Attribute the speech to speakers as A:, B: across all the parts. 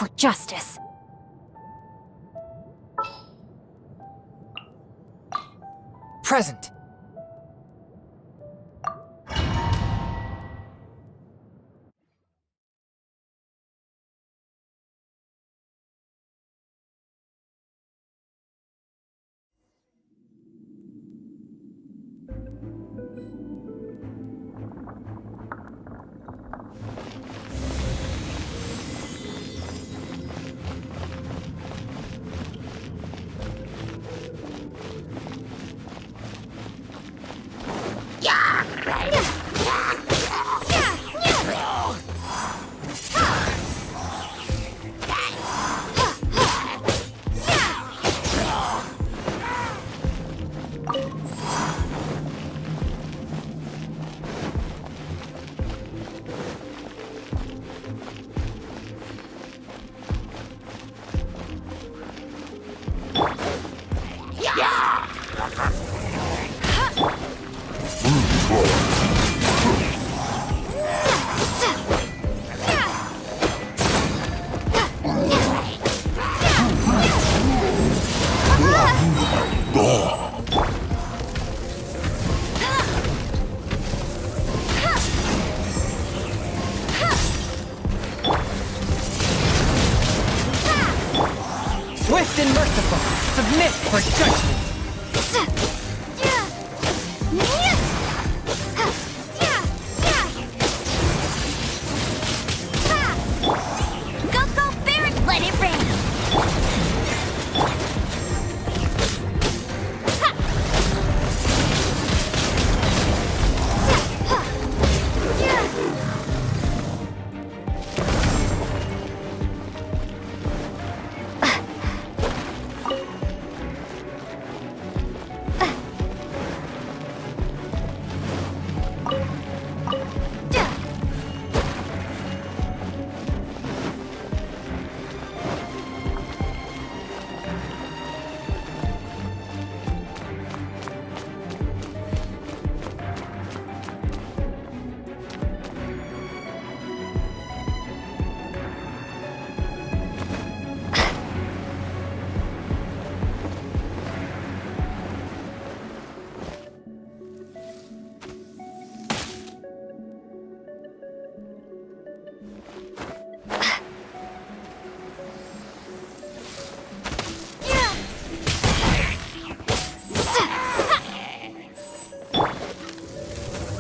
A: for justice.
B: Present. Swift and merciful, submit for judgment.
A: Go, Barrack, let it rain!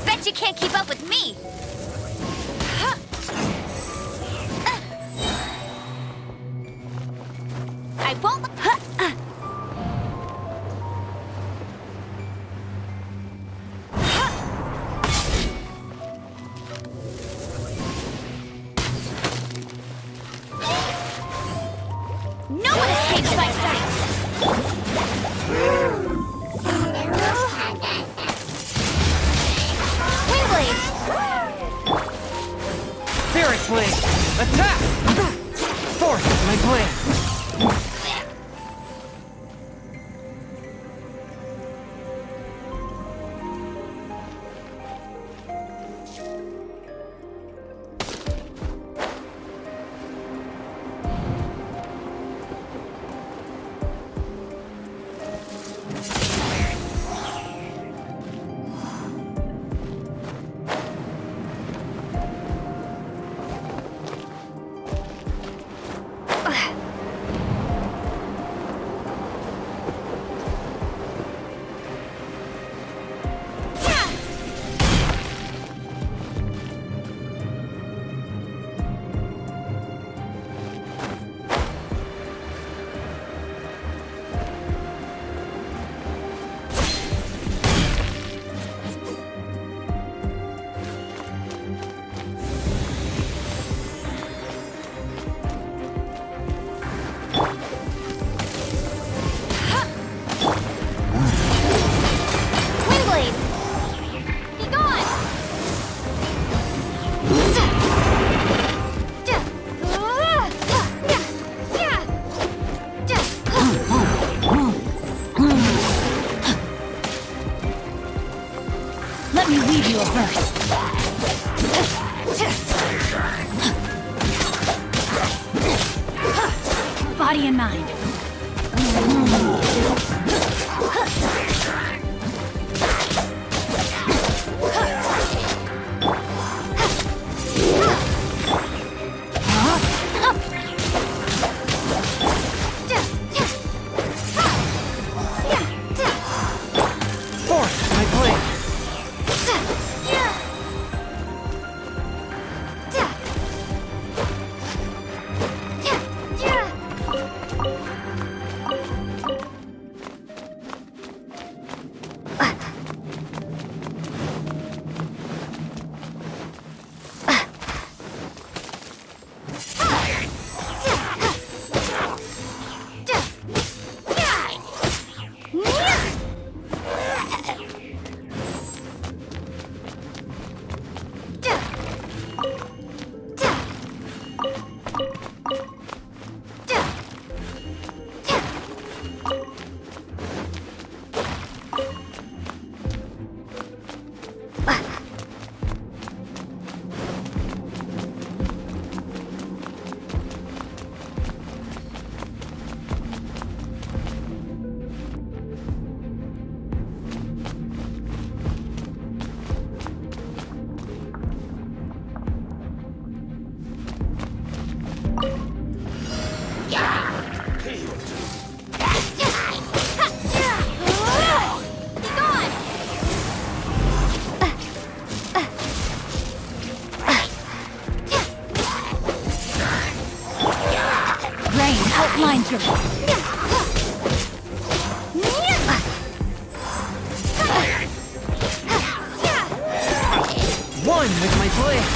A: Bet you can't keep up with me! I won't... No one escapes my sight!
B: Spirit Blade, attack! Force my blade.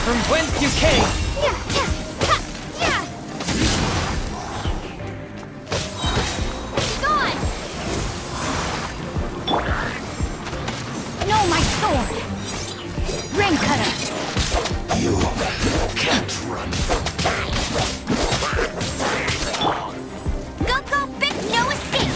B: from whence you came!
A: Gone! No, my sword! Ring cutter!
C: You can't run.
A: Go, go, big, no escape!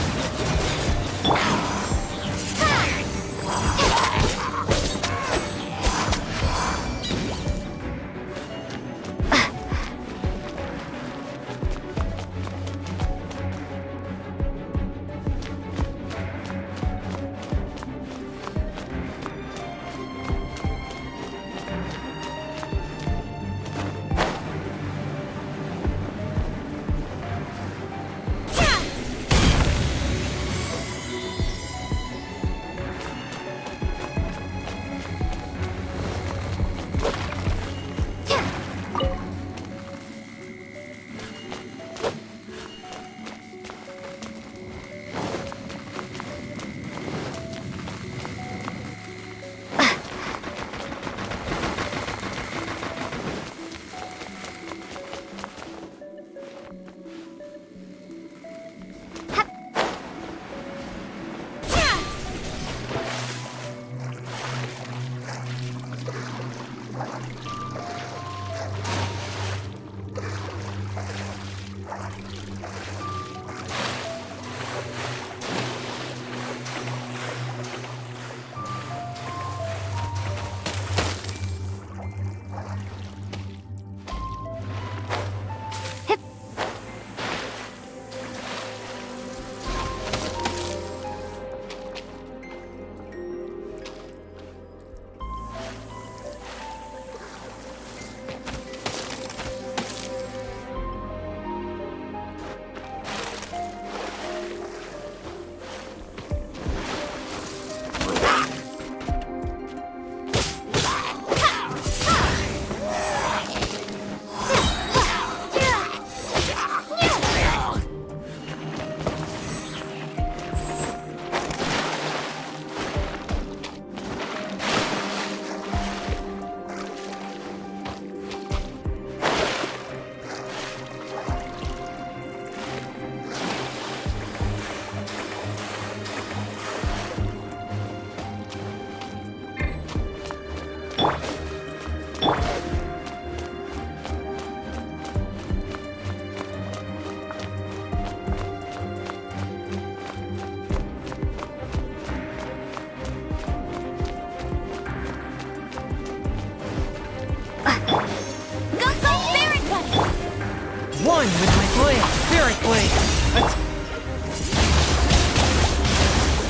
B: One with my blade, Spirit Blade!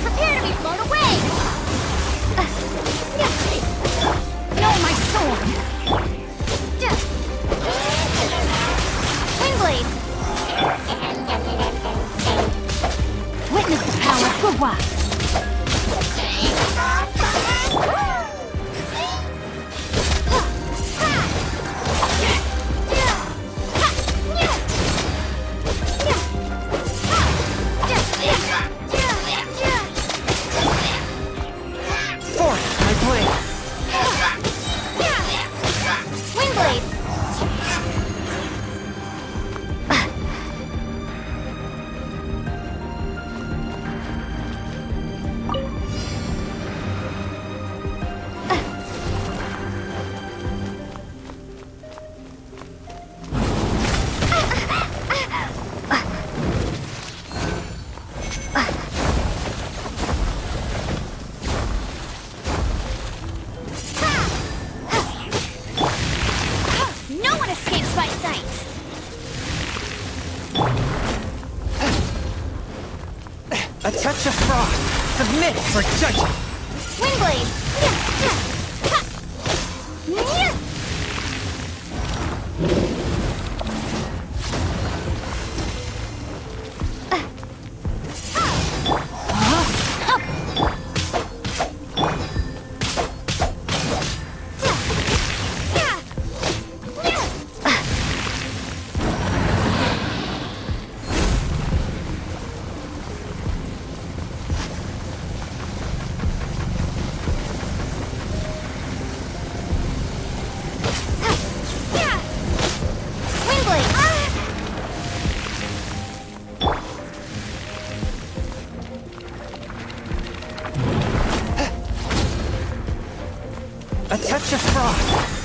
A: Prepare to be blown away! No, my sword! Windblade! Witness the power of Gugwa!
B: A touch of frost. Submit for judging.
A: Windblade!
B: A touch of frost.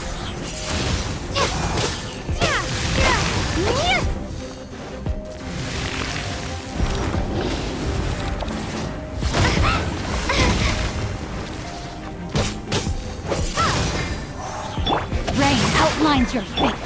A: Rain outlines your fate.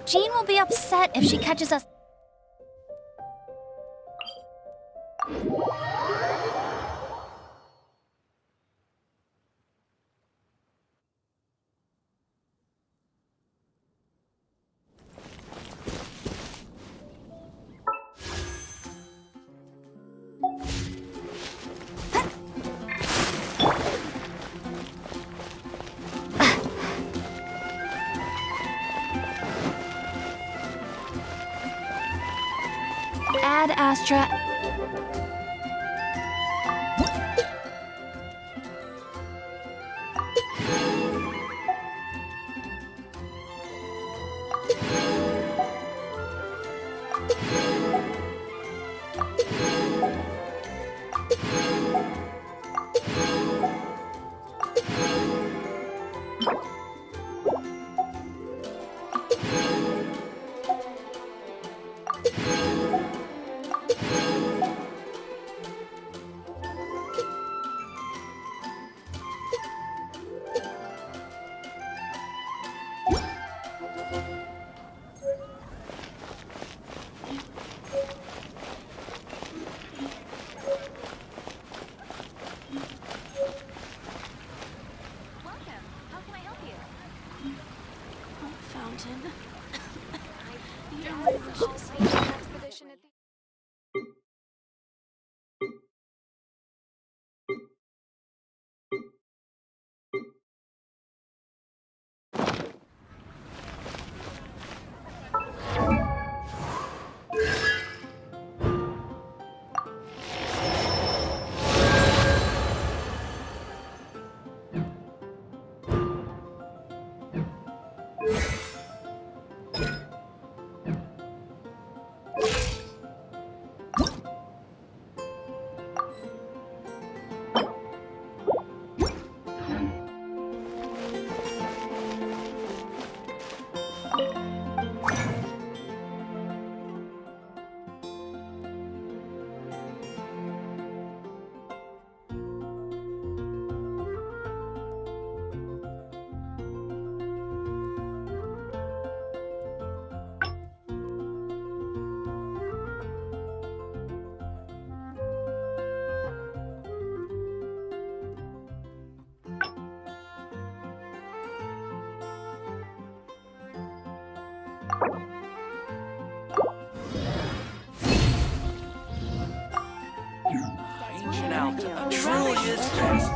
A: Jean will be upset if she catches us. Ad Astra. Fountain.
C: fast.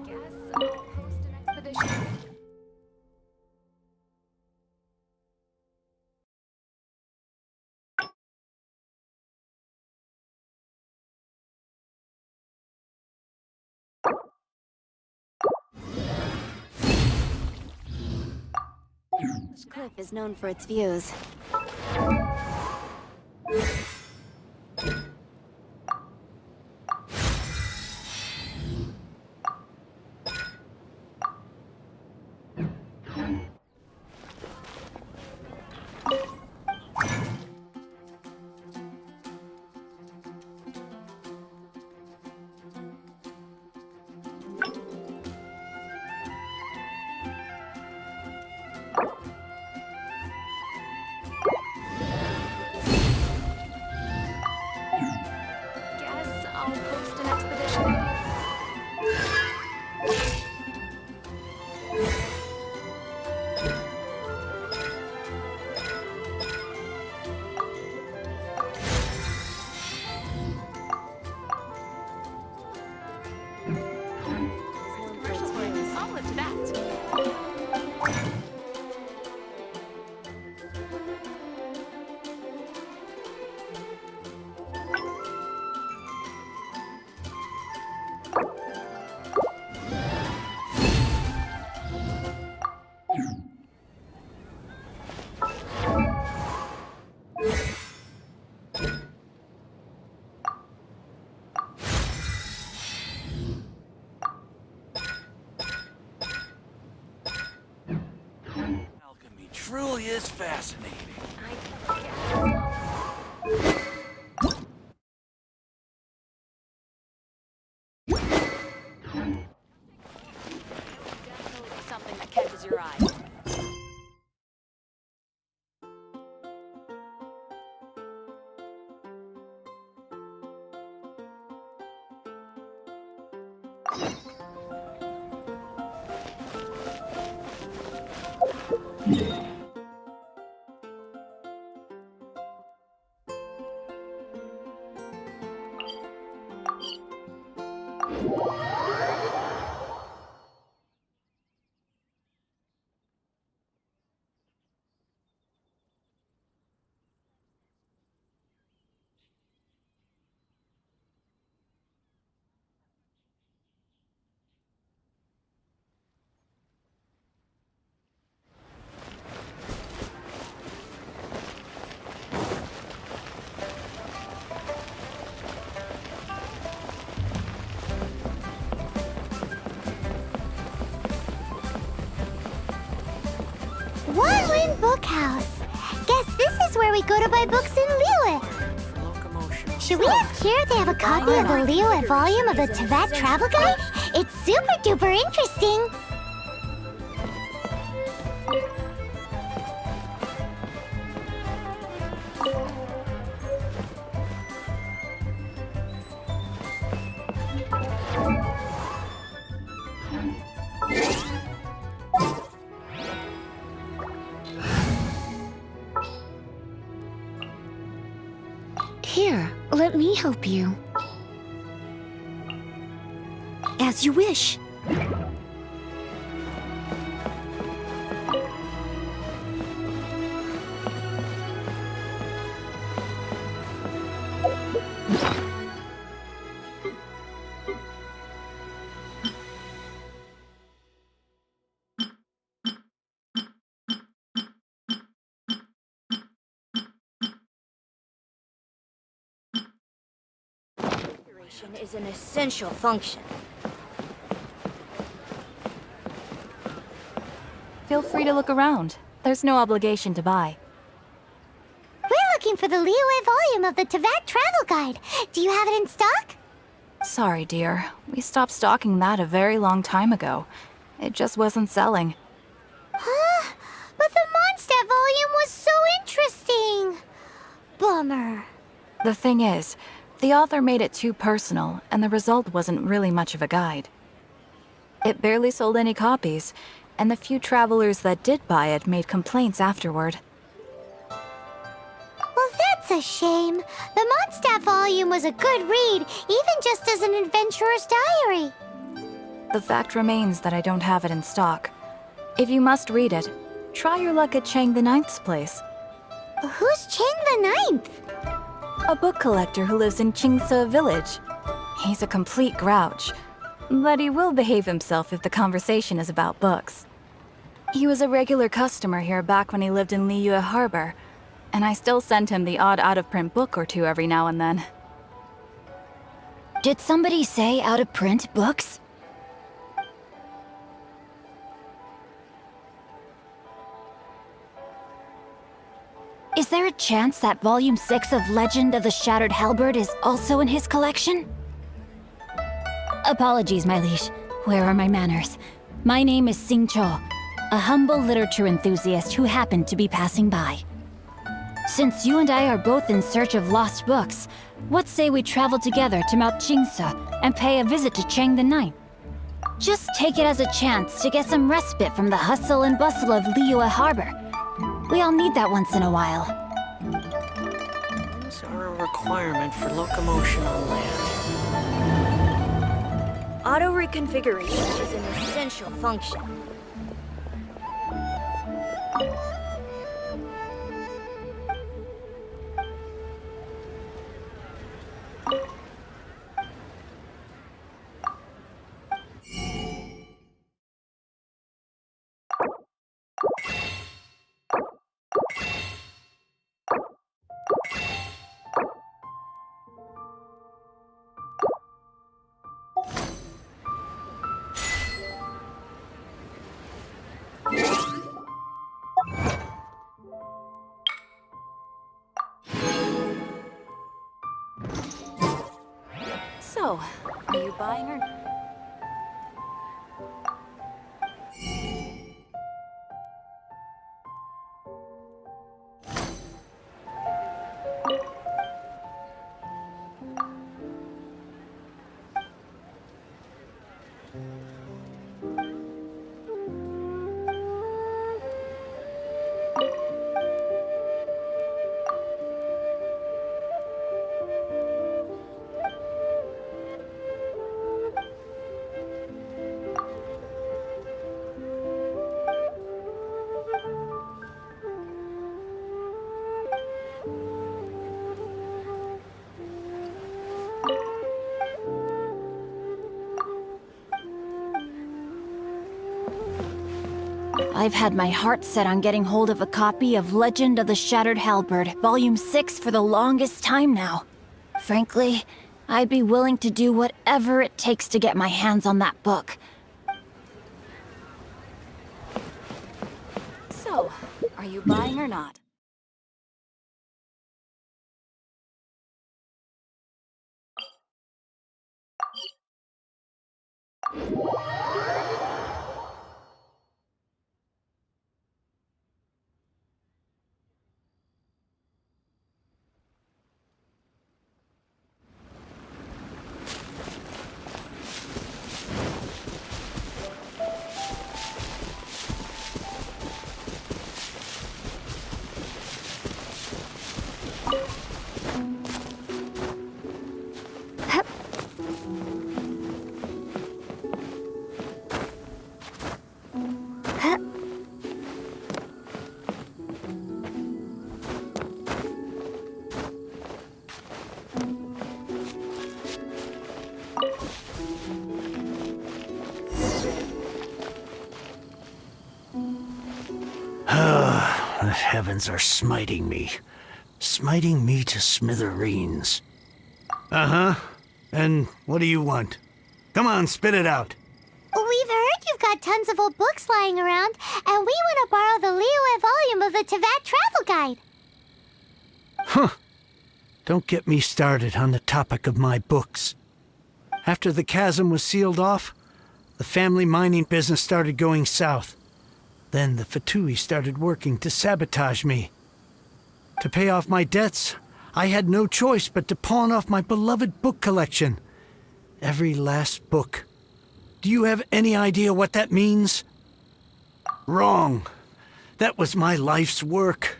A: Guess I'll host an expedition. This cliff is known for its views. Guess I'll host an expedition. I'll live to that.
C: Alchemy truly is fascinating.
A: Definitely something that catches your eye.
D: bookhouse. Guess this is where we go to buy books in Liyue.
C: For locomotion.
D: Should we ask here if they have a copy of the Liyue volume of the Teyvat Travel Guide? It's super duper interesting.
A: Here, let me help you. As you wish. Is an essential function.
E: Feel free to look around. There's no obligation to buy.
D: We're looking for the Liyue volume of the Teyvat Travel Guide. Do you have it in stock?
E: Sorry, dear. We stopped stocking that a very long time ago. It just wasn't selling.
D: Huh? But the Mondstadt volume was so interesting. Bummer.
E: The thing is, the author made it too personal, and the result wasn't really much of a guide. It barely sold any copies, and the few travelers that did buy it made complaints afterward.
D: Well, that's a shame. The Mondstadt volume was a good read, even just as an adventurer's diary.
E: The fact remains that I don't have it in stock. If you must read it, try your luck at Chang the Ninth's place.
D: Who's Chang the Ninth?
E: A book collector who lives in Qingse village. He's a complete grouch, but he will behave himself if the conversation is about books. He was a regular customer here back when he lived in Liyue Harbor, and I still send him the odd out-of-print book or two every now and then.
A: Did somebody say out-of-print books? Is there a chance that Volume 6 of Legend of the Shattered Halberd is also in his collection? Apologies, my liege. Where are my manners? My name is Sing Cho, a humble literature enthusiast who happened to be passing by. Since you and I are both in search of lost books, what say we travel together to Mount Qingse and pay a visit to Chang the Ninth? Just take it as a chance to get some respite from the hustle and bustle of Liyue Harbor. We all need that once in a while.
B: These are a requirement for locomotion on land.
A: Auto reconfiguration is an essential function.
E: So, are you buying or...
A: I've had my heart set on getting hold of a copy of Legend of the Shattered Halberd, Volume 6 for the longest time now. Frankly, I'd be willing to do whatever it takes to get my hands on that book.
E: So, Are you buying or not?
F: The heavens are smiting me to smithereens. Uh-huh. And what do you want? Come on, spit it out.
D: We've heard you've got tons of old books lying around, and we want to borrow the Liyue volume of the Tevat Travel Guide.
F: Huh. Don't get me started on the topic of my books. After the chasm was sealed off, the family mining business started going south. Then the Fatui started working to sabotage me. To pay off my debts, I had no choice but to pawn off my beloved book collection. Every last book. Do you have any idea what that means? Wrong. That was my life's work.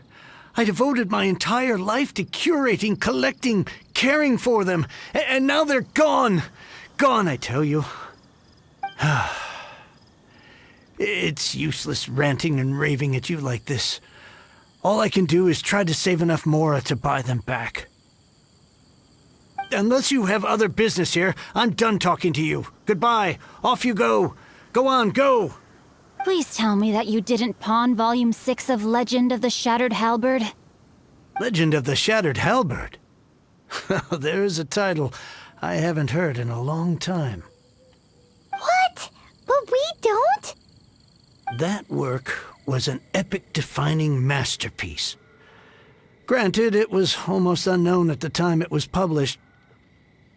F: I devoted my entire life to curating, collecting, caring for them, and now they're gone. Gone, I tell you. It's useless ranting and raving at you like this. All I can do is try to save enough Mora to buy them back. Unless you have other business here, I'm done talking to you. Goodbye. Off you go. Go on, go.
A: Please tell me that you didn't pawn Volume 6 of Legend of the Shattered Halberd.
F: Legend of the Shattered Halberd? There's a title I haven't heard in a long time.
D: What? But we don't?
F: That work was an epic-defining masterpiece. Granted, it was almost unknown at the time it was published,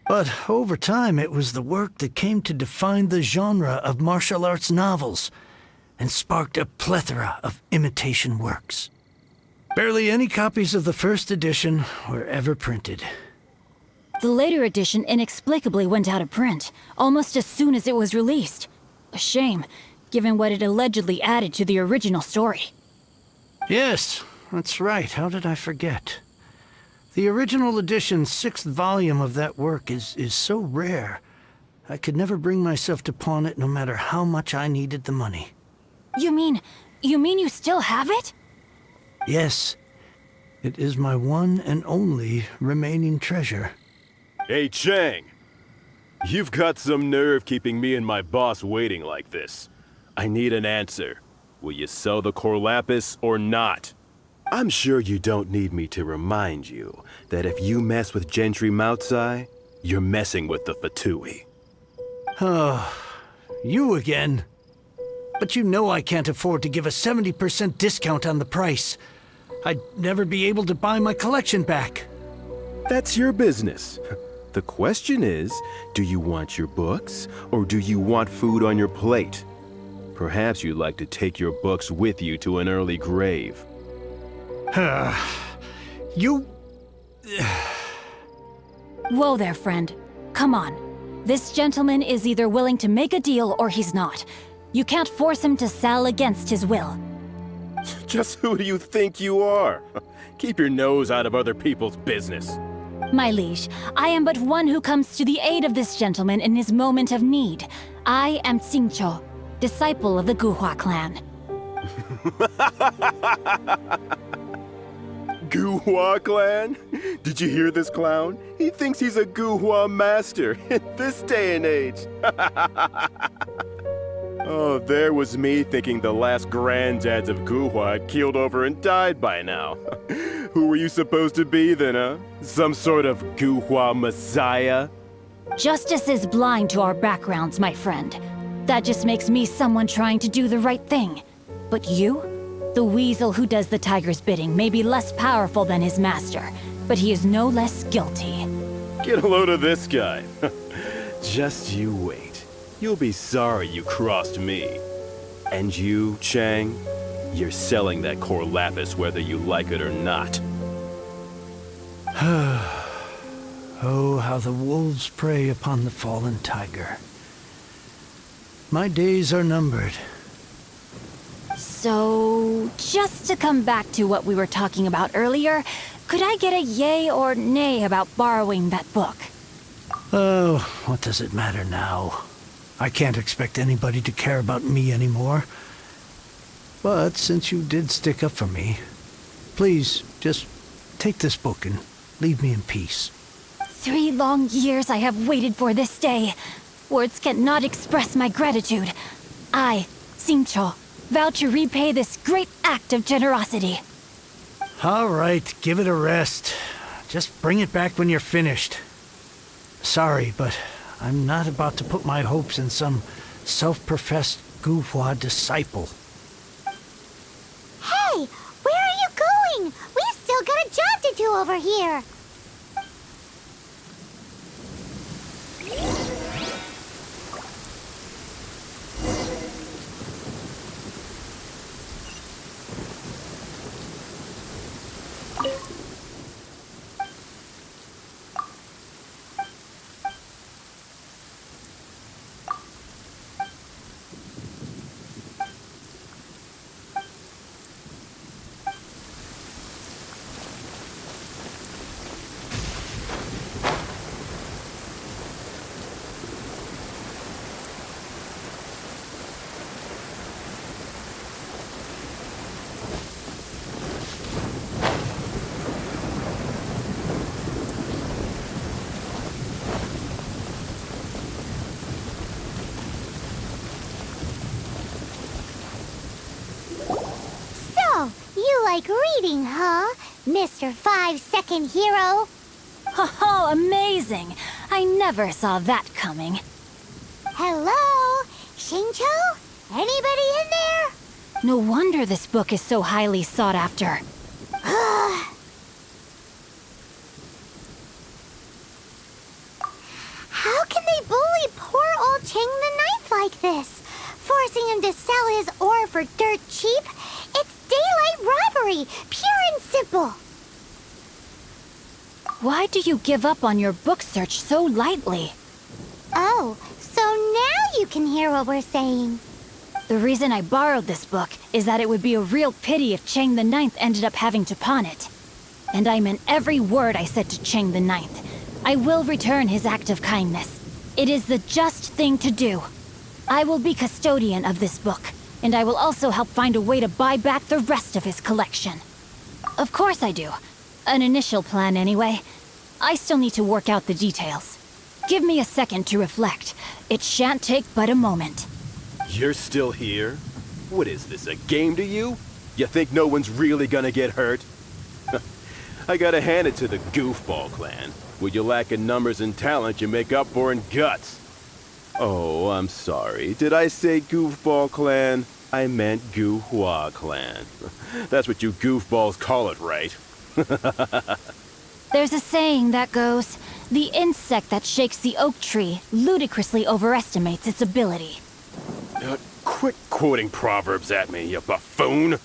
F: but over time it was the work that came to define the genre of martial arts novels and sparked a plethora of imitation works. Barely any copies of the first edition were ever printed.
A: The later edition inexplicably went out of print, almost as soon as it was released. A shame, given what it allegedly added to the original story.
F: Yes, that's right. How did I forget? The original edition's 6th volume of that work is so rare, I could never bring myself to pawn it no matter how much I needed the money.
A: You mean you still have it?
F: Yes. It is my one and only remaining treasure.
G: Hey, Chang! You've got some nerve keeping me and my boss waiting like this. I need an answer. Will you sell the core lapis or not? I'm sure you don't need me to remind you that if you mess with Gentry Moutsai, you're messing with the Fatui.
F: Oh, you again. But you know I can't afford to give a 70% discount on the price. I'd never be able to buy my collection back.
G: That's your business. The question is, do you want your books, or do you want food on your plate? Perhaps you'd like to take your books with you to an early grave.
F: You...
A: Whoa there, friend. Come on. This gentleman is either willing to make a deal or he's not. You can't force him to sell against his will.
G: Just who do you think you are? Keep your nose out of other people's business.
A: My liege, I am but one who comes to the aid of this gentleman in his moment of need. I am Xingqiu, disciple of the Guhua clan.
G: Guhua clan? Did you hear this clown? He thinks he's a Guhua master in this day and age. Oh, there was me thinking the last granddads of Guhua had keeled over and died by now. Who were you supposed to be then, huh? Some sort of Guhua messiah?
A: Justice is blind to our backgrounds, my friend. That just makes me someone trying to do the right thing. But you? The weasel who does the tiger's bidding may be less powerful than his master, but he is no less guilty.
G: Get a load of this guy. Just you wait. You'll be sorry you crossed me. And you, Chang, you're selling that core lapis whether you like it or not.
F: Oh, how the wolves prey upon the fallen tiger. My days are numbered.
A: So, just to come back to what we were talking about earlier, could I get a yay or nay about borrowing that book?
F: Oh, what does it matter now? I can't expect anybody to care about me anymore. But since you did stick up for me, please, just take this book and leave me in peace.
A: 3 long years I have waited for this day. Words cannot express my gratitude. I, Xingqiu, vow to repay this great act of generosity.
F: All right, give it a rest. Just bring it back when you're finished. Sorry, but I'm not about to put my hopes in some self-professed Guhua disciple.
D: Hey, where are you going? We've still got a job to do over here. You like reading, huh, Mr. 5-second hero?
A: Oh, amazing! I never saw that coming.
D: Hello? Xingqiu? Anybody in there?
A: No wonder this book is so highly sought after.
D: How can they bully poor old Chang the Ninth like this? Forcing him to sell his ore for dirt cheap? It's daylight robbery, pure and simple.
A: Why do you give up on your book search so lightly?
D: Oh, so now you can hear what we're saying.
A: The reason I borrowed this book is that it would be a real pity if Chang the Ninth ended up having to pawn it. And I meant every word I said to Chang the Ninth. I will return his act of kindness. It is the just thing to do. I will be custodian of this book, and I will also help find a way to buy back the rest of his collection. Of course I do. An initial plan anyway. I still need to work out the details. Give me a second to reflect. It shan't take but a moment.
G: You're still here? What is this, a game to you? You think no one's really gonna get hurt? I gotta hand it to the Goofball clan. What you lack in numbers and talent, you make up for in guts. Oh, I'm sorry. Did I say Goofball clan? I meant Guhua clan. That's what you goofballs call it, right?
A: There's a saying that goes, the insect that shakes the oak tree ludicrously overestimates its ability.
G: Quit quoting proverbs at me, you buffoon!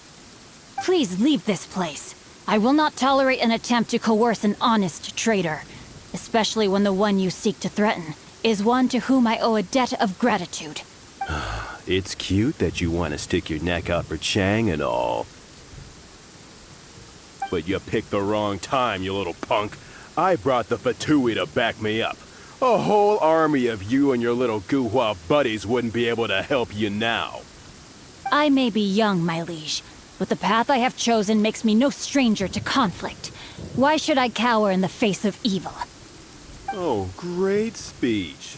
A: Please leave this place. I will not tolerate an attempt to coerce an honest trader, especially when the one you seek to threaten is one to whom I owe a debt of gratitude.
G: It's cute that you want to stick your neck out for Chang and all. But you picked the wrong time, you little punk. I brought the Fatui to back me up. A whole army of you and your little Guhua buddies wouldn't be able to help you now.
A: I may be young, my liege, but the path I have chosen makes me no stranger to conflict. Why should I cower in the face of evil?
G: Oh, great speech.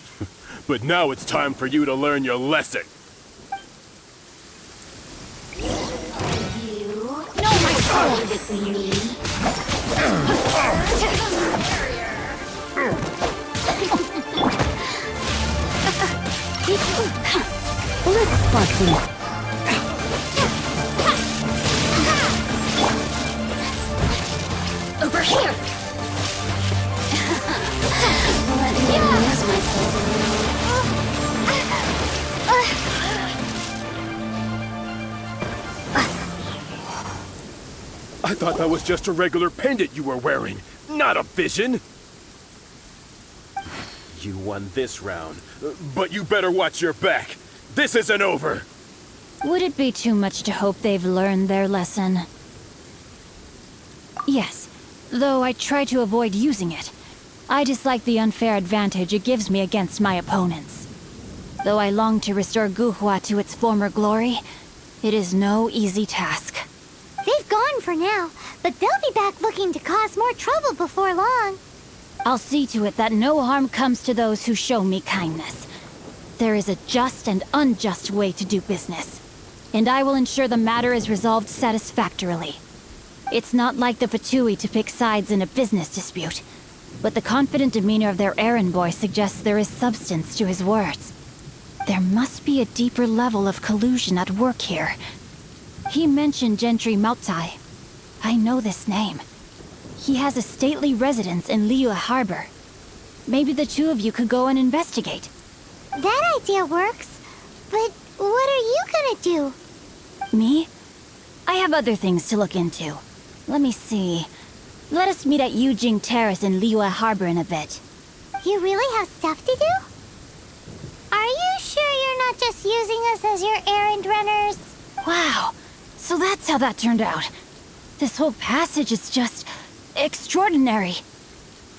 G: But now it's time for you to learn your lesson.
A: No, my soul!
H: Let's spot these.
A: over here! Let me amuse myself a
G: I thought that was just a regular pendant you were wearing, not a vision! You won this round, but you better watch your back. This isn't over!
A: Would it be too much to hope they've learned their lesson? Yes, though I try to avoid using it. I dislike the unfair advantage it gives me against my opponents. Though I long to restore Guhua to its former glory, it is no easy task.
D: They've gone for now, but they'll be back looking to cause more trouble before long.
A: I'll see to it that no harm comes to those who show me kindness. There is a just and unjust way to do business, and I will ensure the matter is resolved satisfactorily. It's not like the Patui to pick sides in a business dispute, but the confident demeanor of their errand boy suggests there is substance to his words. There must be a deeper level of collusion at work here. He mentioned Gentry Mautai. I know this name. He has a stately residence in Liyue Harbor. Maybe the two of you could go and investigate.
D: That idea works, but what are you gonna do?
A: Me? I have other things to look into. Let me see. Let us meet at Yujing Terrace in Liyue Harbor in a bit.
D: You really have stuff to do? Are you sure you're not just using us as your errand runners?
A: Wow. So that's how that turned out. This whole passage is just extraordinary.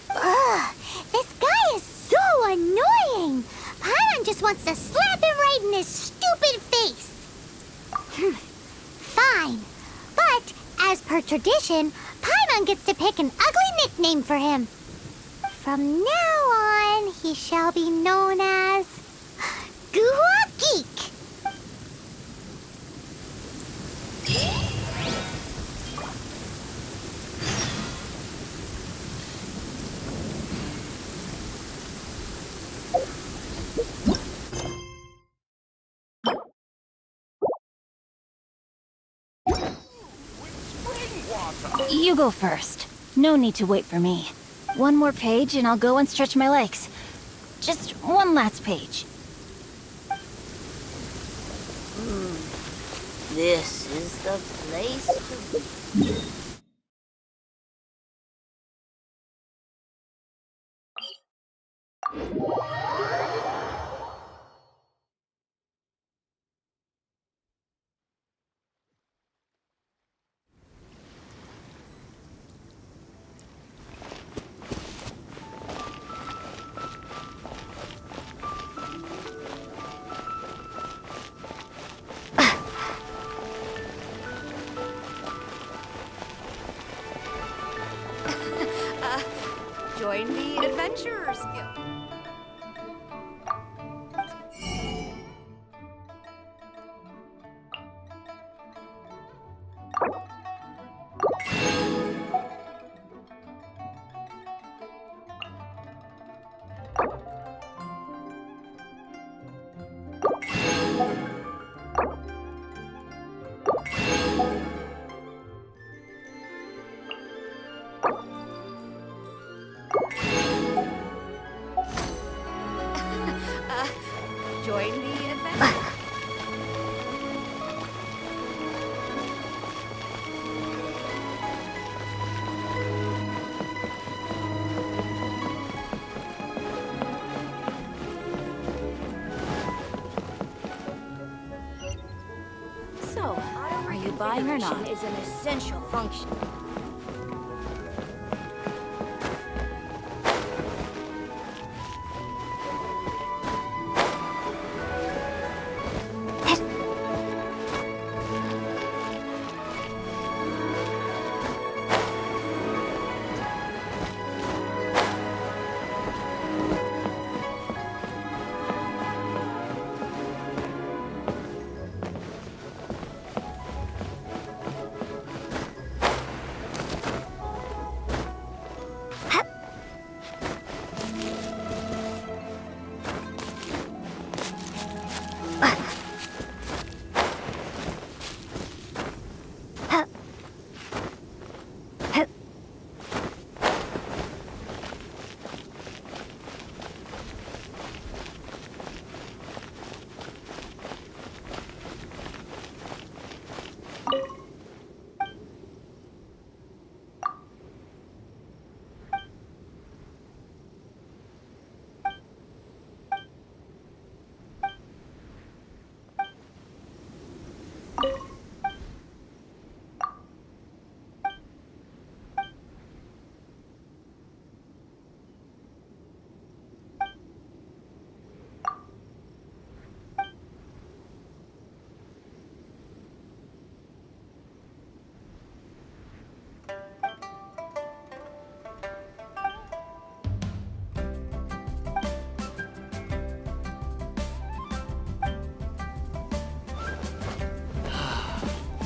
D: Ugh, this guy is so annoying. Paimon just wants to slap him right in his stupid face. Fine. But, as per tradition, Paimon gets to pick an ugly nickname for him. From now on, he shall be known as Guhua Geek.
A: You go first. No need to wait for me. One more page and I'll go and stretch my legs. Just one last page.
H: This is the place to be.
E: Join the Adventurers Guild. Join the adventure. So, are you buying or not?
H: Is an essential function.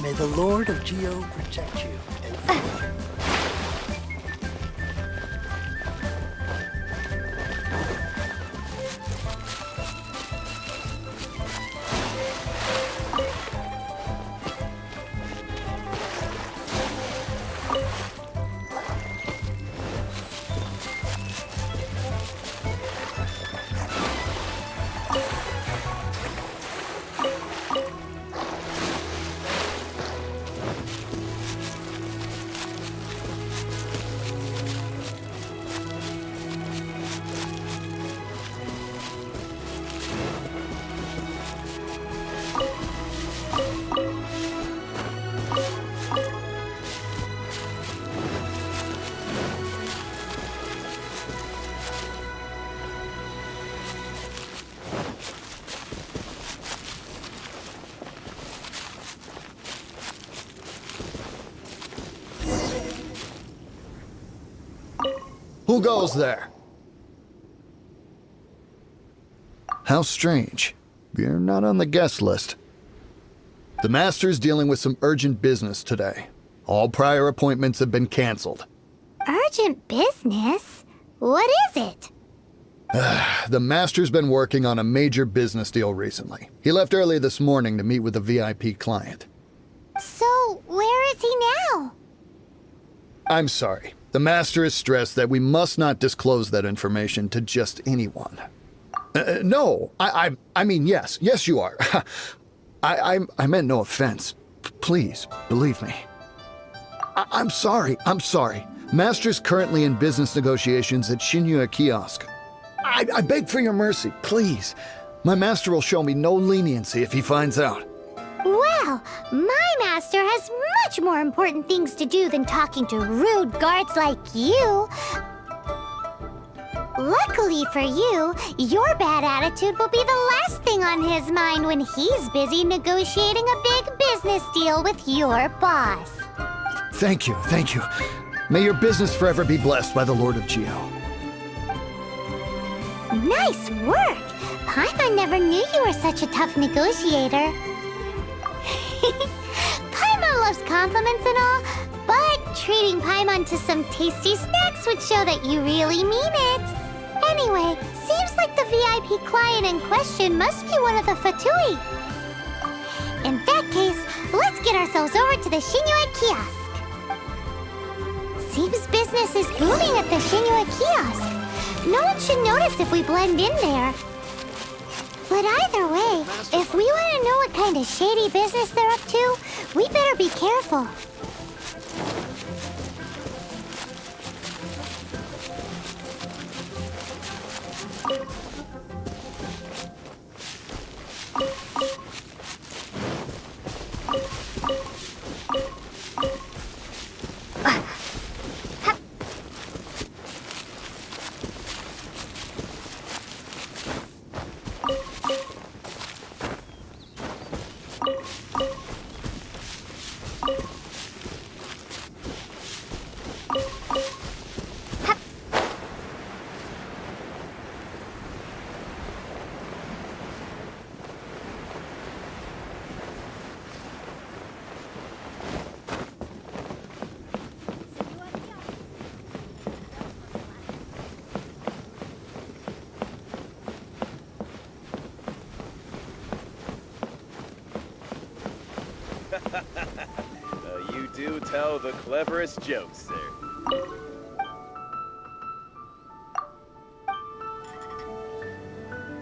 F: May the Lord of Geo protect you.
I: Who goes there? How strange. You're not on the guest list. The Master's dealing with some urgent business today. All prior appointments have been canceled.
D: Urgent business? What is it?
I: The Master's been working on a major business deal recently. He left early this morning to meet with a VIP client.
D: So, where is he now?
I: I'm sorry. The Master is stressed that we must not disclose that information to just anyone. No, I mean, yes. Yes, you are. I meant no offense. Please, believe me. I'm sorry. Master's currently in business negotiations at Shinya Kiosk. I beg for your mercy, please. My master will show me no leniency if he finds out.
D: Well, my master has much more important things to do than talking to rude guards like you. Luckily for you, your bad attitude will be the last thing on his mind when he's busy negotiating a big business deal with your boss.
I: Thank you. May your business forever be blessed by the Lord of Geo.
D: Nice work! Paimon never knew you were such a tough negotiator. Paimon loves compliments and all, but treating Paimon to some tasty snacks would show that you really mean it. Anyway, seems like the VIP client in question must be one of the Fatui. In that case, let's get ourselves over to the Shinua Kiosk. Seems business is booming at the Shinua Kiosk. No one should notice if we blend in there. But either way, if we want to know what kind of shady business they're up to, we better be careful.
G: You do tell the cleverest jokes, sir.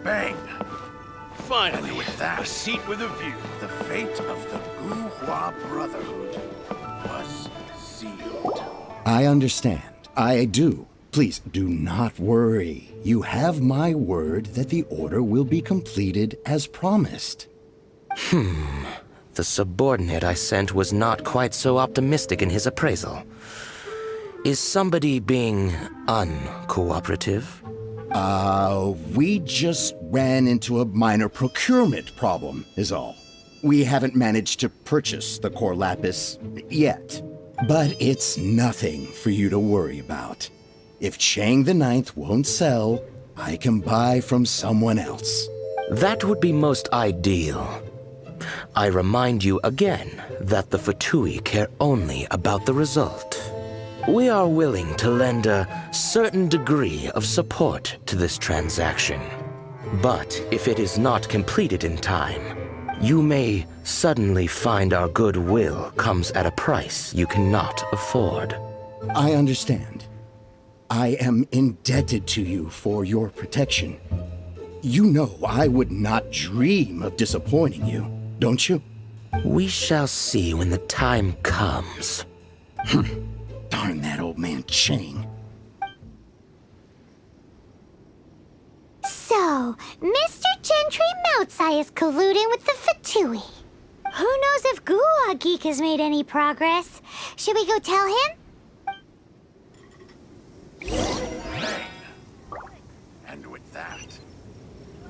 C: Bang! Finally, with that, a seat with a view. The fate of the Guhua Brotherhood was sealed.
J: I understand. I do. Please do not worry. You have my word that the order will be completed as promised.
K: The subordinate I sent was not quite so optimistic in his appraisal. Is somebody being uncooperative?
J: We just ran into a minor procurement problem, is all. We haven't managed to purchase the core lapis yet. But it's nothing for you to worry about. If Chang the Ninth won't sell, I can buy from someone else.
K: That would be most ideal. I remind you again that the Fatui care only about the result. We are willing to lend a certain degree of support to this transaction. But if it is not completed in time, you may suddenly find our goodwill comes at a price you cannot afford.
J: I understand. I am indebted to you for your protection. You know I would not dream of disappointing you, don't you?
K: We shall see when the time comes.
J: Darn that old man Chang.
D: So, Mr. Gentry Moutsai is colluding with the Fatui. Who knows if Guhua Geek has made any progress? Should we go tell him?
C: Bang! And with that,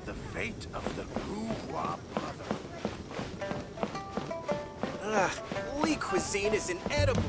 C: the fate of the Guhua brother.
B: Ugh, Lee cuisine is inedible.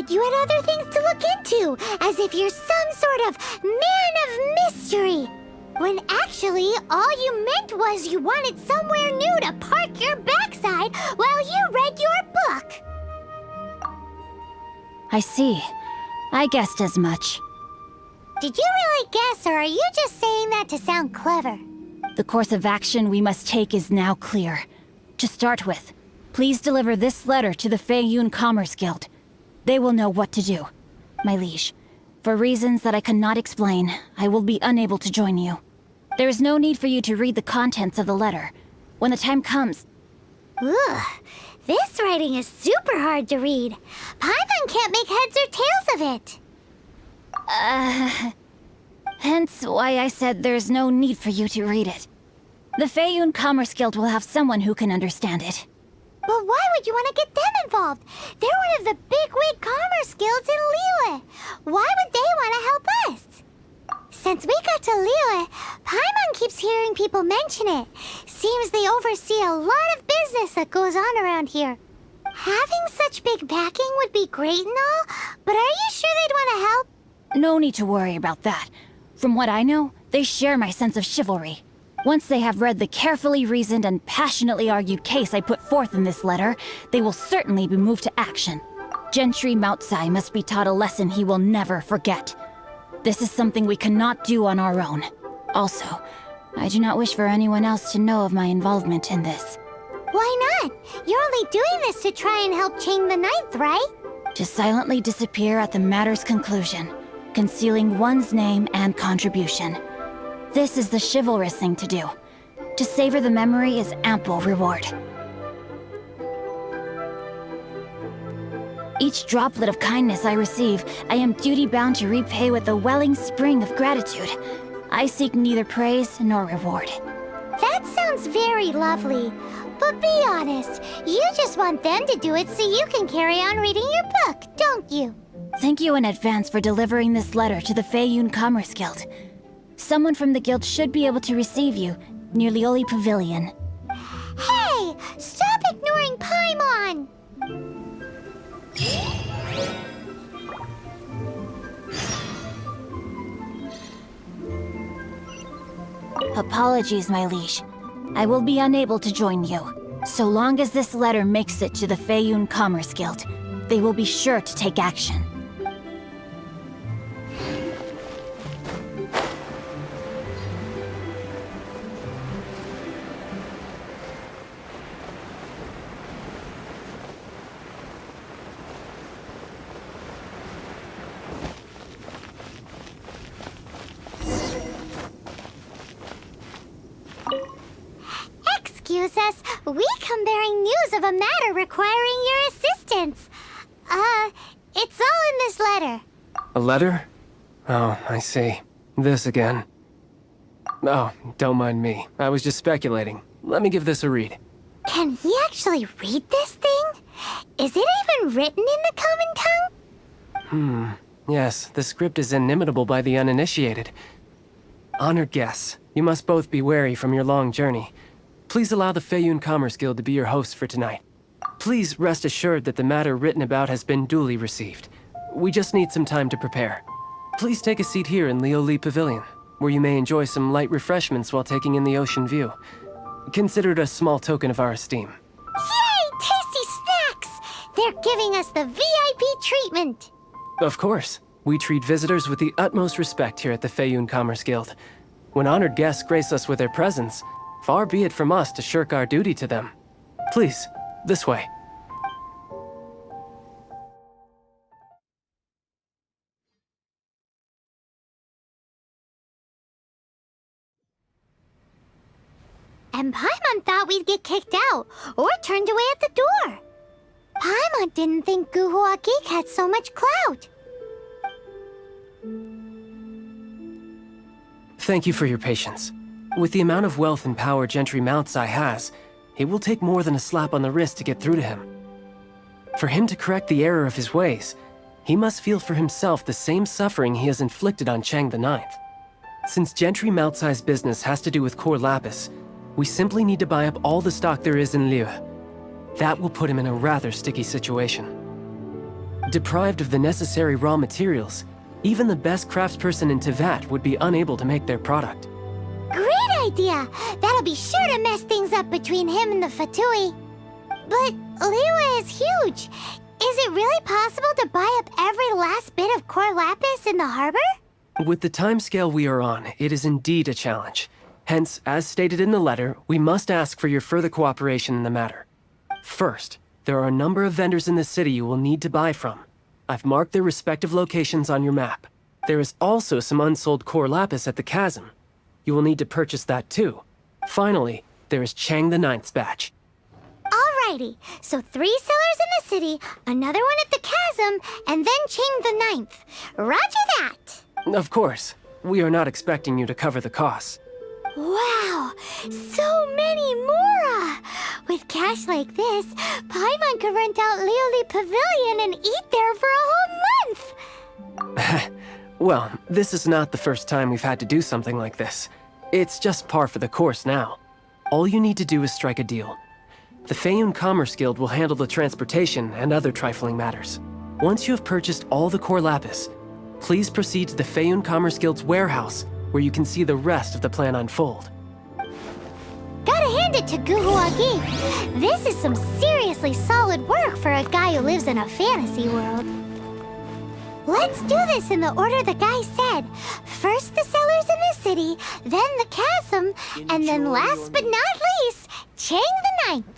D: You had other things to look into, as if you're some sort of man of mystery. When actually, all you meant was you wanted somewhere new to park your backside while you read your book.
A: I see. I guessed as much.
D: Did you really guess, or are you just saying that to sound clever?
A: The course of action we must take is now clear. To start with, please deliver this letter to the Feiyun Commerce Guild. They will know what to do. My liege, for reasons that I cannot explain, I will be unable to join you. There is no need for you to read the contents of the letter. When the time comes...
D: Ugh, this writing is super hard to read. Paimon can't make heads or tails of it.
A: Hence why I said there's no need for you to read it. The Feiyun Commerce Guild will have someone who can understand it.
D: But why would you want to get them involved? They're one of the bigwig commerce guilds in Liyue. Why would they want to help us? Since we got to Liyue, Paimon keeps hearing people mention it. Seems they oversee a lot of business that goes on around here. Having such big backing would be great and all, but are you sure they'd want to help?
A: No need to worry about that. From what I know, they share my sense of chivalry. Once they have read the carefully reasoned and passionately argued case I put forth in this letter, they will certainly be moved to action. Gentry Moutsai must be taught a lesson he will never forget. This is something we cannot do on our own. Also, I do not wish for anyone else to know of my involvement in this.
D: Why not? You're only doing this to try and help Chang the Ninth, right?
A: To silently disappear at the matter's conclusion, concealing one's name and contribution. This is the chivalrous thing to do. To savor the memory is ample reward. Each droplet of kindness I receive, I am duty-bound to repay with a welling spring of gratitude. I seek neither praise nor reward.
D: That sounds very lovely. But be honest, you just want them to do it so you can carry on reading your book, don't you?
A: Thank you in advance for delivering this letter to the Feiyun Commerce Guild. Someone from the guild should be able to receive you near Lioli Pavilion.
D: Hey! Stop ignoring Paimon!
A: Apologies, my liege. I will be unable to join you. So long as this letter makes it to the Feiyun Commerce Guild, they will be sure to take action.
D: Excuse us, we come bearing news of a matter requiring your assistance. It's all in this letter.
B: A letter? Oh, I see. This again. Oh, don't mind me. I was just speculating. Let me give this a read.
D: Can he actually read this thing? Is it even written in the common tongue?
B: Yes, the script is inimitable by the uninitiated. Honored guests, you must both be wary from your long journey. Please allow the Feiyun Commerce Guild to be your hosts for tonight. Please rest assured that the matter written about has been duly received. We just need some time to prepare. Please take a seat here in Lioli Pavilion, where you may enjoy some light refreshments while taking in the ocean view. Consider it a small token of our esteem.
D: Yay! Tasty snacks! They're giving us the VIP treatment!
B: Of course. We treat visitors with the utmost respect here at the Feiyun Commerce Guild. When honored guests grace us with their presence, far be it from us to shirk our duty to them. Please, this way.
D: And Paimon thought we'd get kicked out, or turned away at the door. Paimon didn't think Guhua Geek had so much clout.
B: Thank you for your patience. With the amount of wealth and power Gentry Moutsai has, it will take more than a slap on the wrist to get through to him. For him to correct the error of his ways, he must feel for himself the same suffering he has inflicted on Chang the Ninth. Since Gentry Moutsai's business has to do with core lapis, we simply need to buy up all the stock there is in Liyue. That will put him in a rather sticky situation. Deprived of the necessary raw materials, even the best craftsperson in Tevat would be unable to make their product.
D: Great idea! That'll be sure to mess things up between him and the Fatui. But Liyue is huge. Is it really possible to buy up every last bit of core lapis in the harbor?
B: With the timescale we are on, it is indeed a challenge. Hence, as stated in the letter, we must ask for your further cooperation in the matter. First, there are a number of vendors in the city you will need to buy from. I've marked their respective locations on your map. There is also some unsold core lapis at the chasm. You will need to purchase that too. Finally, there is Chang the Ninth's batch.
D: Alrighty, so 3 sellers in the city, another one at the chasm, and then Chang the Ninth. Roger that!
B: Of course, we are not expecting you to cover the costs.
D: Wow, so many more! With cash like this, Paimon could rent out Leoli Pavilion and eat there for a whole month!
B: Well, this is not the first time we've had to do something like this. It's just par for the course now. All you need to do is strike a deal. The Feiyun Commerce Guild will handle the transportation and other trifling matters. Once you have purchased all the core lapis, please proceed to the Feiyun Commerce Guild's warehouse, where you can see the rest of the plan unfold.
D: Gotta hand it to Guhua Geek. This is some seriously solid work for a guy who lives in a fantasy world. Let's do this in the order the guy said. First the sellers in the city, then the chasm, and then last but not least, Chang the Ninth.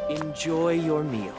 B: Enjoy your meal.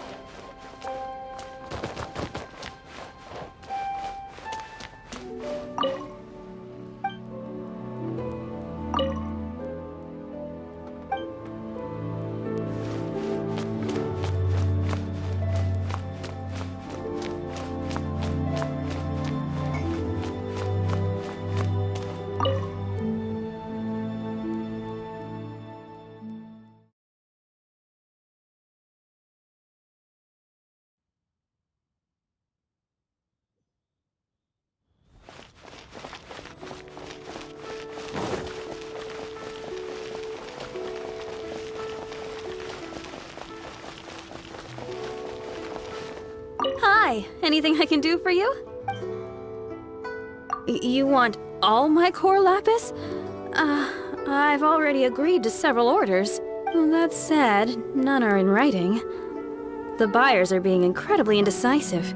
E: Hi, anything I can do for you? You want all my core lapis? I've already agreed to several orders. That said, none are in writing. The buyers are being incredibly indecisive.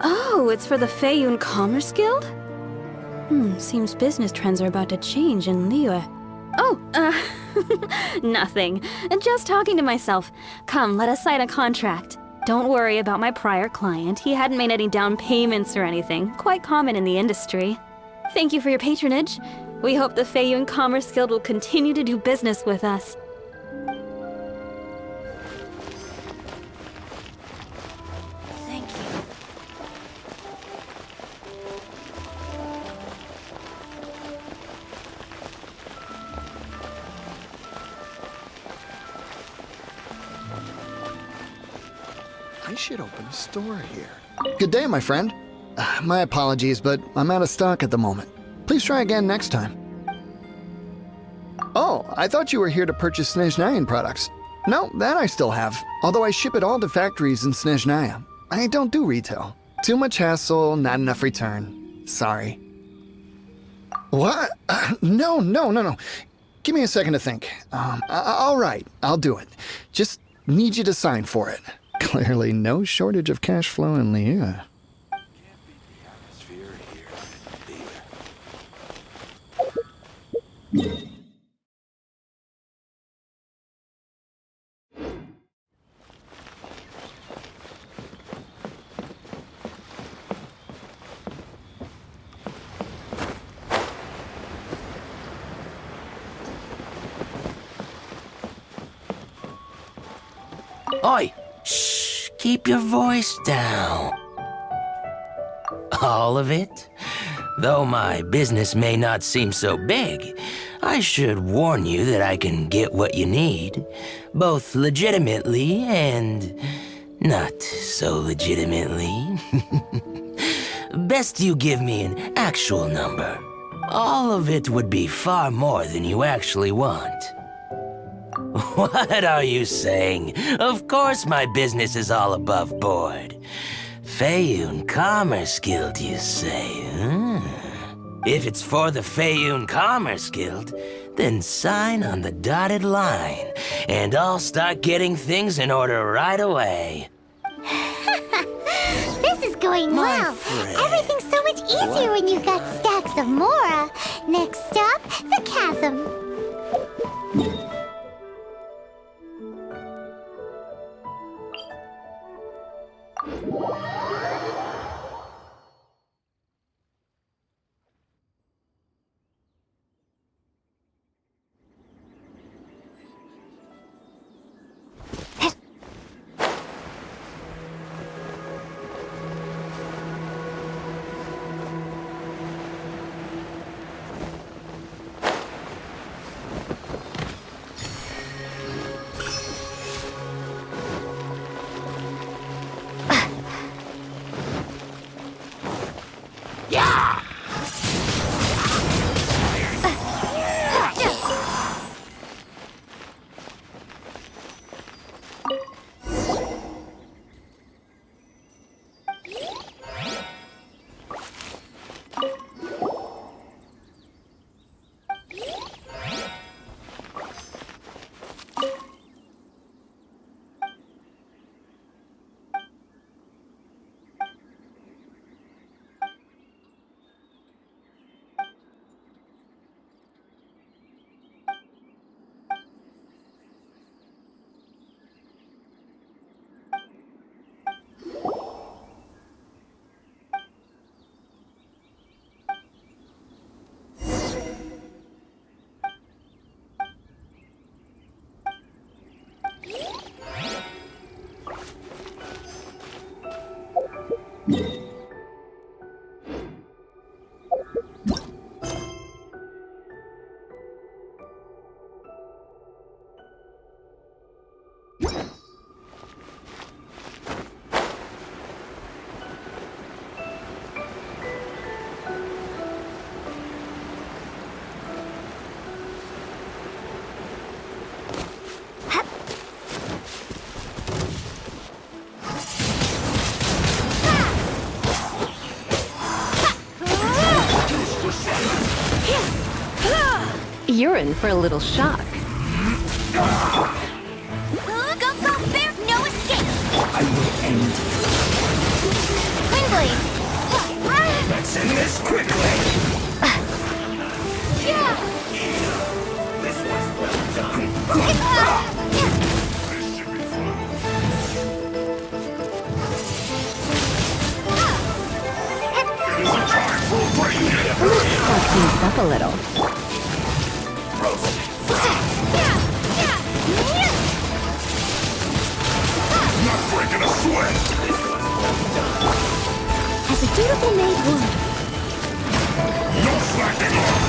E: Oh, it's for the Feiyun Commerce Guild? Seems business trends are about to change in Liyue. Oh, nothing. Just talking to myself. Come, let us sign a contract. Don't worry about my prior client. He hadn't made any down payments or anything. Quite common in the industry. Thank you for your patronage. We hope the Feiyun Commerce Guild will continue to do business with us.
A: Thank you.
C: I should open a store here.
I: Good day, my friend. My apologies, but I'm out of stock at the moment. Please try again next time. Oh, I thought you were here to purchase Snezhnayan products. No, that I still have, although I ship it all to factories in Snezhnaya. I don't do retail. Too much hassle, not enough return. Sorry. What? No. Give me a second to think. All right, I'll do it. Just need you to sign for it. Clearly no shortage of cash flow in Liyue.
K: Oi! Shh! Keep your voice down. All of it? Though my business may not seem so big, I should warn you that I can get what you need, both legitimately and not so legitimately. Best you give me an actual number. All of it would be far more than you actually want. What are you saying? Of course my business is all above board. Feiyun Commerce Guild, you say? If it's for the Feiyun Commerce Guild, then sign on the dotted line, and I'll start getting things in order right away.
D: This is going well. Everything's so much easier when you've got stacks of Mora. Next stop, the chasm.
L: You're in for a little shock.
D: Go, go, bear! No escape!
J: I will end.
D: Windblade!
J: Let's end this quickly!
C: This was well done. This should be fun. It is a time for a break.
L: Let's spice things up a little.
C: Not breaking a sweat.
D: As a dutiful maid would.
C: No slacking off.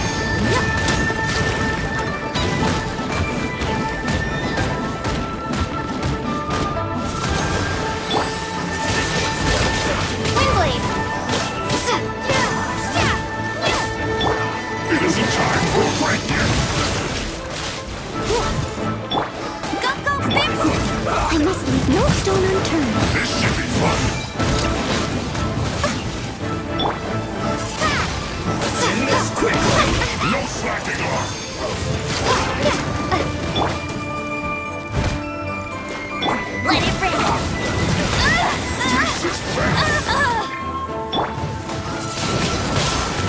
D: Windblade!
C: It isn't time for a break yet.
D: Go, go, bear! I must leave no stone unturned.
C: This should be fun.
J: End this quickly!
C: No slacking off.
D: Let it rip!
C: This is bad.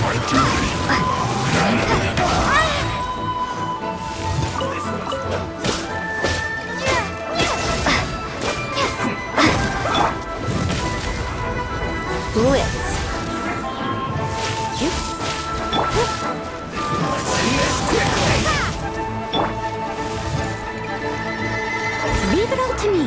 C: My duty.
L: Blitz.
D: Leave it all to me.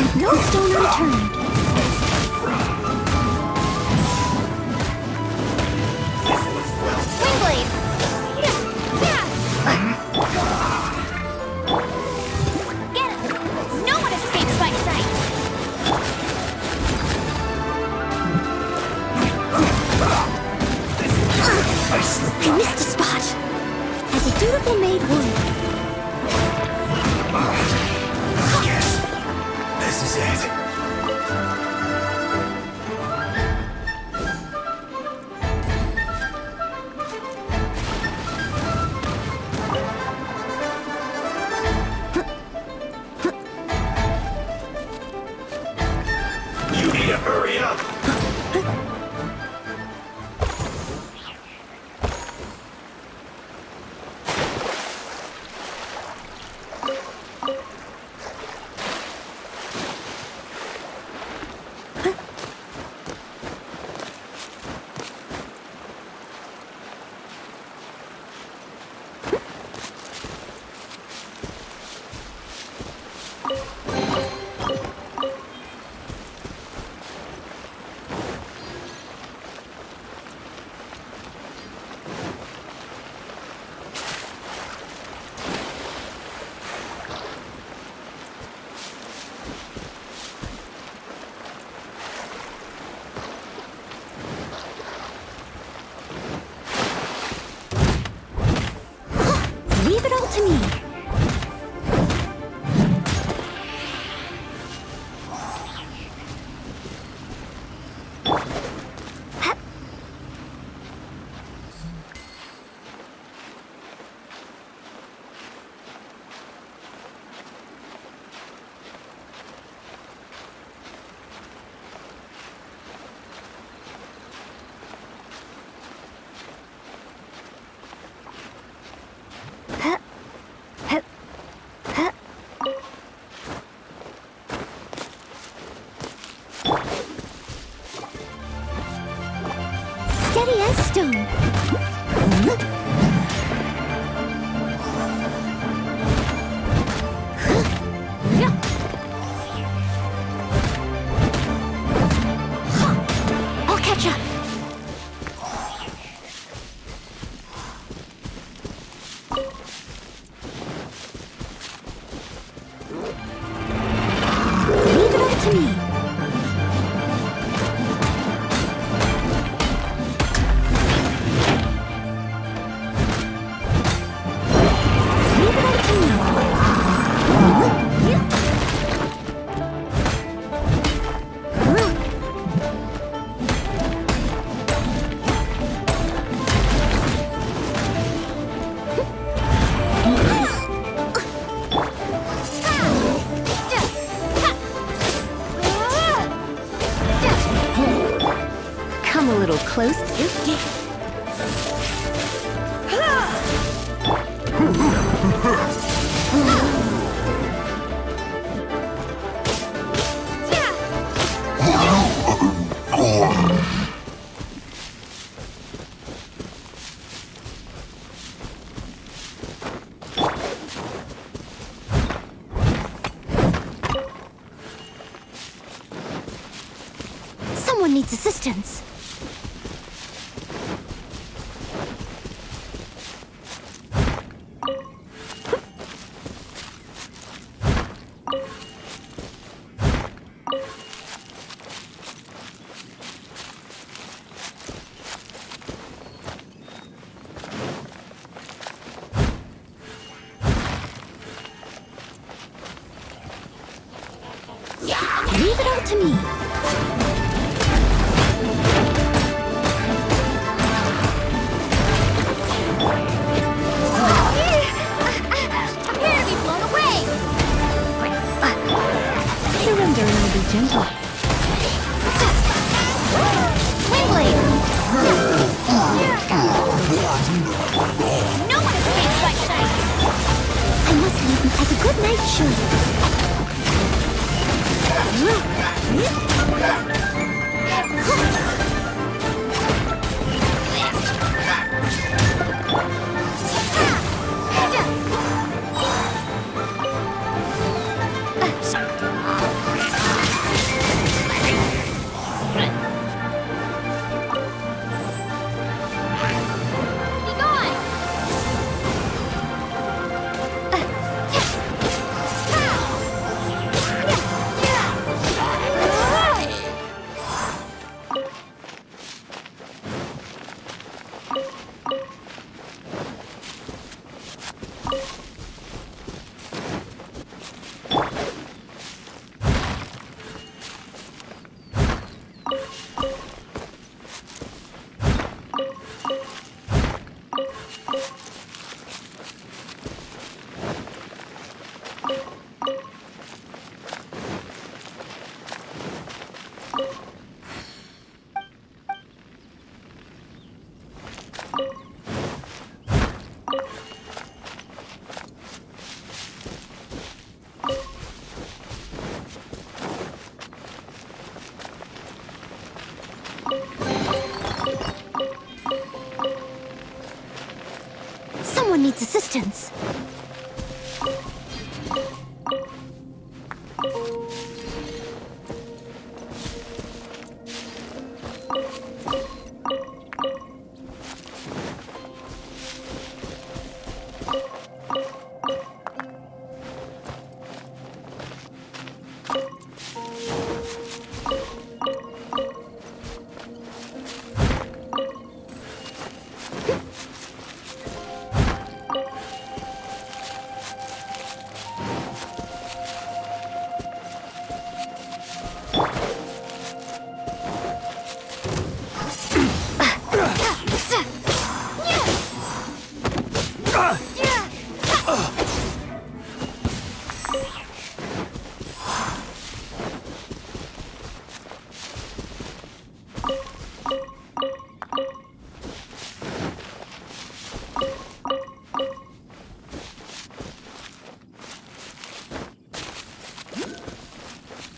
D: Leave no stone unturned. Wingblade! Get him! No one escapes my sight! I missed a spot! As a dutiful maid would.
C: Yes, this is it. You need to hurry up.
D: Leave it all to me. Steady as stone. I'll catch up. Leave it all to me.
L: Come a little close to get.
D: Someone needs assistance. Leave it all to me. Prepare to be blown away.
L: Surrender and be gentle.
D: Wingblade. No one escapes my sight. I must leave him as a good knight should. assistance.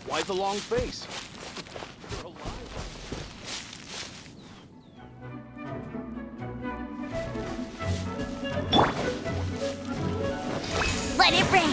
C: Why the long face?
D: Let it rain!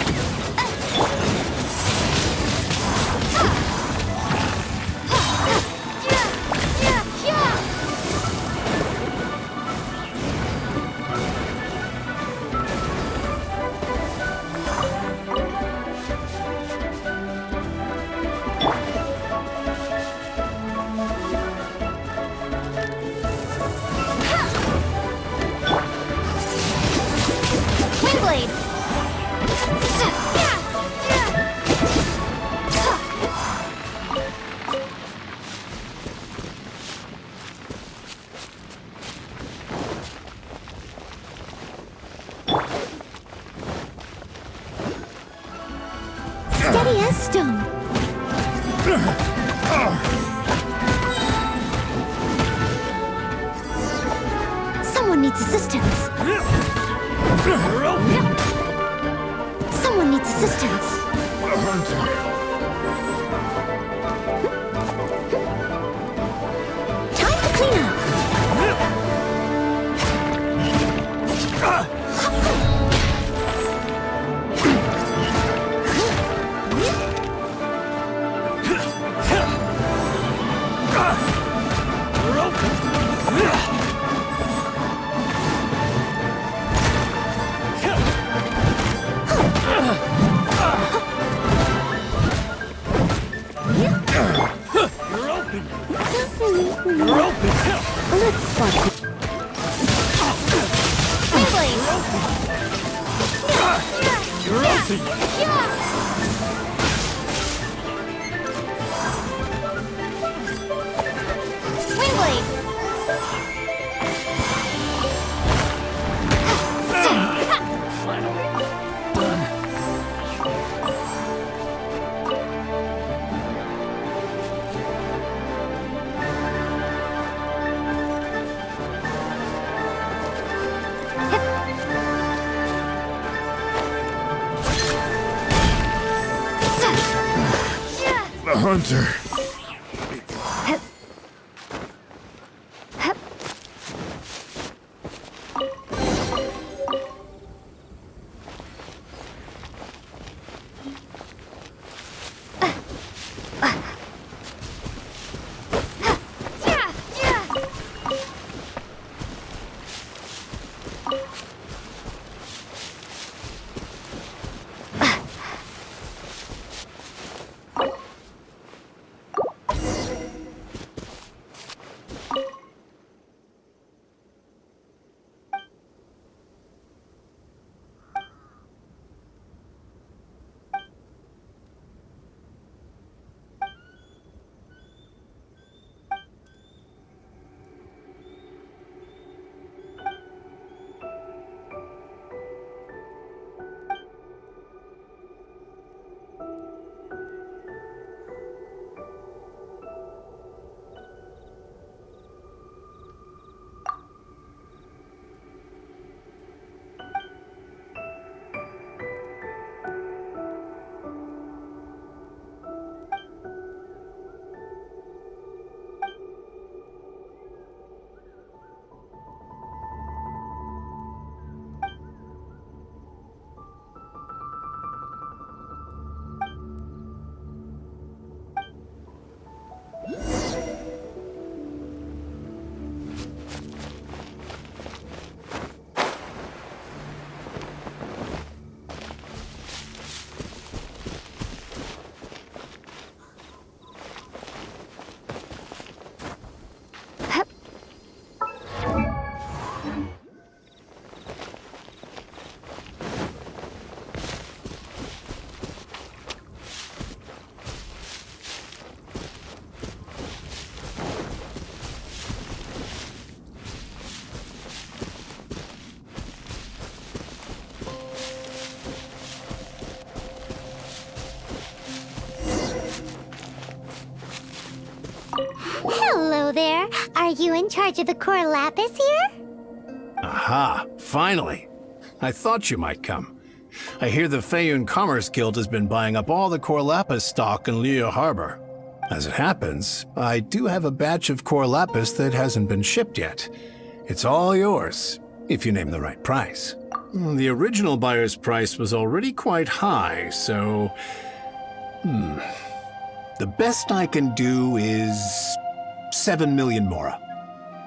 D: Windblade! Steady as stone. Someone needs assistance. Someone needs assistance. Time to clean up. Let's spot it. Windblade!
C: You're open!
D: Windblade!
C: The hunter.
D: Hello there. Are you in charge of the core lapis here?
C: Aha, finally. I thought you might come. I hear the Feiyun Commerce Guild has been buying up all the core lapis stock in Liu Harbor. As it happens, I do have a batch of core lapis that hasn't been shipped yet. It's all yours, if you name the right price. The original buyer's price was already quite high, so... The best I can do is 7 million mora.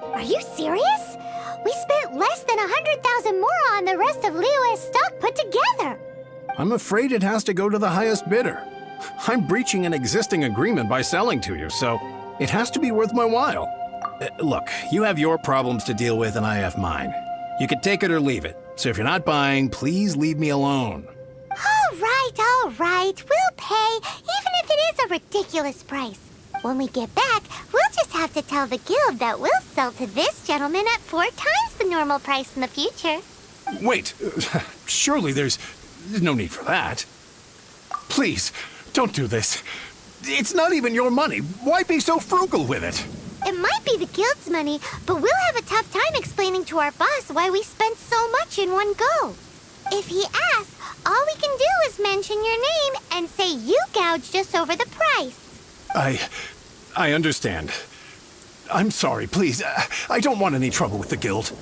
D: Are you serious? We spent less than 100,000 mora on the rest of Liyue's stock put together.
C: I'm afraid it has to go to the highest bidder. I'm breaching an existing agreement by selling to you, so it has to be worth my while. Look, you have your problems to deal with and I have mine. You can take it or leave it. So if you're not buying, please leave me alone.
D: All right. We'll pay, even if it is a ridiculous price. When we get back, we'll just have to tell the guild that we'll sell to this gentleman at 4 times the normal price in the future.
C: Wait, surely there's no need for that. Please, don't do this. It's not even your money. Why be so frugal with it?
D: It might be the guild's money, but we'll have a tough time explaining to our boss why we spent so much in one go. If he asks, all we can do is mention your name and say you gouged us over the price.
C: I understand. I'm sorry, please. I don't want any trouble with the guild.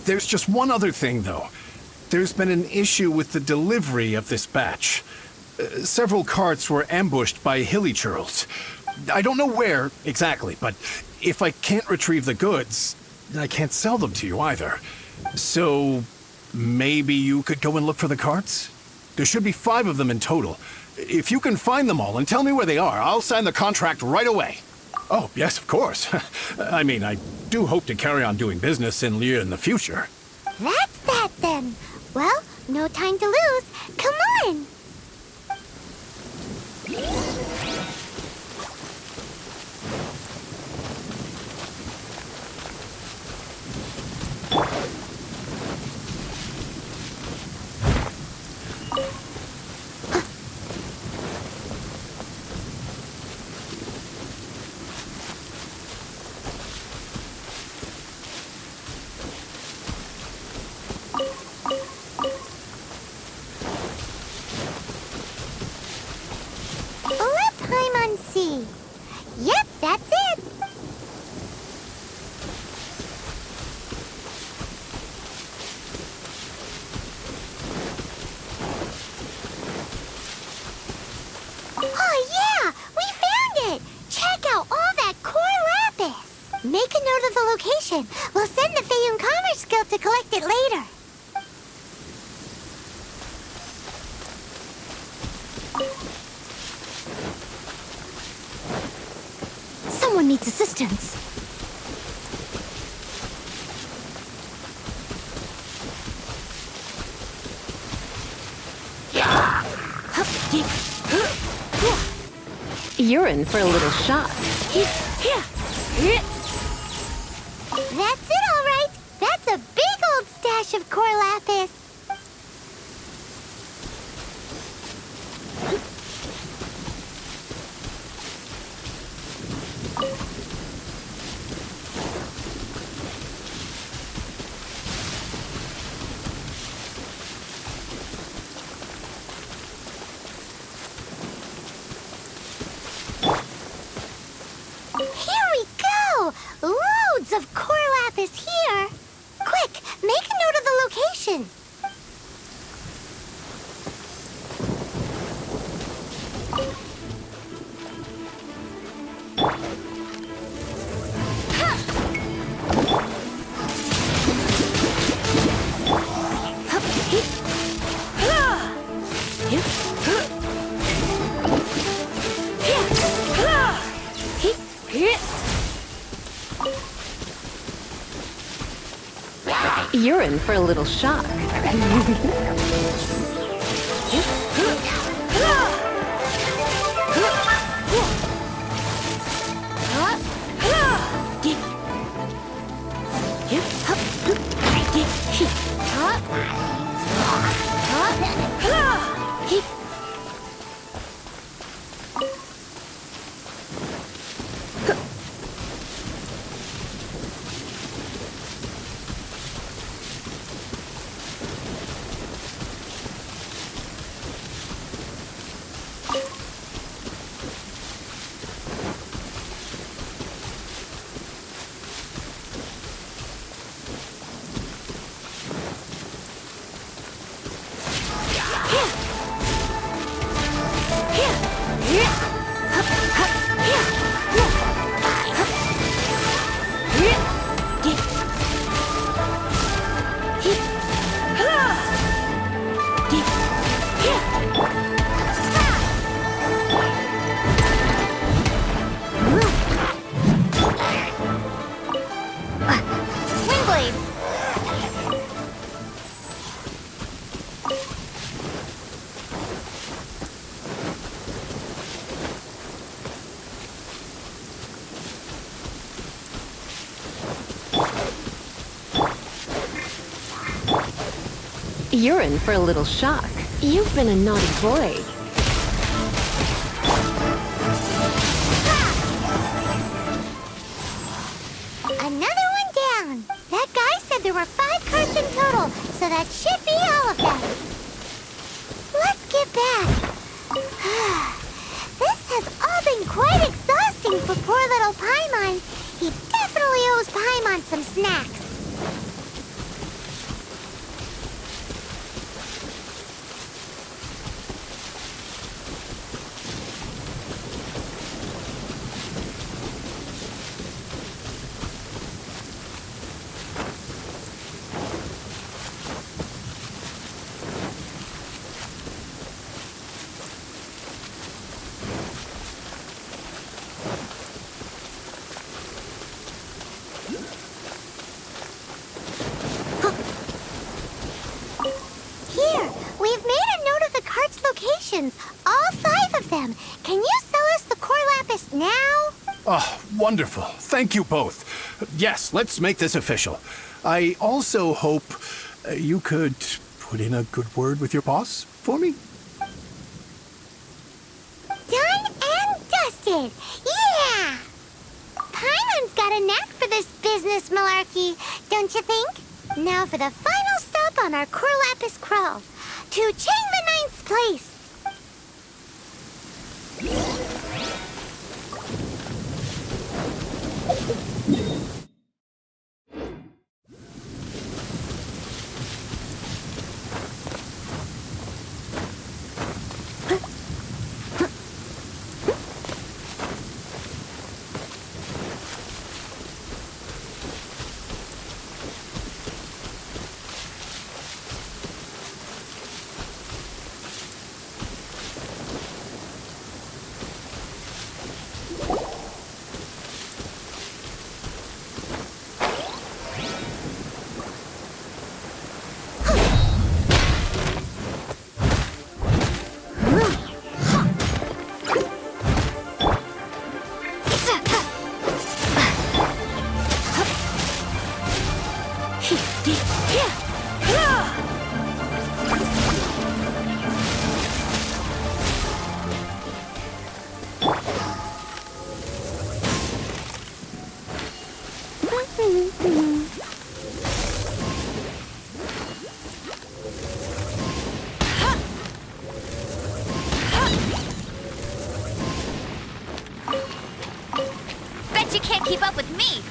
C: There's just one other thing, though. There's been an issue with the delivery of this batch. Several carts were ambushed by hilly churls. I don't know where exactly, but if I can't retrieve the goods, I can't sell them to you either. So maybe you could go and look for the carts? There should be 5 of them in total. If you can find them all and tell me where they are, I'll sign the contract right away. Oh, yes, of course. I mean, I do hope to carry on doing business in Liu in the future.
D: That's that then. Well, no time to lose. Come on! Yep, that's it. Oh yeah, we found it. Check out all that core lapis. Make a note of the location. We'll send the Feiyun Commerce Guild to collect it later.
L: Someone needs assistance. You're in for a little shock.
D: That's it, all right. That's a big old stash of core lapis. Here we go! Loads of core lapis here! Quick, make a note of the location.
L: You're in for a little shock.
D: Wingblade!
L: You're in for a little shock. You've been a naughty boy.
D: Another one down. That guy said there were 5 carts in total, so that should be all of them. Let's get back. This has all been quite exhausting for poor little Paimon. He definitely owes Paimon some snacks. Here, we've made a note of the cart's locations. All 5 of them. Can you sell us the core lapis now?
C: Oh, wonderful. Thank you both. Yes, let's make this official. I also hope you could put in a good word with your boss for me.
D: Done and dusted. Yeah! Paimon's got a knack for this business malarkey, don't you think? Now for the final stop on our core lapis crawl. To Chain the Ninth's place.
A: Bet you can't keep up with me!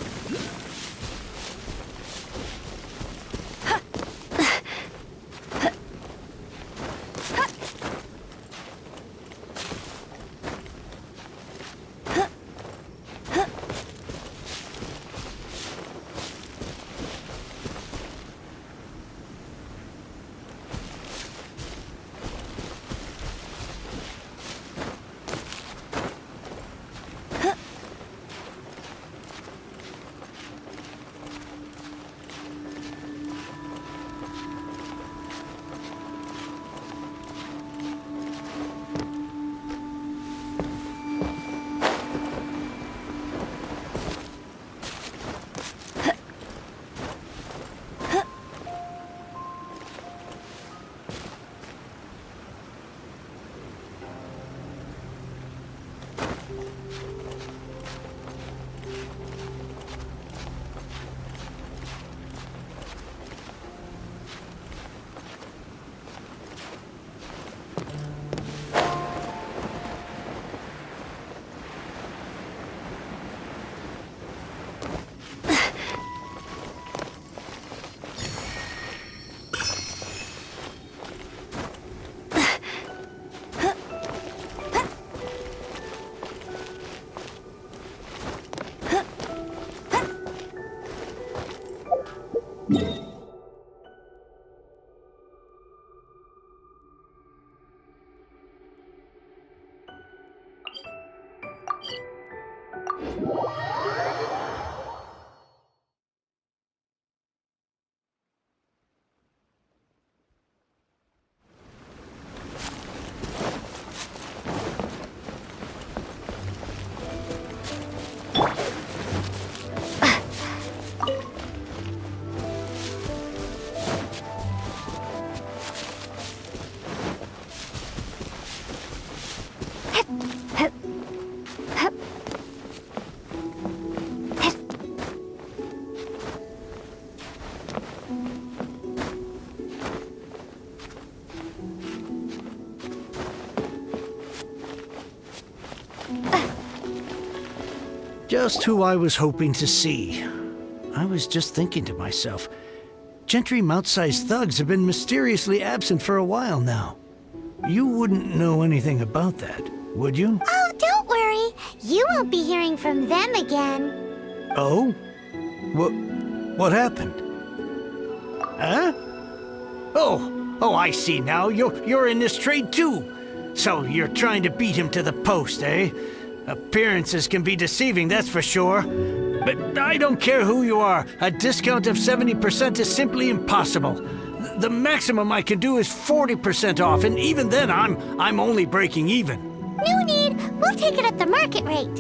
F: Just who I was hoping to see. I was just thinking to myself, Gentry mount-sized thugs have been mysteriously absent for a while now. You wouldn't know anything about that, would you?
D: Oh, don't worry. You won't be hearing from them again.
F: Oh? What happened? Huh? Oh, I see now. You're in this trade too. So you're trying to beat him to the post, eh? Appearances can be deceiving, that's for sure. But I don't care who you are. A discount of 70% is simply impossible. The maximum I can do is 40% off, and even then I'm only breaking even.
D: No need. We'll take it at the market rate.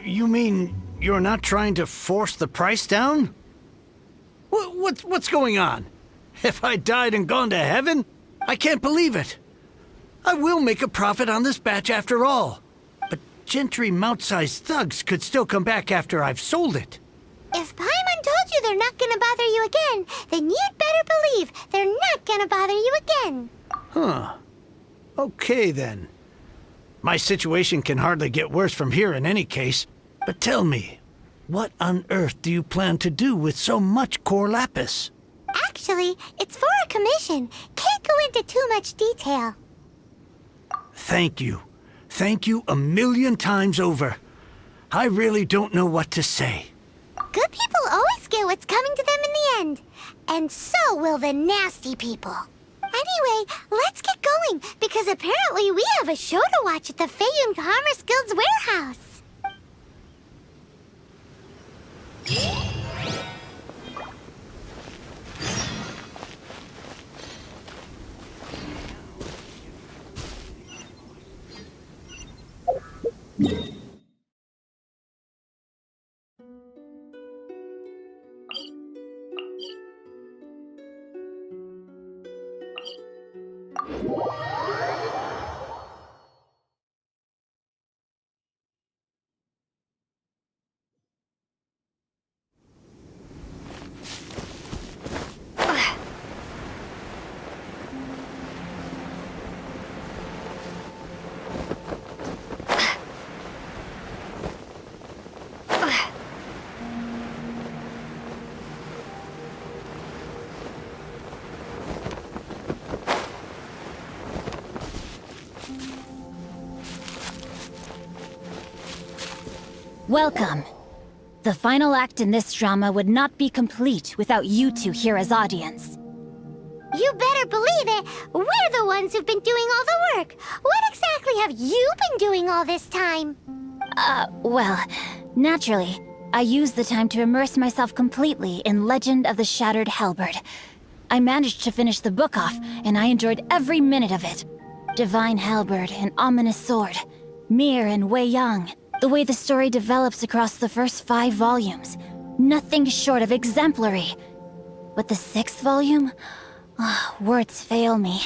F: You mean you're not trying to force the price down? What's going on? Have I died and gone to heaven? I can't believe it. I will make a profit on this batch after all. Gentry mount-sized thugs could still come back after I've sold it.
D: If Paimon told you they're not gonna bother you again, then you'd better believe they're not gonna bother you again.
F: Huh. Okay, then. My situation can hardly get worse from here in any case. But tell me, what on earth do you plan to do with so much core lapis?
D: Actually, it's for a commission. Can't go into too much detail.
F: Thank you. Thank you a million times over. I really don't know what to say.
D: Good people always get what's coming to them in the end. And so will the nasty people. Anyway, let's get going, because apparently we have a show to watch at the Feiyun Commerce Guild's warehouse.
A: Welcome. The final act in this drama would not be complete without you two here as audience.
D: You better believe it. We're the ones who've been doing all the work. What exactly have you been doing all this time?
A: Well, naturally, I used the time to immerse myself completely in Legend of the Shattered Halberd. I managed to finish the book off, and I enjoyed every minute of it. Divine Halberd, an ominous sword. Mir and Wei Yang. The way the story develops across the first 5 volumes. Nothing short of exemplary. But the 6th volume? Words fail me.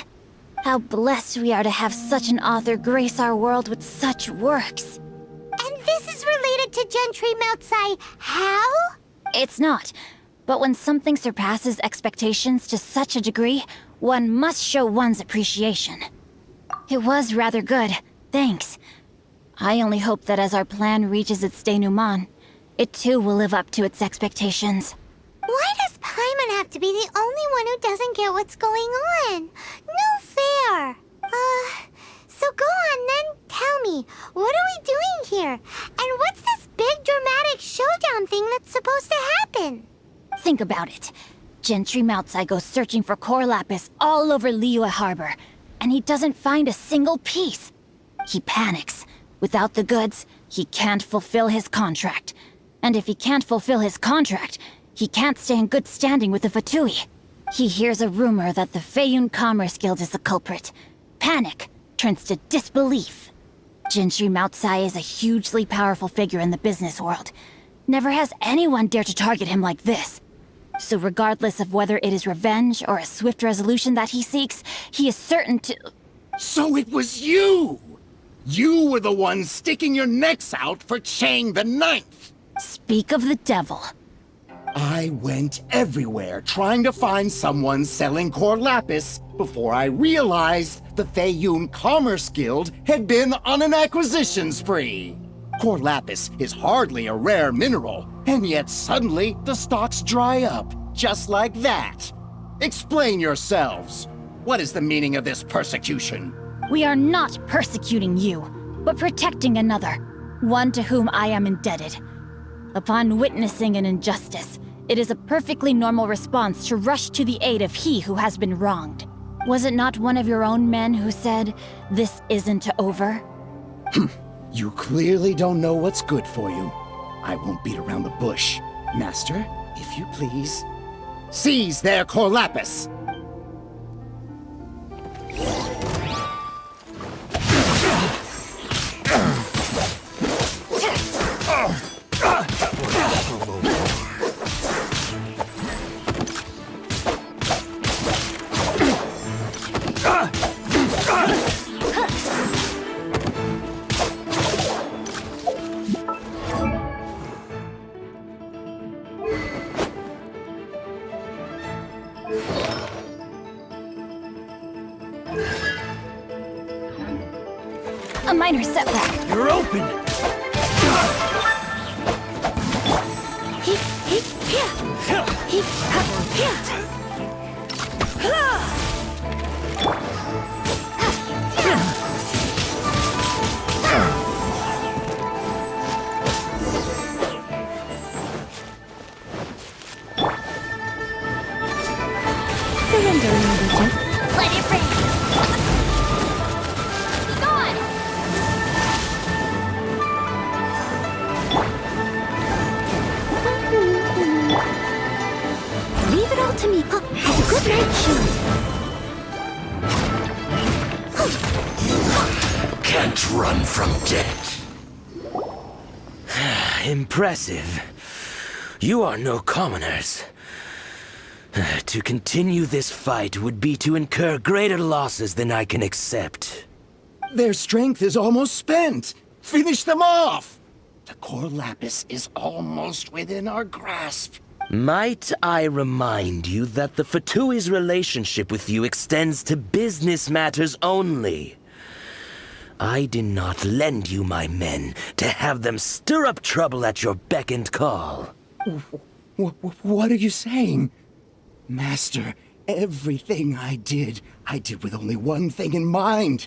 A: How blessed we are to have such an author grace our world with such works.
D: And this is related to Gentry Moutsai how?
A: It's not. But when something surpasses expectations to such a degree, one must show one's appreciation. It was rather good, thanks. I only hope that as our plan reaches its denouement, it too will live up to its expectations.
D: Why does Paimon have to be the only one who doesn't get what's going on? No fair. So go on then, tell me, what are we doing here? And what's this big dramatic showdown thing that's supposed to happen?
A: Think about it. Gentry Moutsai goes searching for core lapis all over Liyue Harbor, and he doesn't find a single piece. He panics, Without the goods, he can't fulfill his contract. And if he can't fulfill his contract, he can't stay in good standing with the Fatui. He hears a rumor that the Feiyun Commerce Guild is the culprit. Panic turns to disbelief. Gentry Moutsai is a hugely powerful figure in the business world. Never has anyone dared to target him like this. So regardless of whether it is revenge or a swift resolution that he seeks, he is certain to...
J: So it was you! You were the one sticking your necks out for Chang the Ninth!
A: Speak of the devil.
J: I went everywhere trying to find someone selling core lapis before I realized the Feiyun Commerce Guild had been on an acquisition spree. Core lapis is hardly a rare mineral, and yet suddenly the stocks dry up, just like that. Explain yourselves. What is the meaning of this persecution?
A: We are not persecuting you, but protecting another, one to whom I am indebted. Upon witnessing an injustice, it is a perfectly normal response to rush to the aid of he who has been wronged. Was it not one of your own men who said, "This isn't over"?
J: You clearly don't know what's good for you. I won't beat around the bush. Master, if you please, seize their core lapis!
A: A minor setback.
F: You're open!
L: Surrender, Lady.
D: Let it rain. Gone.
L: Leave it all to me. Have a good night, Shun.
K: Can't run from death. Impressive. You are no commoners. To continue this fight would be to incur greater losses than I can accept.
J: Their strength is almost spent. Finish them off! The core lapis is almost within our grasp.
K: Might I remind you that the Fatui's relationship with you extends to business matters only? I did not lend you my men to have them stir up trouble at your beck and call.
J: What are you saying? Master, everything I did with only one thing in mind.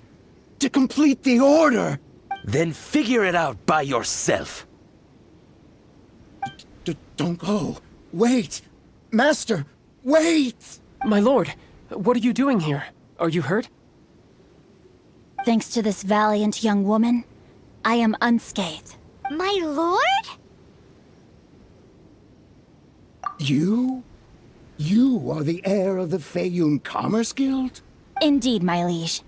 J: To complete the order!
K: Then figure it out by yourself.
J: Don't go. Wait! Master, wait!
B: My lord, what are you doing here? Are you hurt?
A: Thanks to this valiant young woman, I am unscathed.
D: My lord?
J: You? You are the heir of the Feiyun Commerce Guild?
A: Indeed, my liege.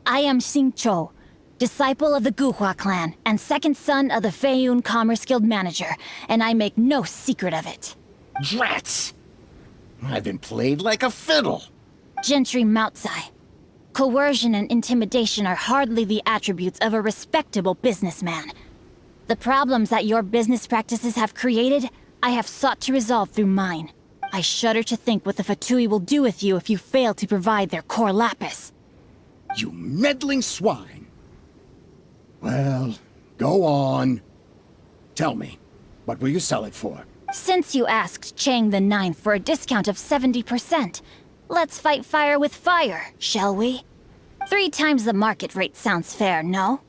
A: I am Xingqiu, disciple of the Guhua clan and second son of the Feiyun Commerce Guild manager, and I make no secret of it.
J: Drats! I've been played like a fiddle.
A: Gentry Moutsai. Coercion and intimidation are hardly the attributes of a respectable businessman. The problems that your business practices have created, I have sought to resolve through mine. I shudder to think what the Fatui will do with you if you fail to provide their core lapis.
J: You meddling swine! Well, go on. Tell me, what will you sell it for?
A: Since you asked Chang the Ninth for a discount of 70%, let's fight fire with fire, shall we? 3 times the market rate sounds fair, no?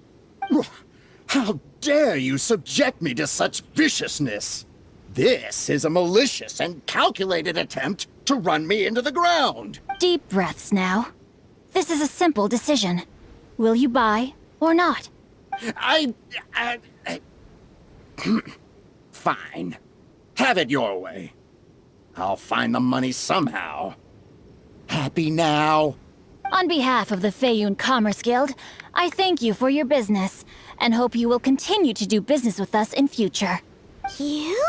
J: How dare you subject me to such viciousness? This is a malicious and calculated attempt to run me into the ground.
A: Deep breaths now. This is a simple decision. Will you buy or not?
J: Fine. Have it your way. I'll find the money somehow. Happy now?
A: On behalf of the Feiyun Commerce Guild, I thank you for your business, and hope you will continue to do business with us in future.
D: You?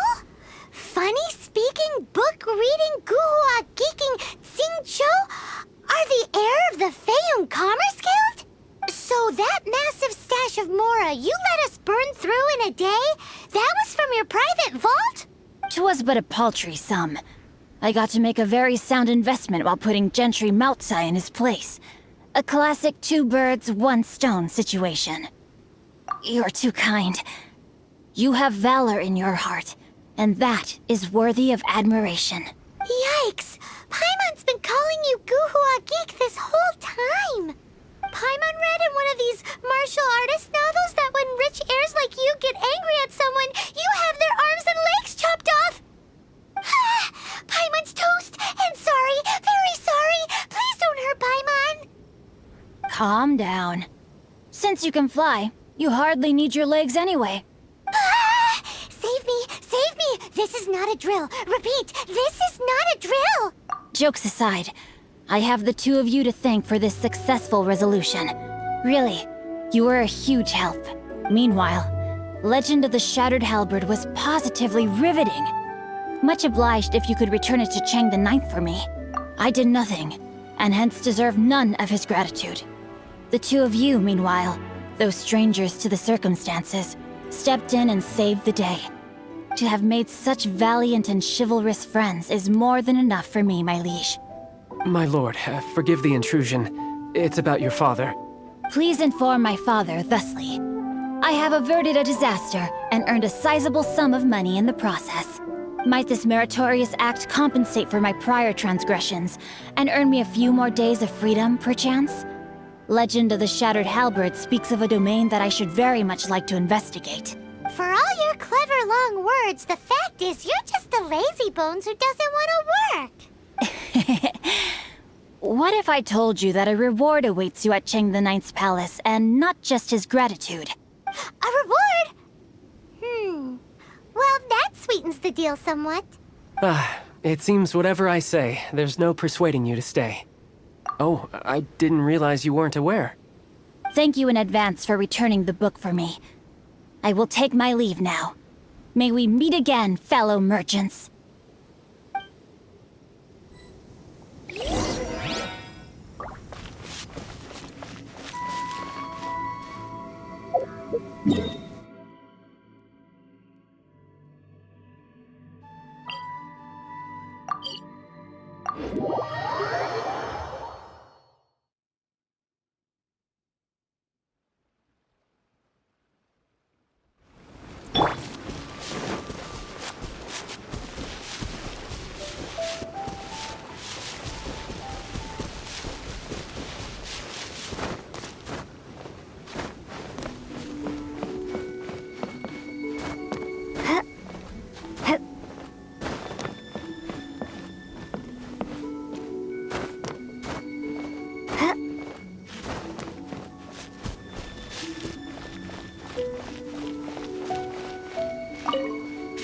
D: Funny-speaking, book-reading, guhua geeking Xingqiu are the heir of the Feiyun Commerce Guild? So that massive stash of Mora you let us burn through in a day, that was from your private vault?
A: 'Twas but a paltry sum. I got to make a very sound investment while putting Gentry Maltsai in his place. A classic two birds, one stone situation. You're too kind. You have valor in your heart, and that is worthy of admiration.
D: Yikes! Paimon's been calling you Guhua Geek this whole time! Paimon read in one of these martial artist novels that when rich heirs like you get angry at someone, you have their arms and legs chopped off! Paimon's toast, and sorry, very sorry! Please don't hurt Paimon!
A: Calm down. Since you can fly, you hardly need your legs anyway.
D: Save me! Save me! This is not a drill! Repeat, this is not a drill!
A: Jokes aside, I have the two of you to thank for this successful resolution. Really, you were a huge help. Meanwhile, Legend of the Shattered Halberd was positively riveting. Much obliged if you could return it to Chang the Ninth for me. I did nothing, and hence deserve none of his gratitude. The two of you, meanwhile, though strangers to the circumstances, stepped in and saved the day. To have made such valiant and chivalrous friends is more than enough for me, my liege.
B: My lord, forgive the intrusion. It's about your father.
A: Please inform my father thusly. I have averted a disaster and earned a sizable sum of money in the process. Might this meritorious act compensate for my prior transgressions and earn me a few more days of freedom, perchance? Legend of the Shattered Halberd speaks of a domain that I should very much like to investigate.
D: For all your clever long words, the fact is you're just a lazy bones who doesn't want to work.
A: What if I told you that a reward awaits you at Chang the Ninth's palace, and not just his gratitude?
D: A reward? Well, that sweetens the deal somewhat.
B: It seems whatever I say, there's no persuading you to stay. Oh, I didn't realize you weren't aware.
A: Thank you in advance for returning the book for me. I will take my leave now. May we meet again, fellow merchants.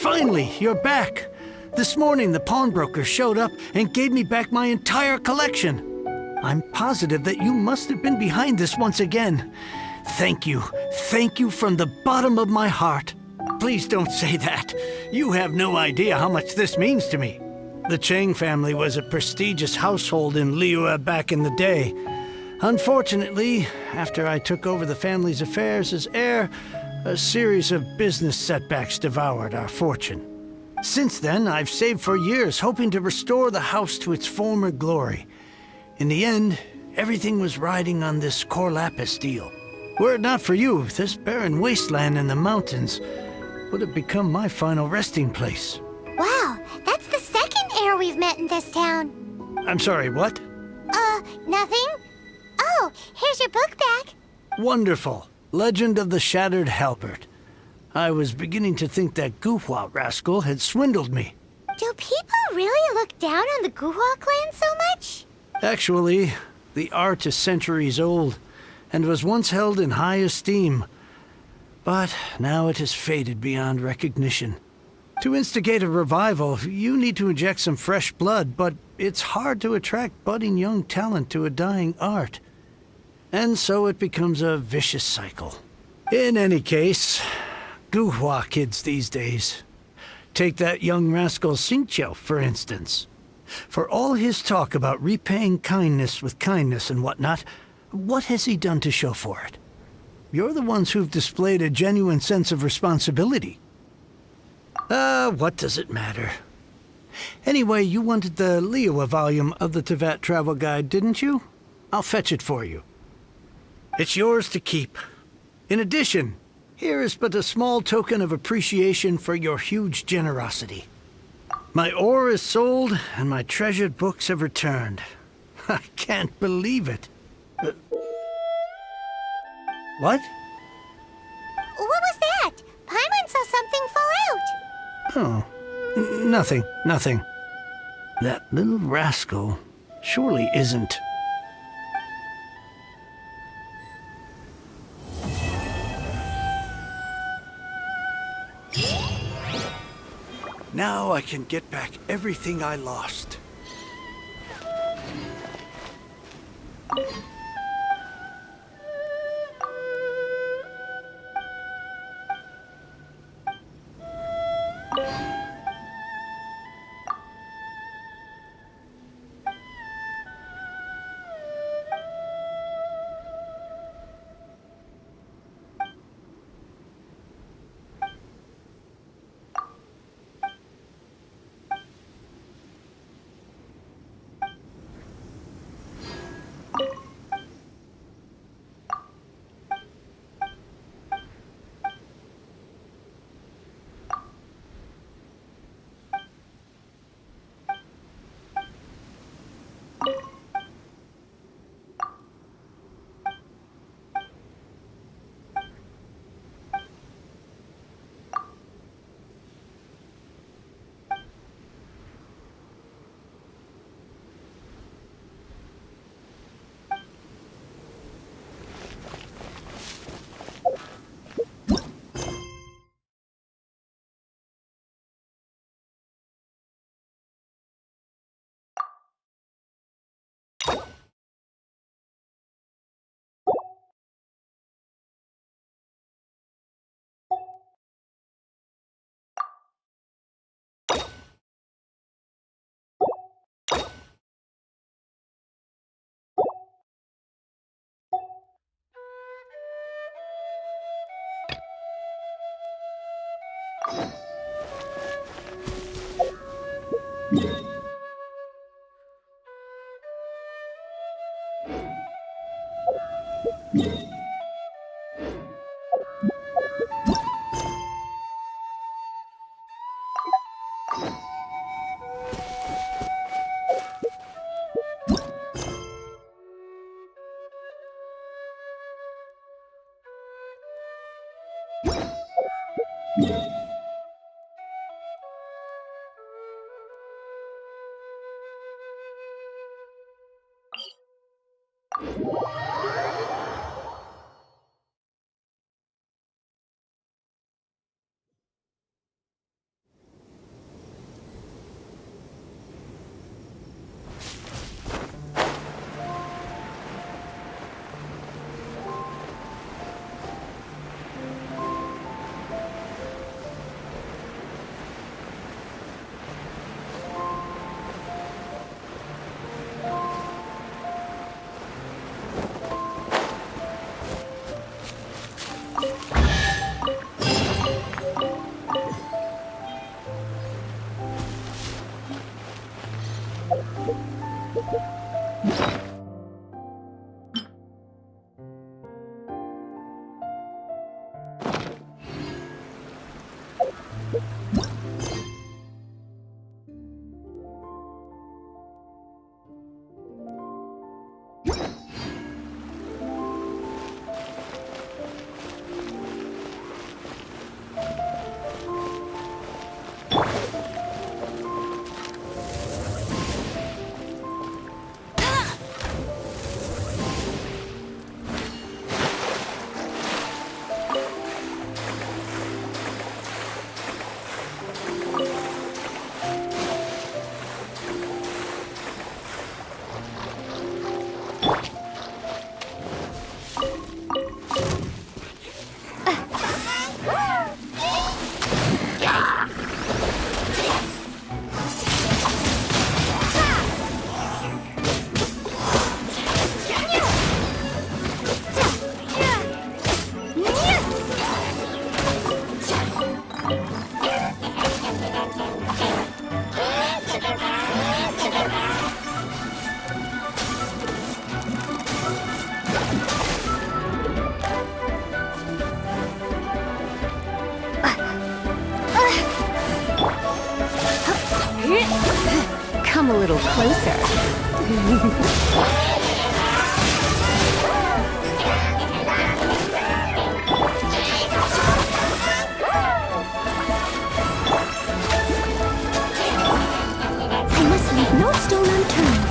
F: Finally, you're back. This morning, the pawnbroker showed up and gave me back my entire collection. I'm positive that you must have been behind this once again. Thank you. Thank you from the bottom of my heart. Please don't say that. You have no idea how much this means to me. The Chang family was a prestigious household in Liyue back in the day. Unfortunately, after I took over the family's affairs as heir, a series of business setbacks devoured our fortune. Since then, I've saved for years, hoping to restore the house to its former glory. In the end, everything was riding on this Corlapis deal. Were it not for you, this barren wasteland in the mountains would have become my final resting place.
D: Wow, that's the second heir we've met in this town.
F: I'm sorry, what?
D: Nothing? Oh, here's your book back.
F: Wonderful. Legend of the Shattered Halberd. I was beginning to think that Guhua rascal had swindled me.
D: Do people really look down on the Guhua clan so much?
F: Actually, the art is centuries old, and was once held in high esteem. But now it has faded beyond recognition. To instigate a revival, you need to inject some fresh blood, but it's hard to attract budding young talent to a dying art. And so it becomes a vicious cycle. In any case, Guhua kids these days. Take that young rascal Xingqiu, for instance. For all his talk about repaying kindness with kindness and whatnot, what has he done to show for it? You're the ones who've displayed a genuine sense of responsibility. What does it matter? Anyway, you wanted the Liyue volume of the Tevat Travel Guide, didn't you? I'll fetch it for you. It's yours to keep. In addition, here is but a small token of appreciation for your huge generosity. My ore is sold, and my treasured books have returned. I can't believe it. What?
D: What was that? Paimon saw something fall out.
F: Oh, nothing. That little rascal surely isn't... Now I can get back everything I lost.
L: Come a little closer.
D: I must leave no stone unturned.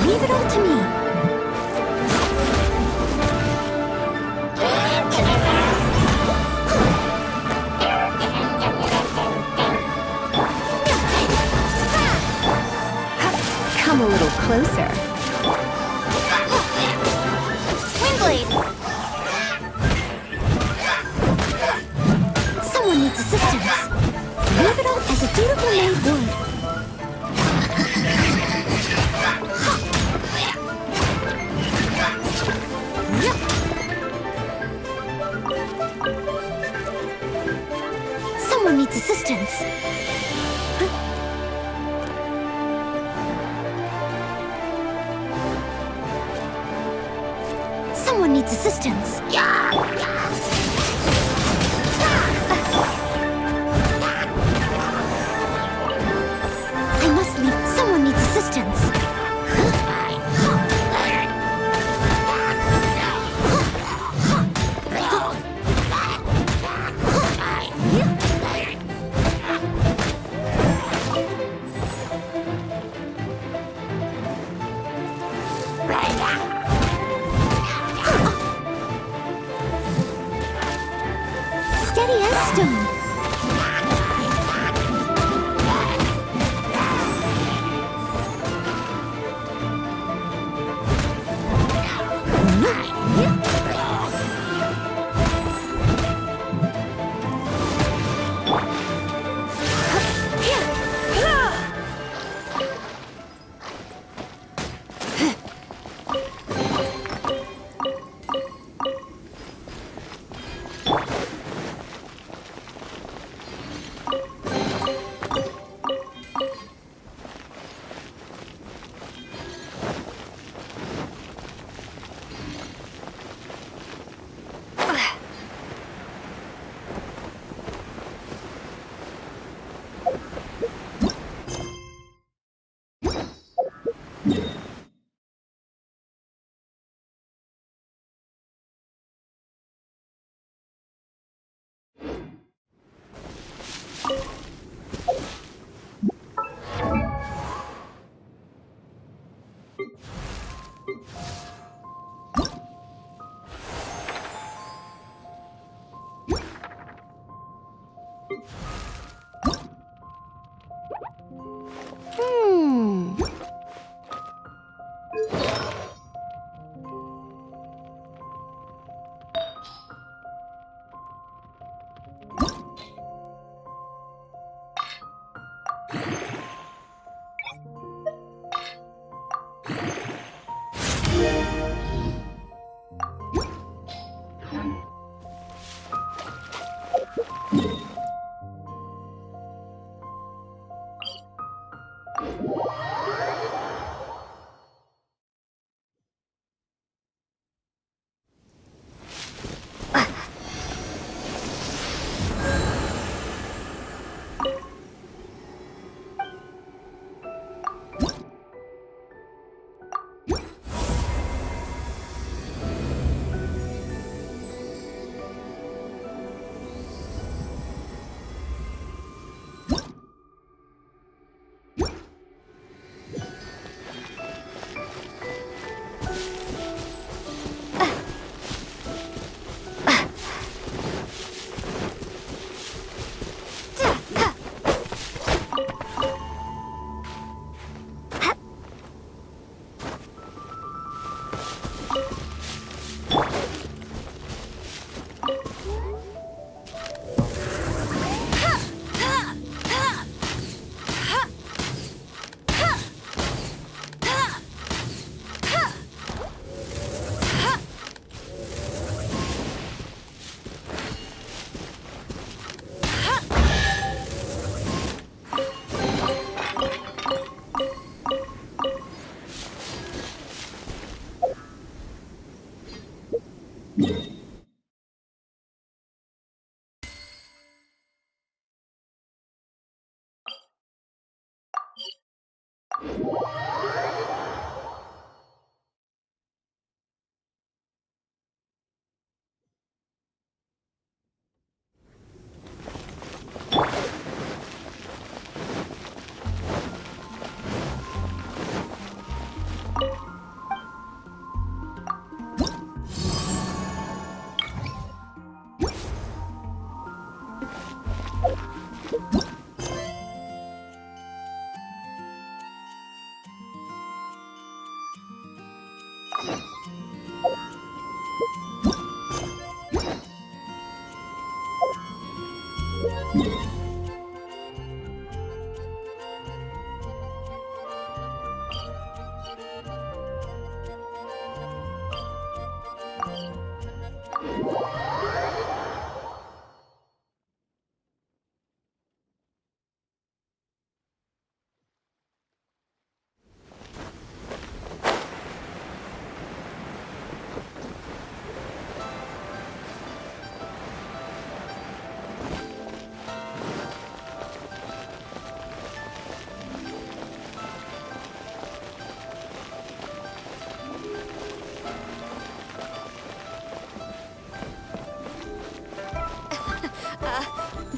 D: Leave it all to me.
L: Come a little closer.
D: Swingblade! Someone needs assistance. Leave it all as a dutiful maid would. Someone needs assistance. Someone needs assistance. I must leave. Someone needs assistance.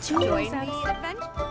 L: Join the adventure.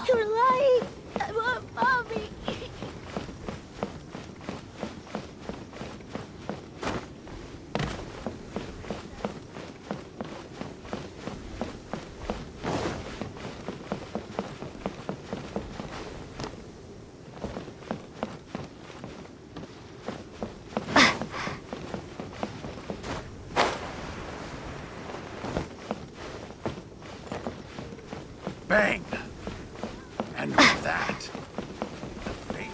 H: You're lying. I want Mommy.
C: Bang! And with that, the fate.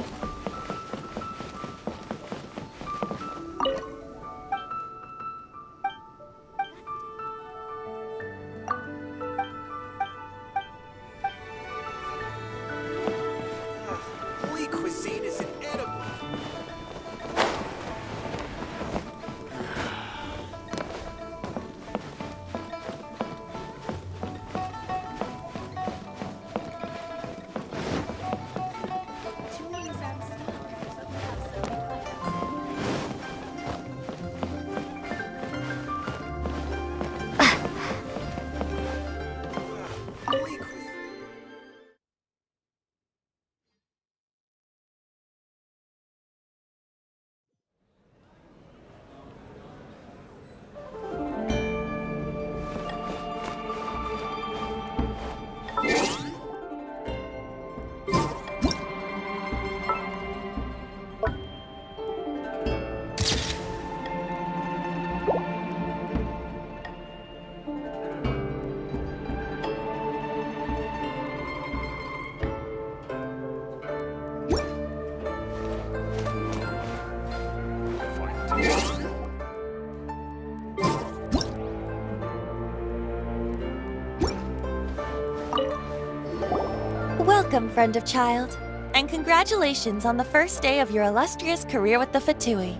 M: Holy cuisine is inedible.
N: Welcome, friend of child, and congratulations on the first day of your illustrious career with the Fatui.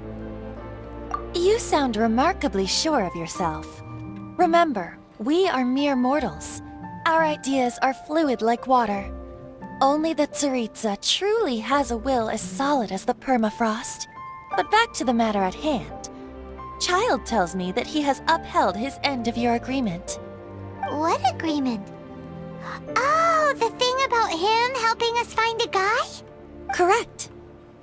N: You sound remarkably sure of yourself. Remember, We are mere mortals. Our ideas are fluid like water. Only the Tsaritsa truly has a will as solid as the permafrost. But back to the matter at hand. Child tells me that he has upheld his end of your agreement.
D: What agreement? Oh, the thing about him helping us find a guy?
N: Correct.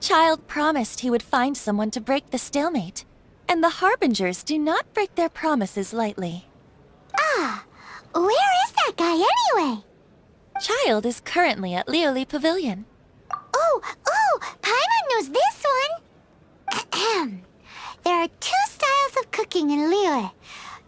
N: Child promised he would find someone to break the stalemate. And the Harbingers do not break their promises lightly.
D: Ah, where is that guy anyway?
N: Child is currently at Lioli Pavilion.
D: Oh, Paimon knows this one. Ahem. There are two styles of cooking in Lioli,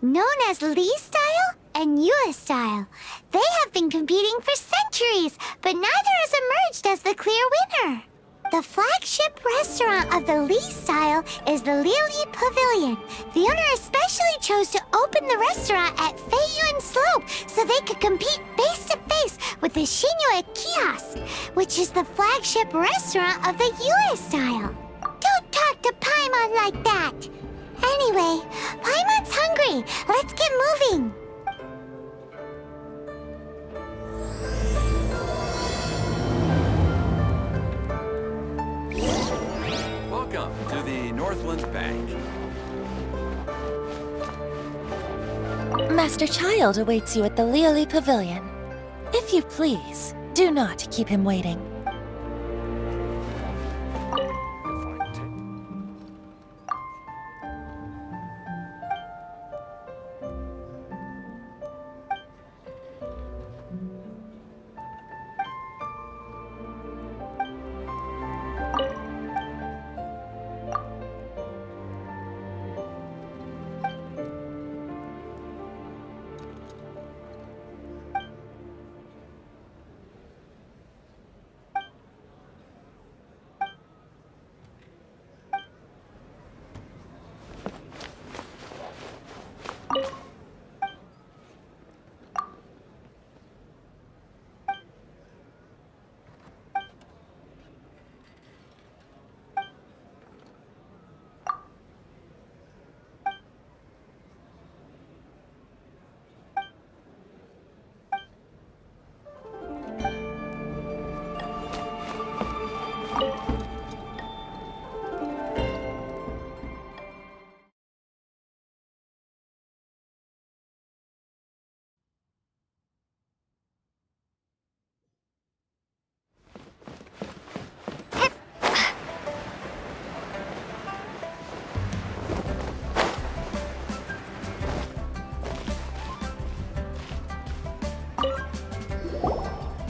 D: known as Li style and Yue style. They have been competing for centuries, but neither has emerged as the clear winner. The flagship restaurant of the Li style is the Lioli Pavilion. The owner especially chose to open the restaurant at Feiyuan Slope so they could compete face to face with the Shinyue Kiosk, which is the flagship restaurant of the Yue style. Don't talk to Paimon like that. Anyway, Paimon's hungry. Let's get moving.
M: Welcome to the Northland Bank.
N: Master Child awaits you at the Lioli Pavilion. If you please, do not keep him waiting.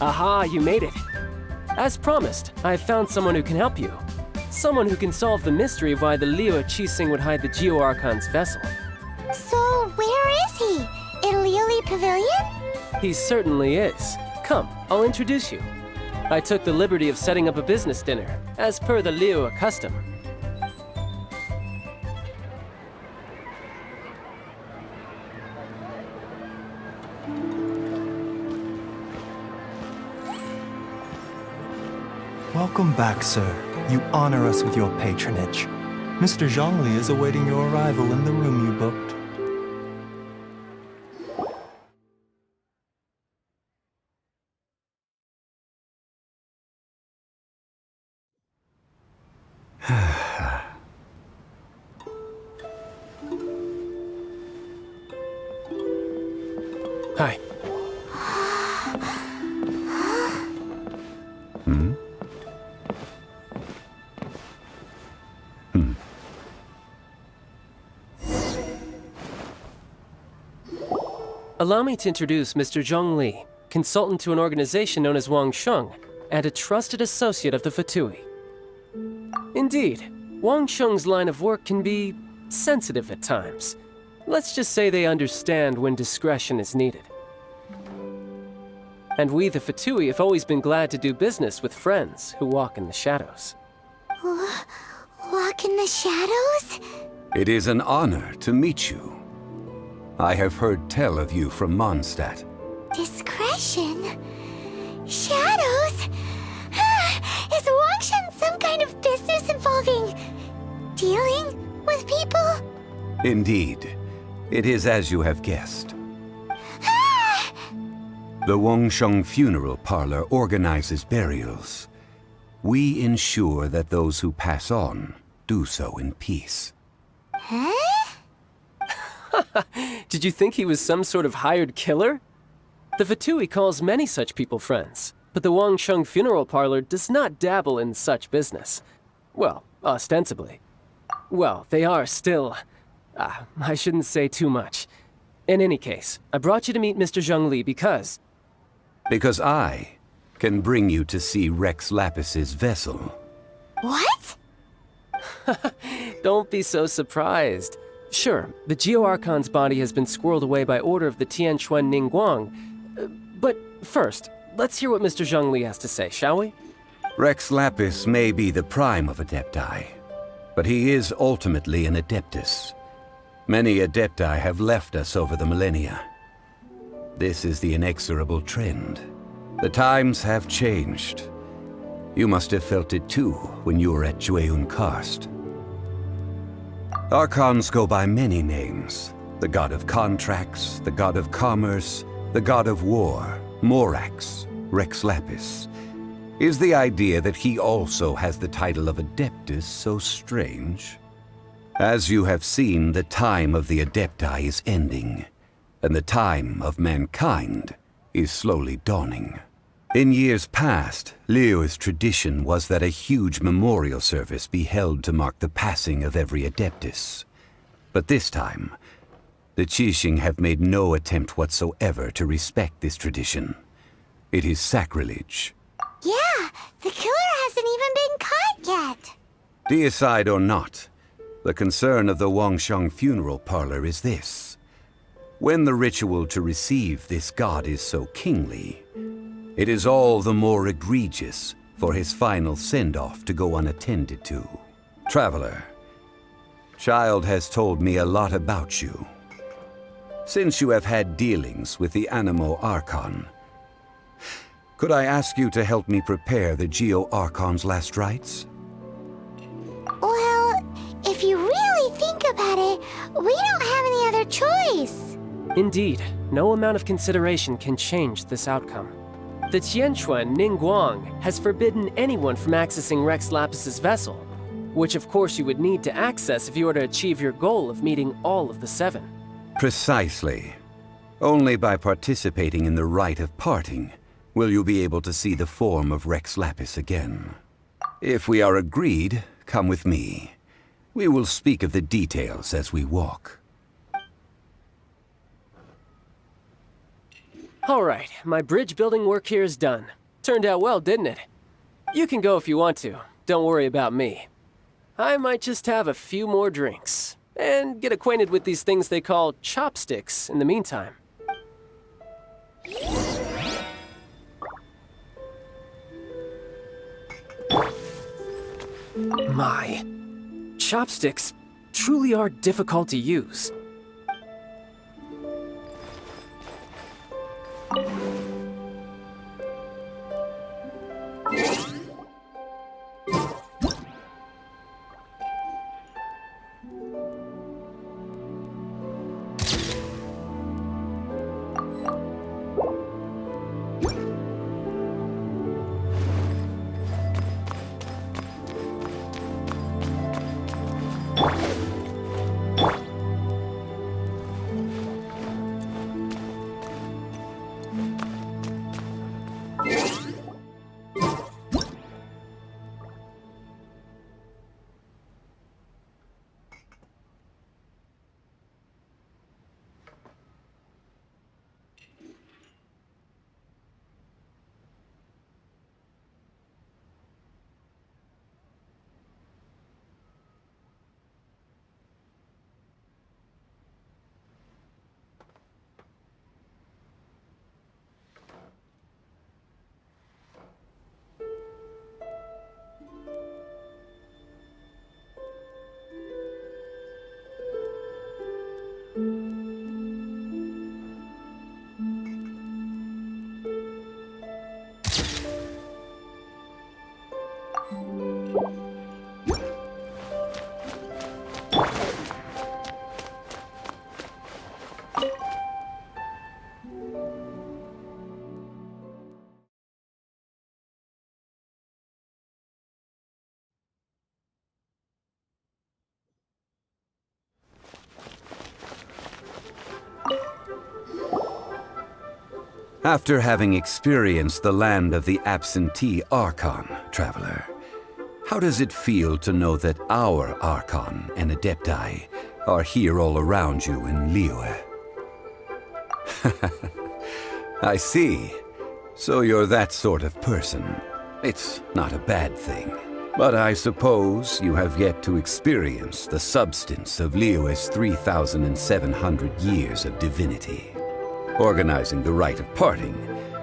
B: Aha, you made it. As promised, I have found someone who can help you. Someone who can solve the mystery of why the Leo Qixing would hide the Geo Archon's vessel.
D: So, where is he? In Lioli Pavilion?
B: He certainly is. Come, I'll introduce you. I took the liberty of setting up a business dinner, as per the Leo custom.
O: Welcome back, sir. You honor us with your patronage. Mr. Zhongli is awaiting your arrival in the room you booked.
B: Hi. Allow me to introduce Mr. Zhong Li, consultant to an organization known as Wang Sheng, and a trusted associate of the Fatui. Indeed, Wang Sheng's line of work can be sensitive at times. Let's just say they understand when discretion is needed. And we, the Fatui, have always been glad to do business with friends who walk in the shadows.
D: Walk in the shadows?
P: It is an honor to meet you. I have heard tell of you from Mondstadt.
D: Discretion? Shadows? Is Wangshan some kind of business involving dealing with people?
P: Indeed. It is as you have guessed. The Wangsheng Funeral Parlor organizes burials. We ensure that those who pass on do so in peace.
D: Huh?
B: Did you think he was some sort of hired killer? The Fatui calls many such people friends, but the Wangsheng Funeral Parlor does not dabble in such business. Well, ostensibly. Well, they are still... I shouldn't say too much. In any case, I brought you to meet Mr. Zhongli because...
P: Because I can bring you to see Rex Lapis's vessel.
D: What?
B: Don't be so surprised. Sure, the Geo-Archon's body has been squirreled away by order of the Tianquan Ningguang. But first, let's hear what Mr. Zhongli has to say, shall we?
P: Rex Lapis may be the prime of Adepti, but he is ultimately an Adeptus. Many Adepti have left us over the millennia. This is the inexorable trend. The times have changed. You must have felt it too when you were at Jueyun Karst. Archons go by many names. The god of contracts, the god of commerce, the god of war, Morax, Rex Lapis. Is the idea that he also has the title of Adeptus so strange? As you have seen, the time of the Adepti is ending, and the time of mankind is slowly dawning. In years past, Liu's tradition was that a huge memorial service be held to mark the passing of every Adeptus. But this time, the Qixing have made no attempt whatsoever to respect this tradition. It is sacrilege.
D: Yeah, the killer hasn't even been caught yet.
P: Deicide or not, the concern of the Wangsheng Funeral Parlor is this. When the ritual to receive this god is so kingly, it is all the more egregious for his final send-off to go unattended to. Traveler, Child has told me a lot about you. Since you have had dealings with the Animo Archon, could I ask you to help me prepare the Geo-Archon's last rites?
D: Well, if you really think about it, we don't have any other choice.
B: Indeed, no amount of consideration can change this outcome. The Tianquan Ningguang has forbidden anyone from accessing Rex Lapis's vessel, which of course you would need to access if you were to achieve your goal of meeting all of the seven.
P: Precisely. Only by participating in the rite of parting will you be able to see the form of Rex Lapis again. If we are agreed, come with me. We will speak of the details as we walk.
B: All right, my bridge building work here is done. Turned out well, didn't it? You can go if you want to. Don't worry about me. I might just have a few more drinks and get acquainted with these things they call chopsticks in the meantime. My, chopsticks truly are difficult to use.
P: After having experienced the land of the absentee Archon, traveler, how does it feel to know that our Archon and Adepti are here all around you in Liyue? I see. So you're that sort of person. It's not a bad thing. But I suppose you have yet to experience the substance of Liyue's 3,700 years of divinity. Organizing the rite of parting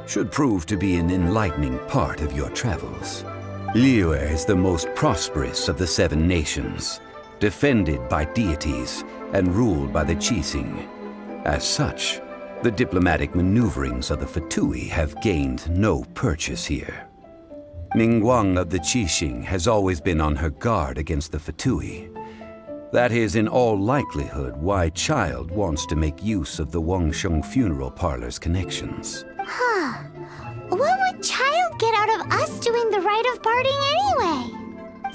P: should prove to be an enlightening part of your travels. Liyue is the most prosperous of the 7 nations, defended by deities and ruled by the Qixing. As such, the diplomatic maneuverings of the Fatui have gained no purchase here. Ningguang of the Qixing has always been on her guard against the Fatui. That is in all likelihood why Child wants to make use of the Wangsheng funeral parlor's connections.
D: Huh. What would Child get out of us doing the rite of parting anyway?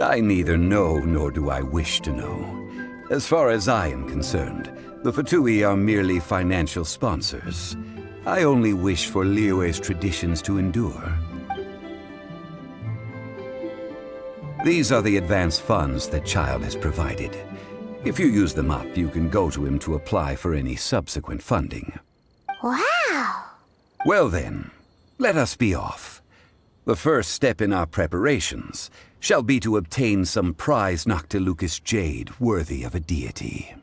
P: I neither know nor do I wish to know. As far as I am concerned, the Fatui are merely financial sponsors. I only wish for Liyue's traditions to endure. These are the advance funds that Child has provided. If you use them up, you can go to him to apply for any subsequent funding.
D: Wow!
P: Well then, let us be off. The first step in our preparations shall be to obtain some prized Noctilucous jade worthy of a deity.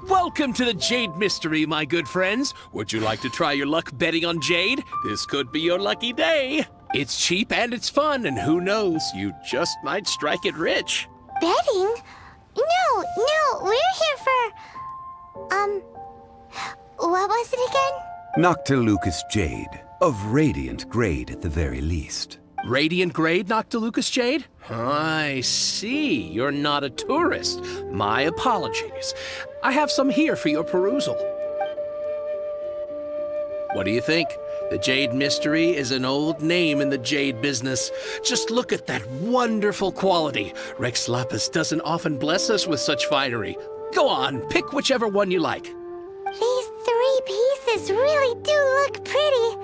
Q: Welcome to the Jade Mystery, my good friends. Would you like to try your luck betting on Jade? This could be your lucky day. It's cheap and it's fun, and who knows, you just might strike it rich.
D: Betting? No, we're here for... what was it again?
P: Noctilucous jade, of radiant grade at the very least.
Q: Radiant grade Noctilucous jade? I see. You're not a tourist. My apologies. I have some here for your perusal. What do you think? The Jade Mystery is an old name in the jade business. Just look at that wonderful quality. Rex Lapis doesn't often bless us with such finery. Go on, pick whichever one you like.
D: These 3 pieces really do look pretty.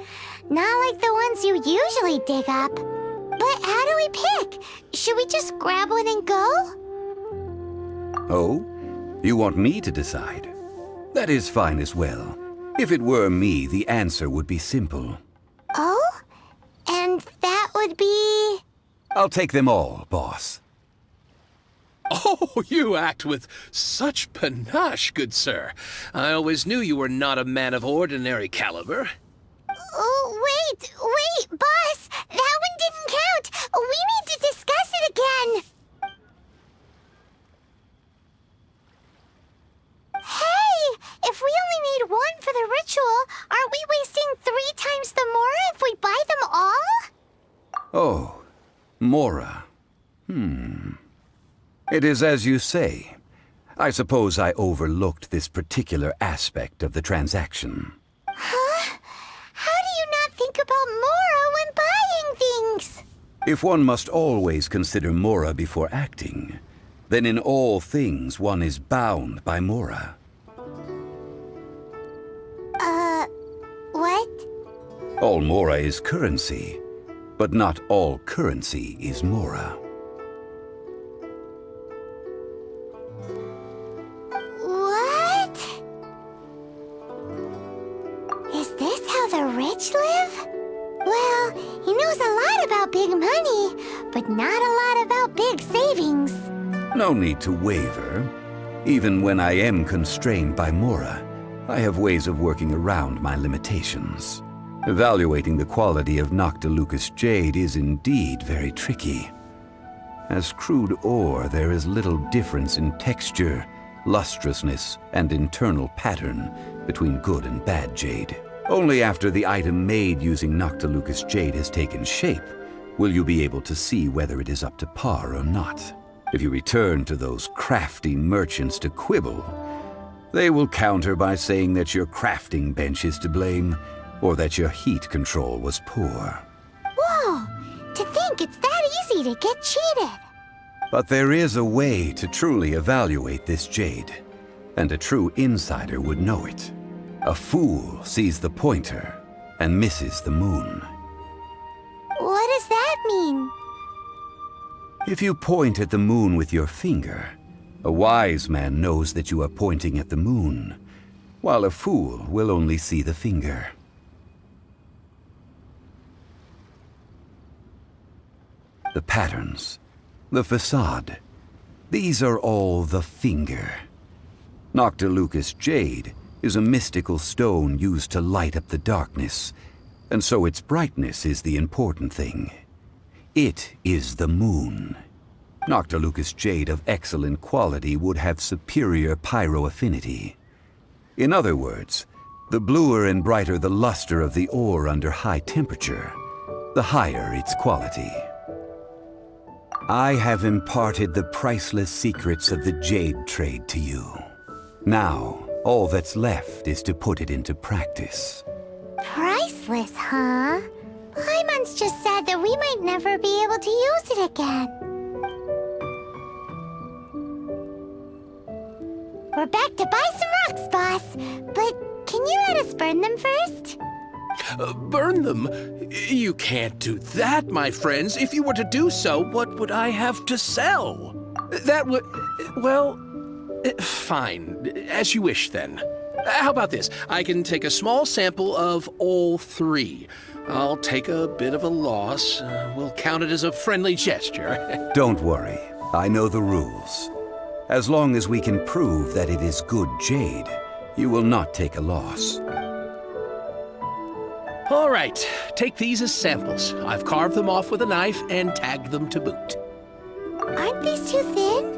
D: Not like the ones you usually dig up. But how do we pick? Should we just grab one and go?
P: Oh? You want me to decide? That is fine as well. If it were me, the answer would be simple.
D: Oh? And that would be...
P: I'll take them all, boss.
Q: Oh, you act with such panache, good sir. I always knew you were not a man of ordinary caliber.
D: Oh, wait, boss! That one didn't count! We need to discuss it again! Hey! If we only need one for the ritual, aren't we wasting 3 times the Mora if we buy them all?
P: Oh, Mora. It is as you say. I suppose I overlooked this particular aspect of the transaction.
D: Huh? How do you not think about Mora when buying things?
P: If one must always consider Mora before acting, then in all things one is bound by Mora.
D: What?
P: All Mora is currency, but not all currency is Mora.
D: What? Is this how the rich live? Well, he knows a lot about big money, but not a lot about big savings.
P: No need to waver. Even when I am constrained by Mora, I have ways of working around my limitations. Evaluating the quality of Noctilucous jade is indeed very tricky. As crude ore, there is little difference in texture, lustrousness, and internal pattern between good and bad jade. Only after the item made using Noctilucous jade has taken shape will you be able to see whether it is up to par or not. If you return to those crafty merchants to quibble, they will counter by saying that your crafting bench is to blame, or that your heat control was poor.
D: Whoa! To think it's that easy to get cheated!
P: But there is a way to truly evaluate this jade, and a true insider would know it. A fool sees the pointer and misses the moon.
D: What does that mean?
P: If you point at the moon with your finger, a wise man knows that you are pointing at the moon, while a fool will only see the finger. The patterns, the facade, these are all the finger. Noctilucous jade is a mystical stone used to light up the darkness, and so its brightness is the important thing. It is the moon. Noctilucous jade of excellent quality would have superior pyroaffinity. In other words, the bluer and brighter the luster of the ore under high temperature, the higher its quality. I have imparted the priceless secrets of the jade trade to you. Now, all that's left is to put it into practice.
D: Priceless, huh? Paimon's just said that we might never be able to use it again. We're back to buy some rocks, boss. But can you let us burn them first?
Q: Burn them? You can't do that, my friends. If you were to do so, what would I have to sell? That would... well... fine. As you wish, then. How about this? I can take a small sample of all three. I'll take a bit of a loss. We'll count it as a friendly gesture.
P: Don't worry. I know the rules. As long as we can prove that it is good jade, you will not take a loss.
Q: All right. Take these as samples. I've carved them off with a knife and tagged them to boot.
D: Aren't these too thin?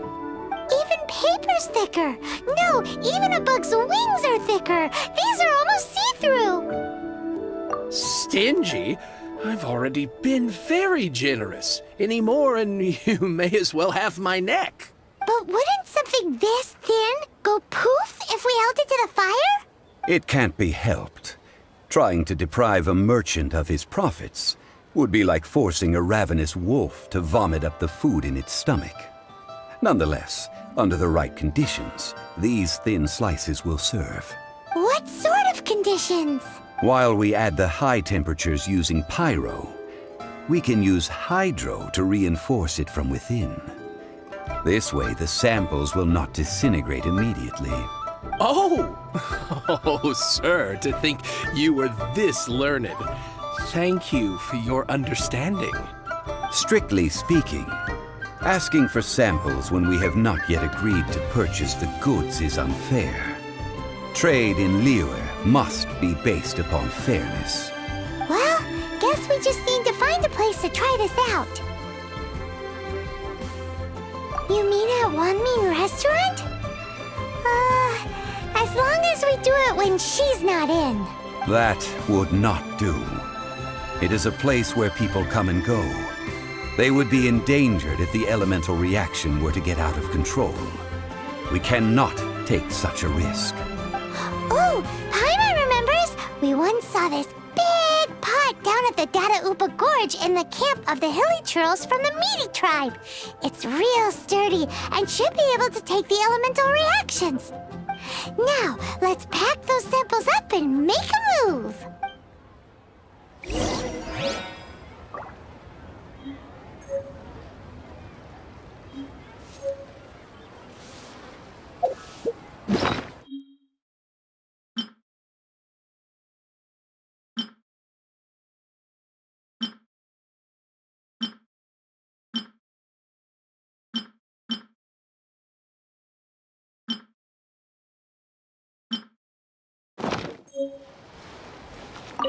D: Even paper's thicker. No, even a bug's wings are thicker. These are almost see-through.
Q: Stingy? I've already been very generous. Any more and you may as well have my neck.
D: But wouldn't something this thin go poof if we held it to the fire?
P: It can't be helped. Trying to deprive a merchant of his profits would be like forcing a ravenous wolf to vomit up the food in its stomach. Nonetheless, under the right conditions, these thin slices will serve.
D: What sort of conditions?
P: While we add the high temperatures using pyro, we can use hydro to reinforce it from within. This way, the samples will not disintegrate immediately.
Q: Oh! Oh, sir, to think you were this learned. Thank you for your understanding.
P: Strictly speaking, asking for samples when we have not yet agreed to purchase the goods is unfair. Trade in Liyue must be based upon fairness.
D: Well, guess we just need to find a place to try this out. You mean at One Mean Restaurant? As long as we do it when she's not in.
P: That would not do. It is a place where people come and go. They would be endangered if the elemental reaction were to get out of control. We cannot take such a risk.
D: Oh, Paimon remembers! We once saw this big pot down at the Data Upa Gorge in the camp of the Hilly Churls from the Meaty tribe. It's real sturdy and should be able to take the elemental reactions. Now, let's pack those samples up and make a move!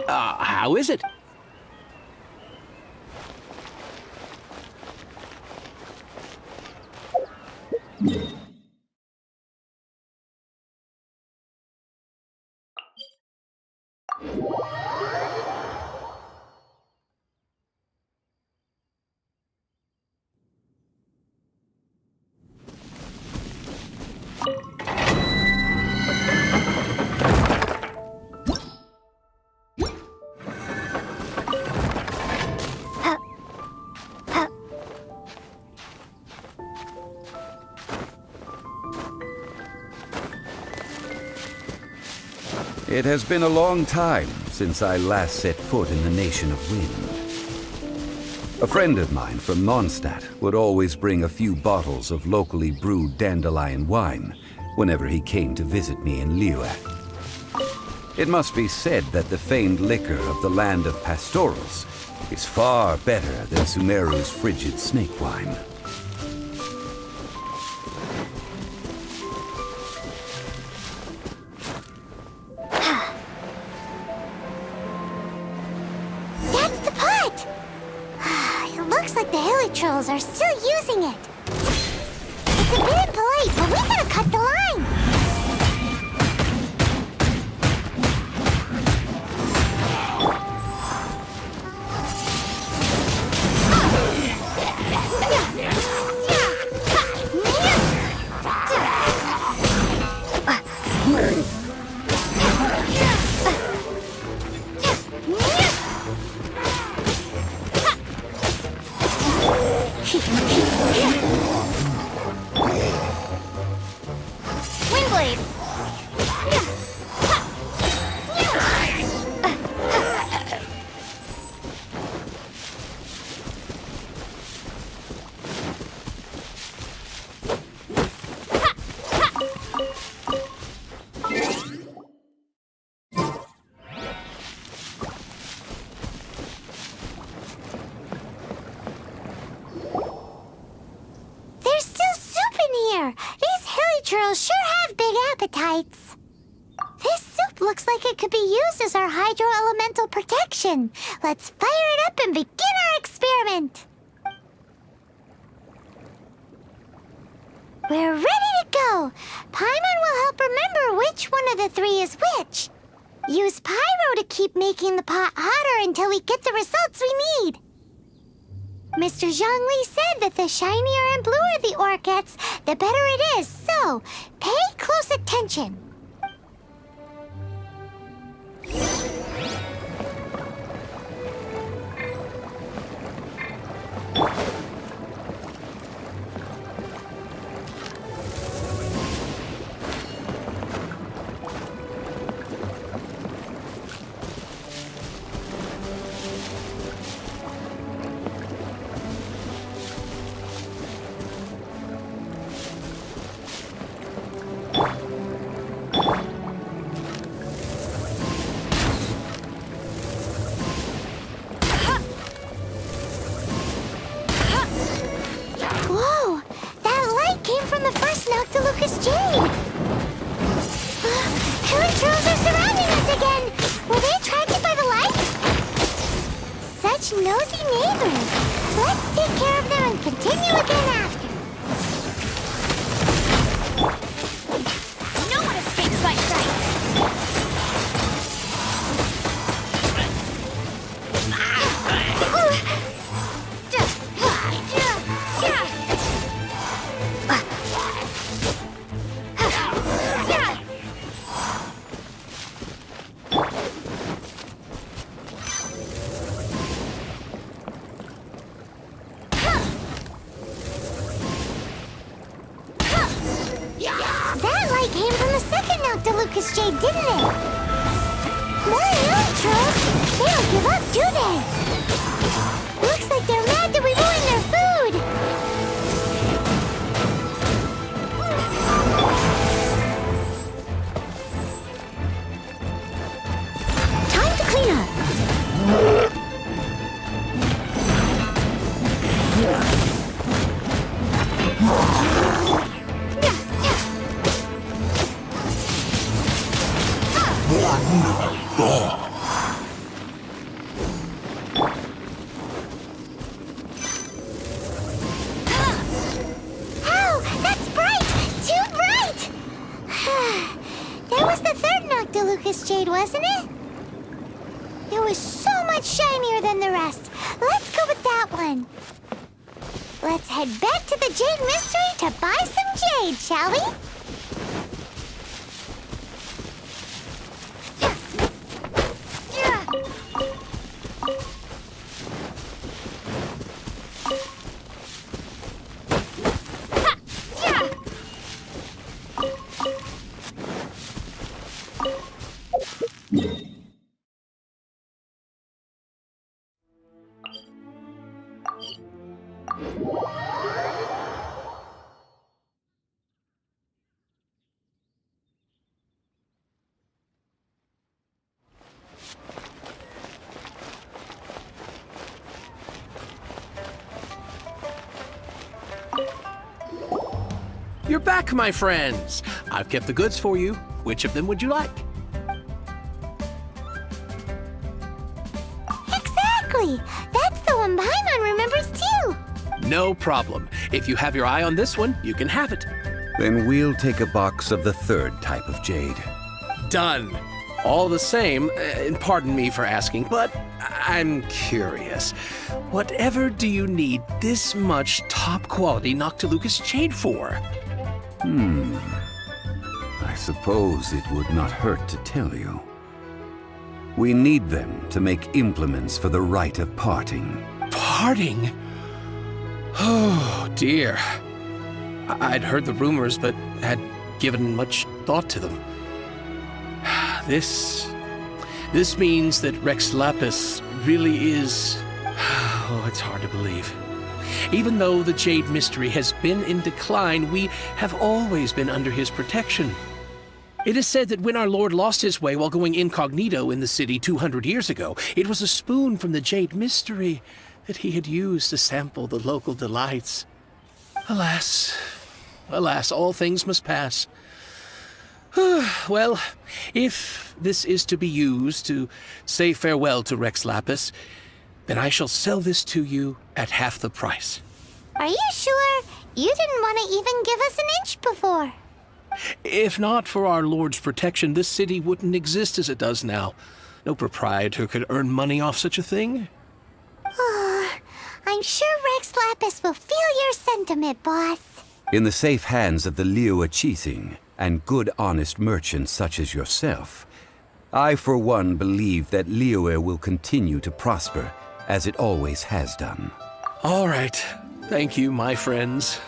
Q: How is it?
P: It has been a long time since I last set foot in the Nation of Wind. A friend of mine from Mondstadt would always bring a few bottles of locally brewed dandelion wine whenever he came to visit me in Liyue. It must be said that the famed liquor of the land of pastorals is far better than Sumeru's frigid snake wine.
D: Are still using it. It's a bit impolite, but we gotta cut the line. This soup looks like it could be used as our hydro-elemental protection. Let's fire it up and begin our experiment. We're ready to go. Paimon will help remember which one of the three is which. Use pyro to keep making the pot hotter until we get the results we need. Mr. Zhongli said that the shinier and bluer the ore gets, the better it is, so pay close attention. Nosy neighbors. Let's take care of them and continue again after. No one escapes my sight. Lucas Jade, didn't it? More trolls? They don't give up, do they? Looks like they're mad that we ruined their food. Time to clean up. Ow! That's bright! Too bright! That was the third Noctilucous Jade, wasn't it? It was so much shinier than the rest. Let's go with that one. Let's head back to the Jade Mystery to buy some jade, shall we?
Q: You're back, my friends. I've kept the goods for you. Which of them would you like?
D: Exactly! That's the one Paimon remembers too!
Q: No problem. If you have your eye on this one, you can have it.
P: Then we'll take a box of the third type of jade.
Q: Done. All the same, and pardon me for asking, but I'm curious. Whatever do you need this much top-quality Noctilucous jade for?
P: I suppose it would not hurt to tell you. We need them to make implements for the rite of parting.
Q: Parting? Oh, dear. I'd heard the rumors, but had given much thought to them. This means that Rex Lapis really is... Oh, it's hard to believe. Even though the Jade Mystery has been in decline, we have always been under his protection. It is said that when our Lord lost his way while going incognito in the city 200 years ago, it was a spoon from the Jade Mystery that he had used to sample the local delights. Alas, alas, all things must pass. Well, if this is to be used to say farewell to Rex Lapis, then I shall sell this to you at half the price.
D: Are you sure? You didn't want to even give us an inch before.
Q: If not for our Lord's protection, this city wouldn't exist as it does now. No proprietor could earn money off such a thing.
D: Oh, I'm sure Rex Lapis will feel your sentiment, boss.
P: In the safe hands of the Liu Chithing and good honest merchants such as yourself, I for one believe that Liyue will continue to prosper as it always has done.
Q: All right. Thank you, my friends.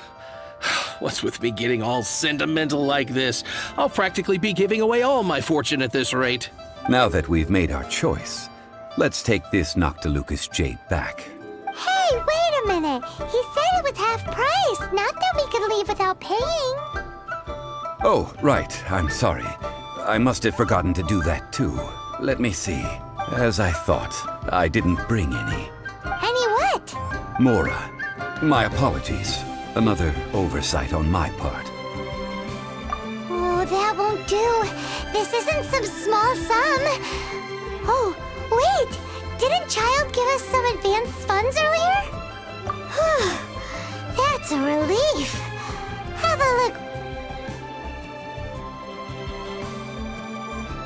Q: What's with me getting all sentimental like this? I'll practically be giving away all my fortune at this rate.
P: Now that we've made our choice, let's take this Noctilucous jade back.
D: Hey, wait a minute. He said it was half price, not that we could leave without paying.
P: Oh, right. I'm sorry. I must have forgotten to do that too. Let me see. As I thought, I didn't bring any.
D: Any what?
P: Mora. My apologies. Another oversight on my part.
D: Oh, that won't do. This isn't some small sum. Oh, wait. Didn't Child give us some advanced funds earlier? That's a relief. Have a look.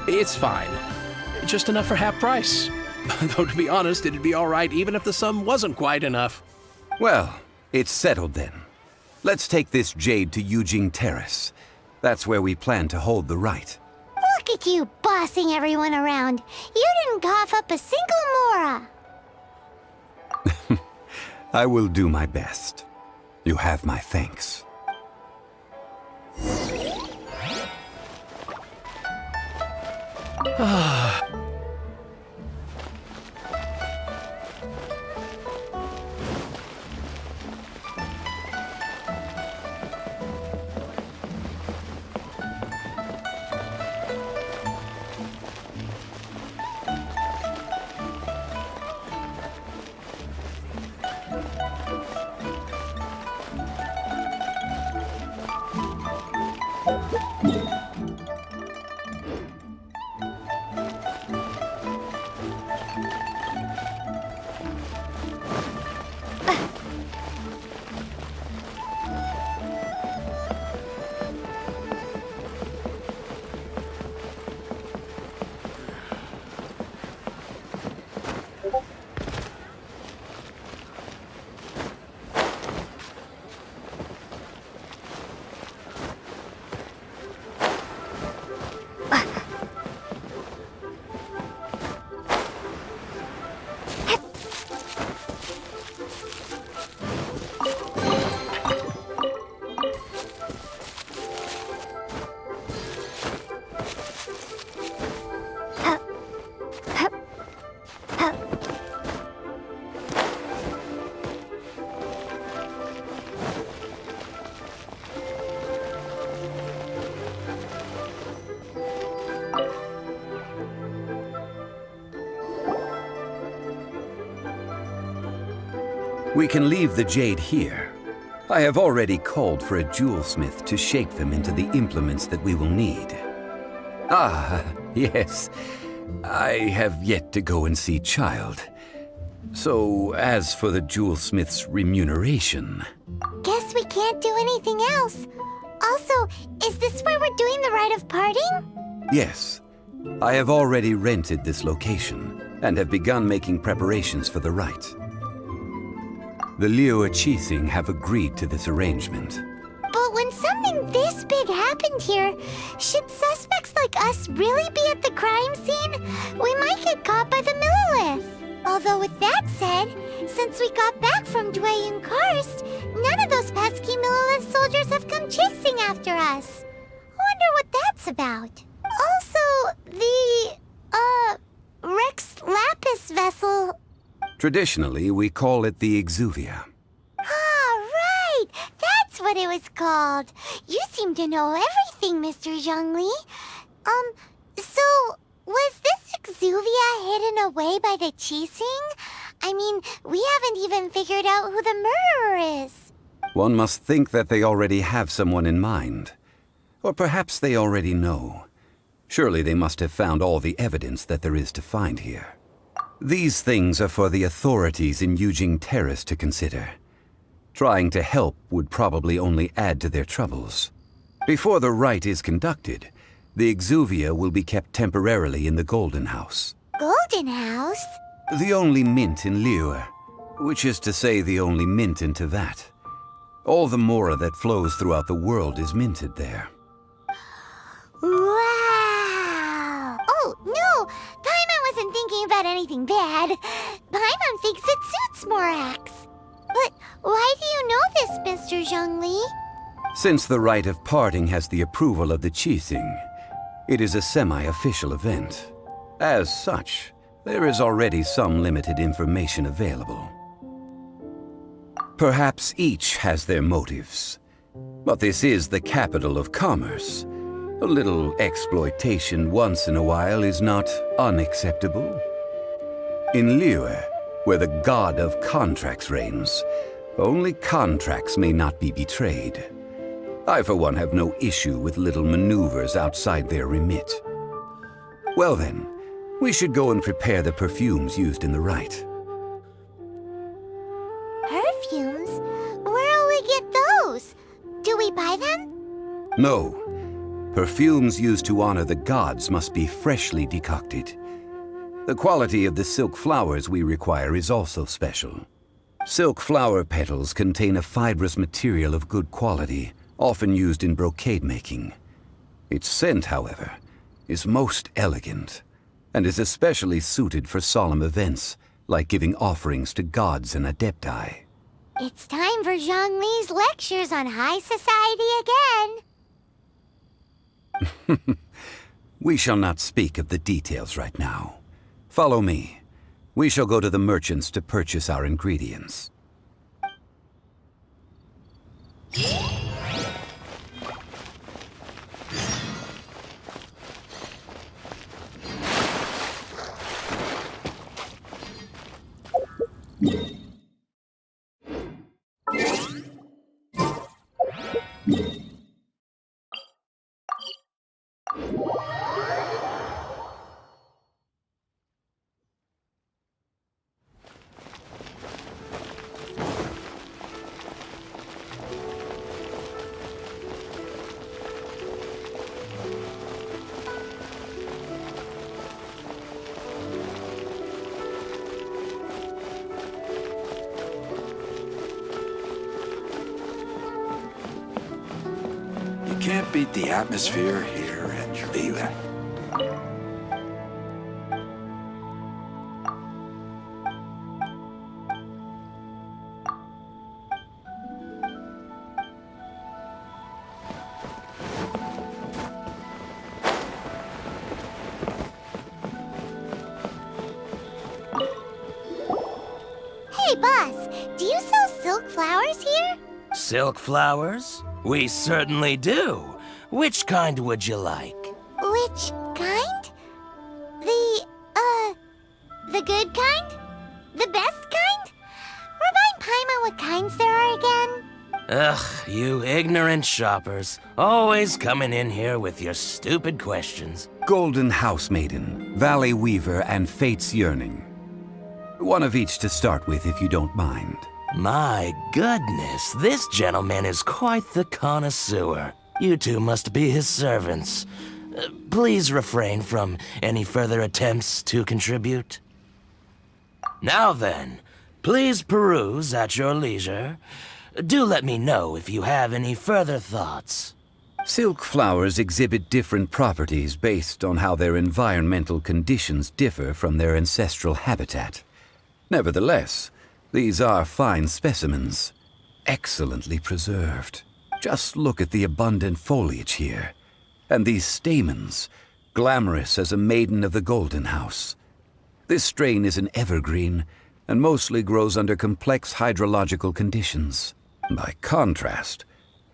Q: It's fine. Just enough for half price. Though, to be honest, it'd be all right even if the sum wasn't quite enough.
P: Well, it's settled then. Let's take this jade to Yujing Terrace. That's where we plan to hold the rite.
D: Look at you bossing everyone around. You didn't cough up a single Mora.
P: I will do my best. You have my thanks. We can leave the jade here. I have already called for a jewelsmith to shape them into the implements that we will need. Ah, yes. I have yet to go and see Child. So, as for the jewelsmith's remuneration...
D: Guess we can't do anything else. Also, is this where we're doing the rite of parting?
P: Yes. I have already rented this location, and have begun making preparations for the rite. The Liu Qixing have agreed to this arrangement.
D: But when something this big happened here, should suspects like us really be at the crime scene? We might get caught by the Millilith. Although with that said, since we got back from Dwayne Karst, none of those pesky Millilith soldiers have come chasing after us. Wonder what that's about. Also, the, Rex Lapis vessel...
P: Traditionally, we call it the Exuvia.
D: Ah, right! That's what it was called. You seem to know everything, Mr. Zhongli. So, was this Exuvia hidden away by the Qixing? I mean, we haven't even figured out who the murderer is.
P: One must think that they already have someone in mind. Or perhaps they already know. Surely they must have found all the evidence that there is to find here. These things are for the authorities in Yujing Terrace to consider. Trying to help would probably only add to their troubles. Before the rite is conducted, the Exuvia will be kept temporarily in the Golden House.
D: Golden House?
P: The only mint in Liyue, which is to say the only mint in Tevat. All the mora that flows throughout the world is minted there.
D: Wow! Oh, no! Paimon wasn't thinking about anything bad. Paimon thinks it suits Morax. But why do you know this, Mr. Zhongli?
P: Since the rite of parting has the approval of the Qixing, it is a semi-official event. As such, there is already some limited information available. Perhaps each has their motives, but this is the capital of commerce. A little exploitation once in a while is not unacceptable. In Liyue, where the god of contracts reigns, only contracts may not be betrayed. I, for one, have no issue with little maneuvers outside their remit. Well then, we should go and prepare the perfumes used in the rite.
D: Perfumes? Where'll we get those? Do we buy them?
P: No. Perfumes used to honor the gods must be freshly decocted. The quality of the silk flowers we require is also special. Silk flower petals contain a fibrous material of good quality, often used in brocade making. Its scent, however, is most elegant, and is especially suited for solemn events, like giving offerings to gods and adepti.
D: It's time for Zhongli's lectures on high society again.
P: We shall not speak of the details right now. Follow me. We shall go to the merchants to purchase our ingredients.
M: Can't beat the atmosphere here in Liyue.
D: Hey, boss, do you sell silk flowers here?
R: Silk flowers? We certainly do. Which kind would you like?
D: Which kind? The good kind? The best kind? Remind Paimon what kinds there are again.
K: Ugh, you ignorant shoppers. Always coming in here with your stupid questions.
P: Golden House Maiden, Valley Weaver, and Fate's Yearning. One of each to start with, if you don't mind.
K: My goodness, this gentleman is quite the connoisseur. You two must be his servants. Please refrain from any further attempts to contribute. Now then, please peruse at your leisure. Do let me know if you have any further thoughts.
P: Silk flowers exhibit different properties based on how their environmental conditions differ from their ancestral habitat. Nevertheless, these are fine specimens, excellently preserved. Just look at the abundant foliage here, and these stamens, glamorous as a maiden of the Golden House. This strain is an evergreen, and mostly grows under complex hydrological conditions. By contrast,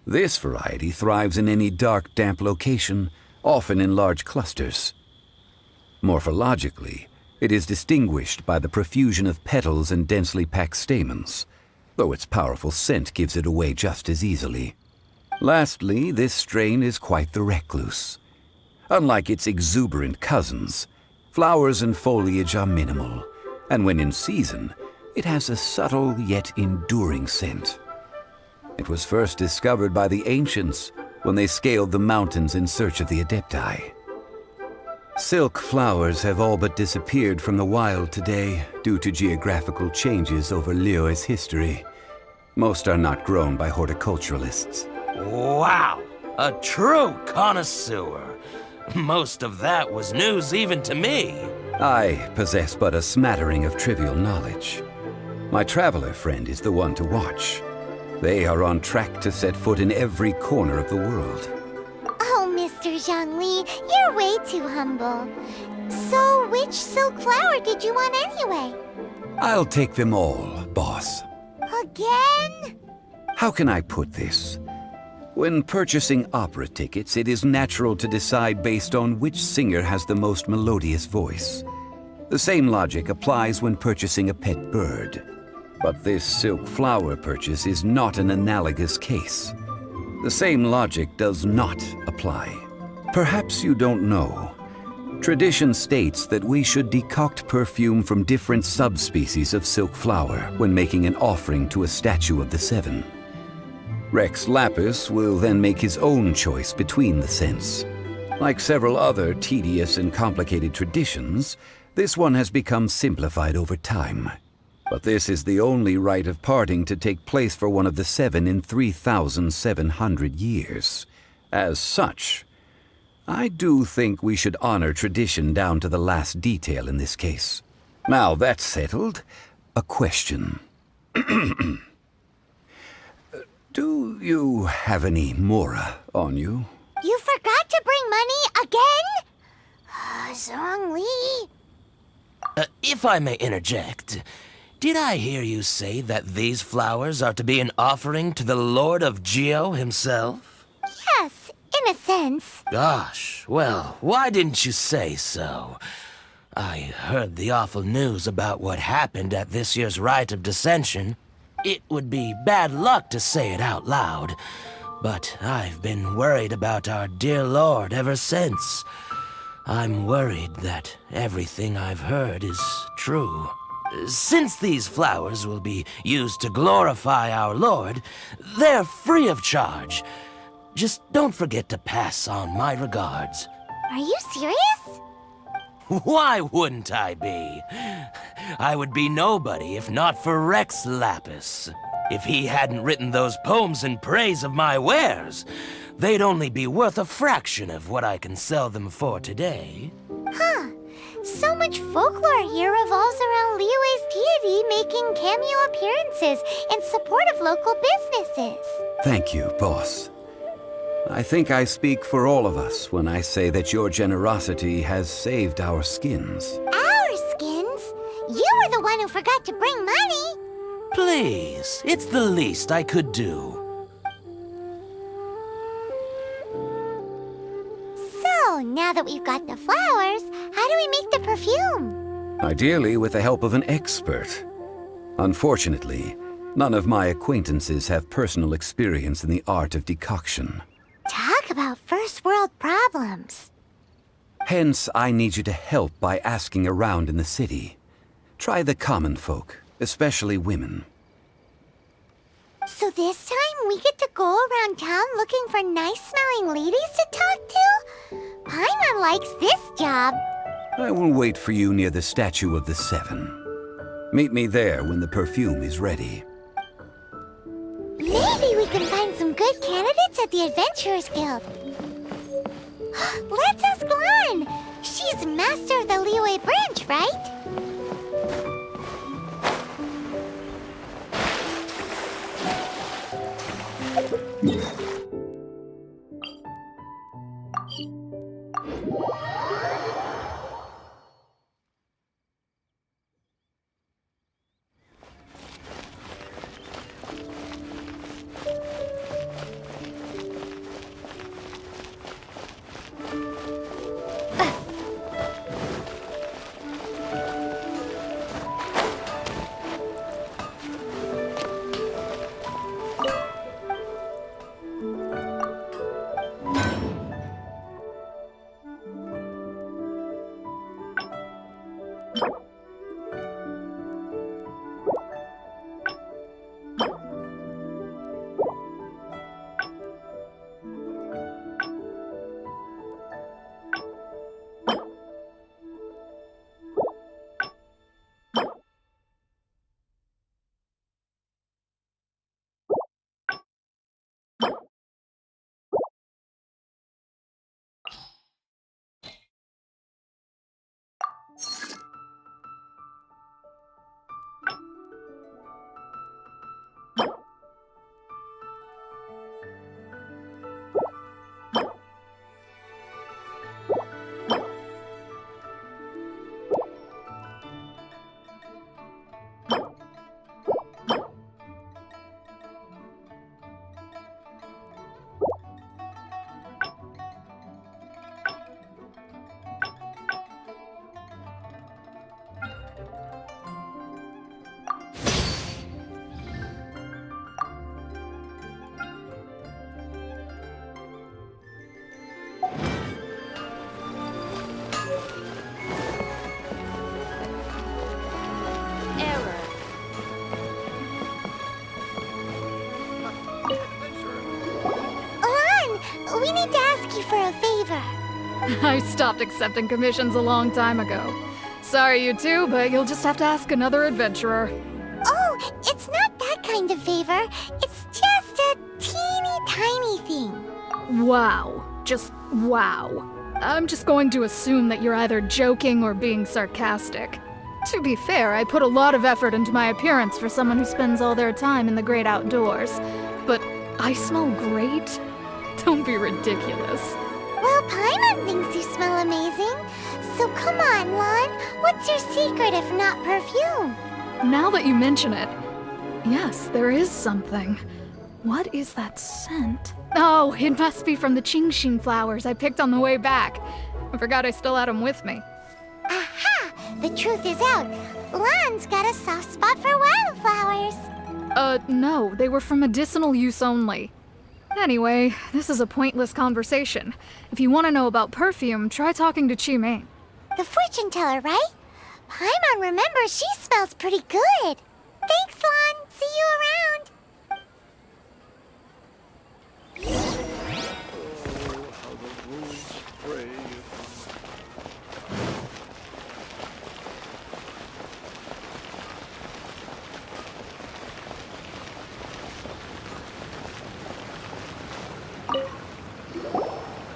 P: this variety thrives in any dark, damp location, often in large clusters. Morphologically, it is distinguished by the profusion of petals and densely packed stamens, though its powerful scent gives it away just as easily. Lastly, this strain is quite the recluse. Unlike its exuberant cousins, flowers and foliage are minimal, and when in season, it has a subtle yet enduring scent. It was first discovered by the ancients when they scaled the mountains in search of the Adepti. Silk flowers have all but disappeared from the wild today due to geographical changes over Liyue's history. Most are not grown by horticulturalists.
K: Wow! A true connoisseur! Most of that was news even to me.
P: I possess but a smattering of trivial knowledge. My traveler friend is the one to watch. They are on track to set foot in every corner of the world.
D: Oh, Mr. Zhongli, you're way too humble. So, which silk flower did you want anyway?
P: I'll take them all, boss.
D: Again?
P: How can I put this? When purchasing opera tickets, it is natural to decide based on which singer has the most melodious voice. The same logic applies when purchasing a pet bird. But this silk flower purchase is not an analogous case. The same logic does not apply. Perhaps you don't know. Tradition states that we should decoct perfume from different subspecies of silk flower when making an offering to a statue of the Seven. Rex Lapis will then make his own choice between the scents. Like several other tedious and complicated traditions, this one has become simplified over time. But this is the only rite of parting to take place for one of the Seven in 3,700 years. As such, I do think we should honor tradition down to the last detail in this case. Now that's settled, a question. Do you have any mora on you?
D: You forgot to bring money again? Zhongli.
K: If I may interject, did I hear you say that these flowers are to be an offering to the Lord of Geo himself?
D: Yes, in a sense.
K: Gosh, well, why didn't you say so? I heard the awful news about what happened at this year's Rite of Dissension. It would be bad luck to say it out loud, but I've been worried about our dear Lord ever since. I'm worried that everything I've heard is true. Since these flowers will be used to glorify our Lord, they're free of charge. Just don't forget to pass on my regards.
D: Are you serious?
K: Why wouldn't I be? I would be nobody if not for Rex Lapis. If he hadn't written those poems in praise of my wares, they'd only be worth a fraction of what I can sell them for today.
D: Huh. So much folklore here revolves around Liyue's deity making cameo appearances in support of local businesses.
P: Thank you, boss. I think I speak for all of us when I say that your generosity has saved our skins.
D: Our skins? You were the one who forgot to bring money.
K: Please, it's the least I could do.
D: So Now that we've got the flowers, how do we make the perfume?
P: Ideally with the help of an expert. Unfortunately, none of my acquaintances have personal experience in the art of decoction.
D: Talk about first world problems.
P: Hence, I need you to help by asking around in the city. Try the common folk, especially women.
D: So this time we get to go around town looking for nice-smelling ladies to talk to? Paimon likes this job.
P: I will wait for you near the Statue of the Seven. Meet me there when the perfume is ready.
D: Maybe we can find some good candidates at the Adventurers Guild. Let's ask Lan. She's master of the Liyue branch, right? We need to ask you for a favor.
R: I stopped accepting commissions a long time ago. Sorry, you two, but you'll just have to ask another adventurer.
D: Oh, it's not that kind of favor. It's just a teeny tiny thing.
R: Wow. Just wow. I'm just going to assume that you're either joking or being sarcastic. To be fair, I put a lot of effort into my appearance for someone who spends all their time in the great outdoors. But I smell great? Don't be ridiculous.
D: Well, Paimon thinks you smell amazing. So come on, Lan. What's your secret if not perfume?
R: Now that you mention it, yes, there is something. What is that scent? Oh, it must be from the Genshin flowers I picked on the way back. I forgot I still had them with me.
D: Aha! The truth is out. Lan's got a soft spot for wildflowers.
R: No, they were for medicinal use only. Anyway, this is a pointless conversation. If you want to know about perfume, try talking to Qimei.
D: The fortune teller, right? Paimon remembers she smells pretty good. Thanks, Lan. See you around.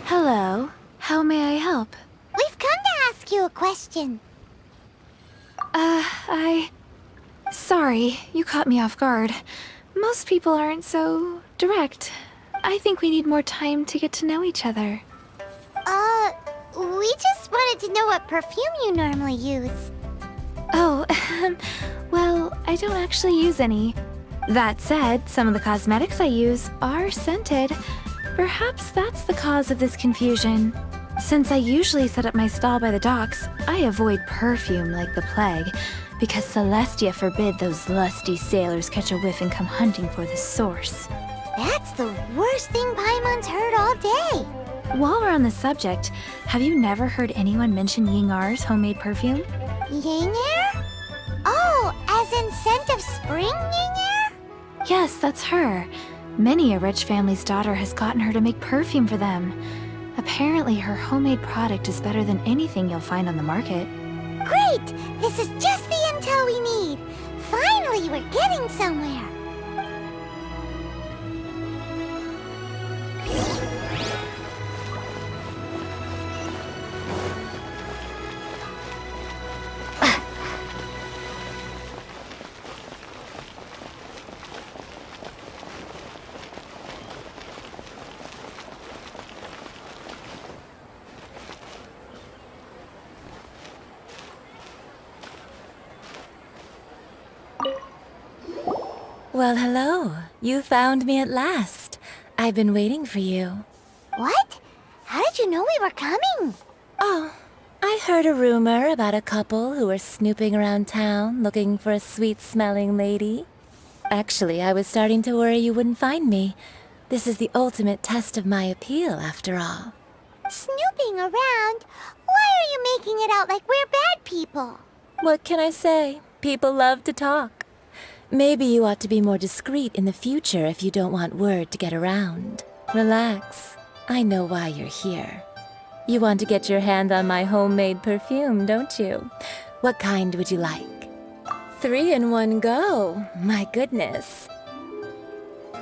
E: Hello. How may I help?
D: We've come to ask you a question.
E: Sorry, you caught me off guard. Most people aren't so direct. I think we need more time to get to know each other.
D: We just wanted to know what perfume you normally use.
E: Oh, well, I don't actually use any. That said, some of the cosmetics I use are scented. Perhaps that's the cause of this confusion. Since I usually set up my stall by the docks, I avoid perfume like the plague, because Celestia forbid those lusty sailors catch a whiff and come hunting for the source.
D: That's the worst thing Paimon's heard all day.
E: While we're on the subject, have you never heard anyone mention Yingar's homemade perfume?
D: Yingar? Oh, as in scent of spring, Yingar?
E: Yes, that's her. Many a rich family's daughter has gotten her to make perfume for them. Apparently, her homemade product is better than anything you'll find on the market.
D: Great! This is just the intel we need. Finally, we're getting somewhere.
N: Well, hello. You found me at last. I've been waiting for you.
D: What? How did you know we were coming?
N: Oh, I heard a rumor about a couple who were snooping around town looking for a sweet-smelling lady. Actually, I was starting to worry you wouldn't find me. This is the ultimate test of my appeal, after all.
D: Snooping around? Why are you making it out like we're bad people?
N: What can I say? People love to talk. Maybe you ought to be more discreet in the future if you don't want word to get around. Relax. I know why you're here. You want to get your hand on my homemade perfume, don't you? What kind would you like? 3 in one go. My goodness.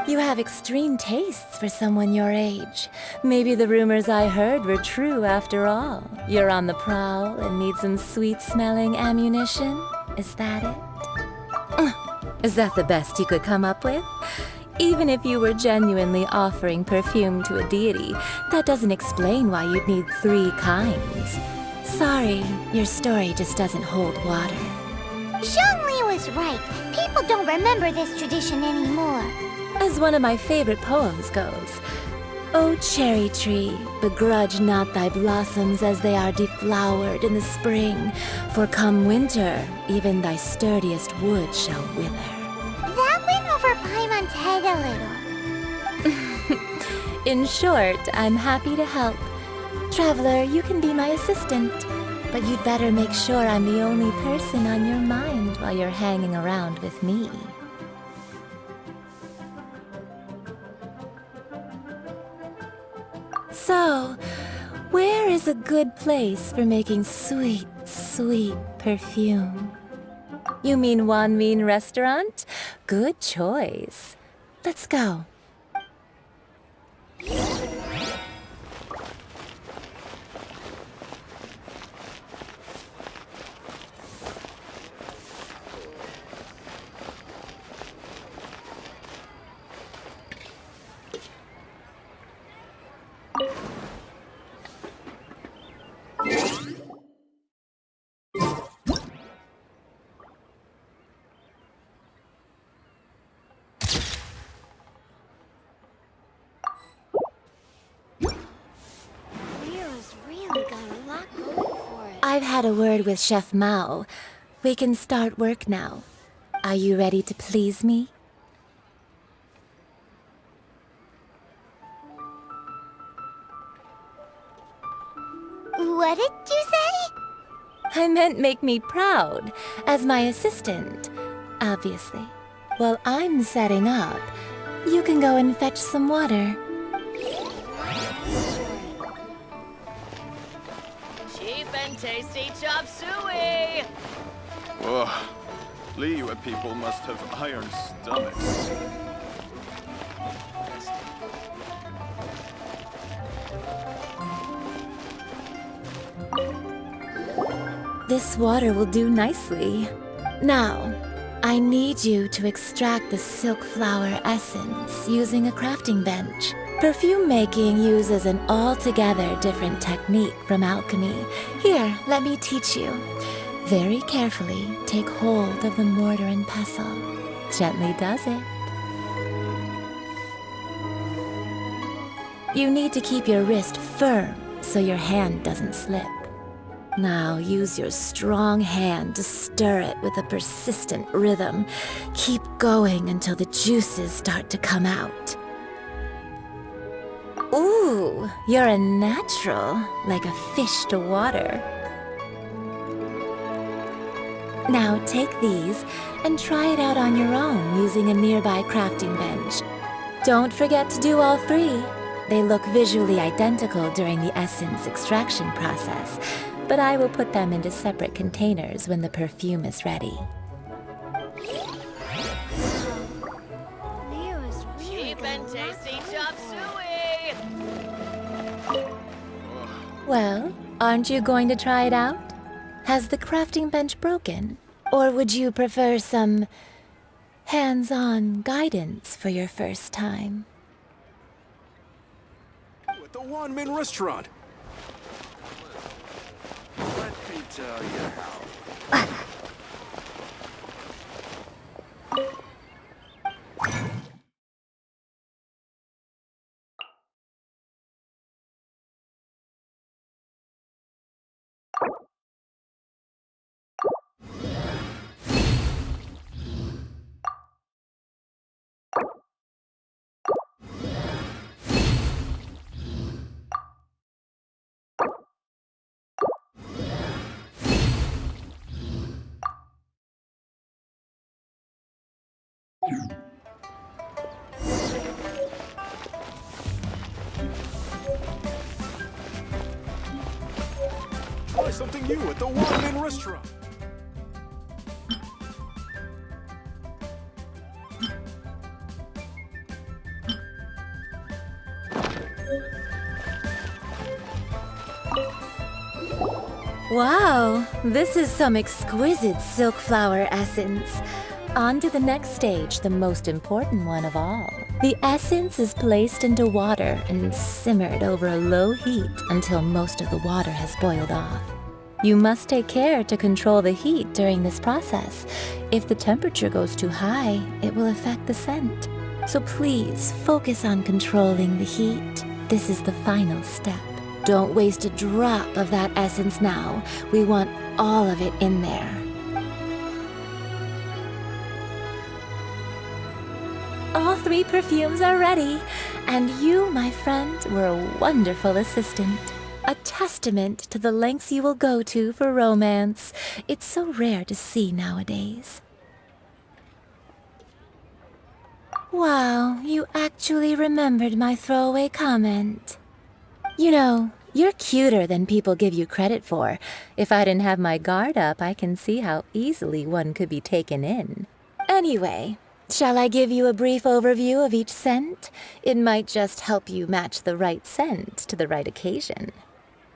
N: You have extreme tastes for someone your age. Maybe the rumors I heard were true after all. You're on the prowl and need some sweet-smelling ammunition? Is that it? Is that the best you could come up with? Even if you were genuinely offering perfume to a deity, that doesn't explain why you'd need 3 kinds. Sorry, your story just doesn't hold water.
D: Zhongli was right. People don't remember this tradition anymore.
N: As one of my favorite poems goes, O cherry tree, begrudge not thy blossoms as they are deflowered in the spring, for come winter, even thy sturdiest wood shall wither.
D: That went over Paimon's head a little.
N: In short, I'm happy to help. Traveler, you can be my assistant, but you'd better make sure I'm the only person on your mind while you're hanging around with me. So, where is a good place for making sweet, sweet perfume? You mean Wanmin Restaurant? Good choice. Let's go. I've had a word with Chef Mao. We can start work now. Are you ready to please me?
D: What did you say?
N: I meant make me proud, as my assistant, obviously. While I'm setting up, you can go and fetch some water.
H: Cheap and tasty chop suey!
S: Ugh. Liyue people must have iron stomachs.
N: This water will do nicely. Now, I need you to extract the silk flower essence using a crafting bench. Perfume making uses an altogether different technique from alchemy. Here, let me teach you. Very carefully, take hold of the mortar and pestle. Gently does it. You need to keep your wrist firm so your hand doesn't slip. Now use your strong hand to stir it with a persistent rhythm. Keep going until the juices start to come out. Ooh, you're a natural, like a fish to water. Now take these and try it out on your own using a nearby crafting bench. Don't forget to do all three. They look visually identical during the essence extraction process, but I will put them into separate containers when the perfume is ready.
H: Cheap and tasty chop suey!
N: Well, aren't you going to try it out? Has the crafting bench broken? Or would you prefer some hands-on guidance for your first time?
M: At the one-man restaurant. Let me tell you how. Try something new at the one-man restaurant.
N: Wow, this is some exquisite silk flower essence. On to the next stage, the most important one of all. The essence is placed into water and simmered over a low heat until most of the water has boiled off. You must take care to control the heat during this process. If the temperature goes too high, it will affect the scent. So please focus on controlling the heat. This is the final step. Don't waste a drop of that essence now. We want all of it in there. All three perfumes are ready, and you, my friend, were a wonderful assistant. A testament to the lengths you will go to for romance. It's so rare to see nowadays. Wow, you actually remembered my throwaway comment. You know, you're cuter than people give you credit for. If I didn't have my guard up, I can see how easily one could be taken in. Anyway, shall I give you a brief overview of each scent? It might just help you match the right scent to the right occasion.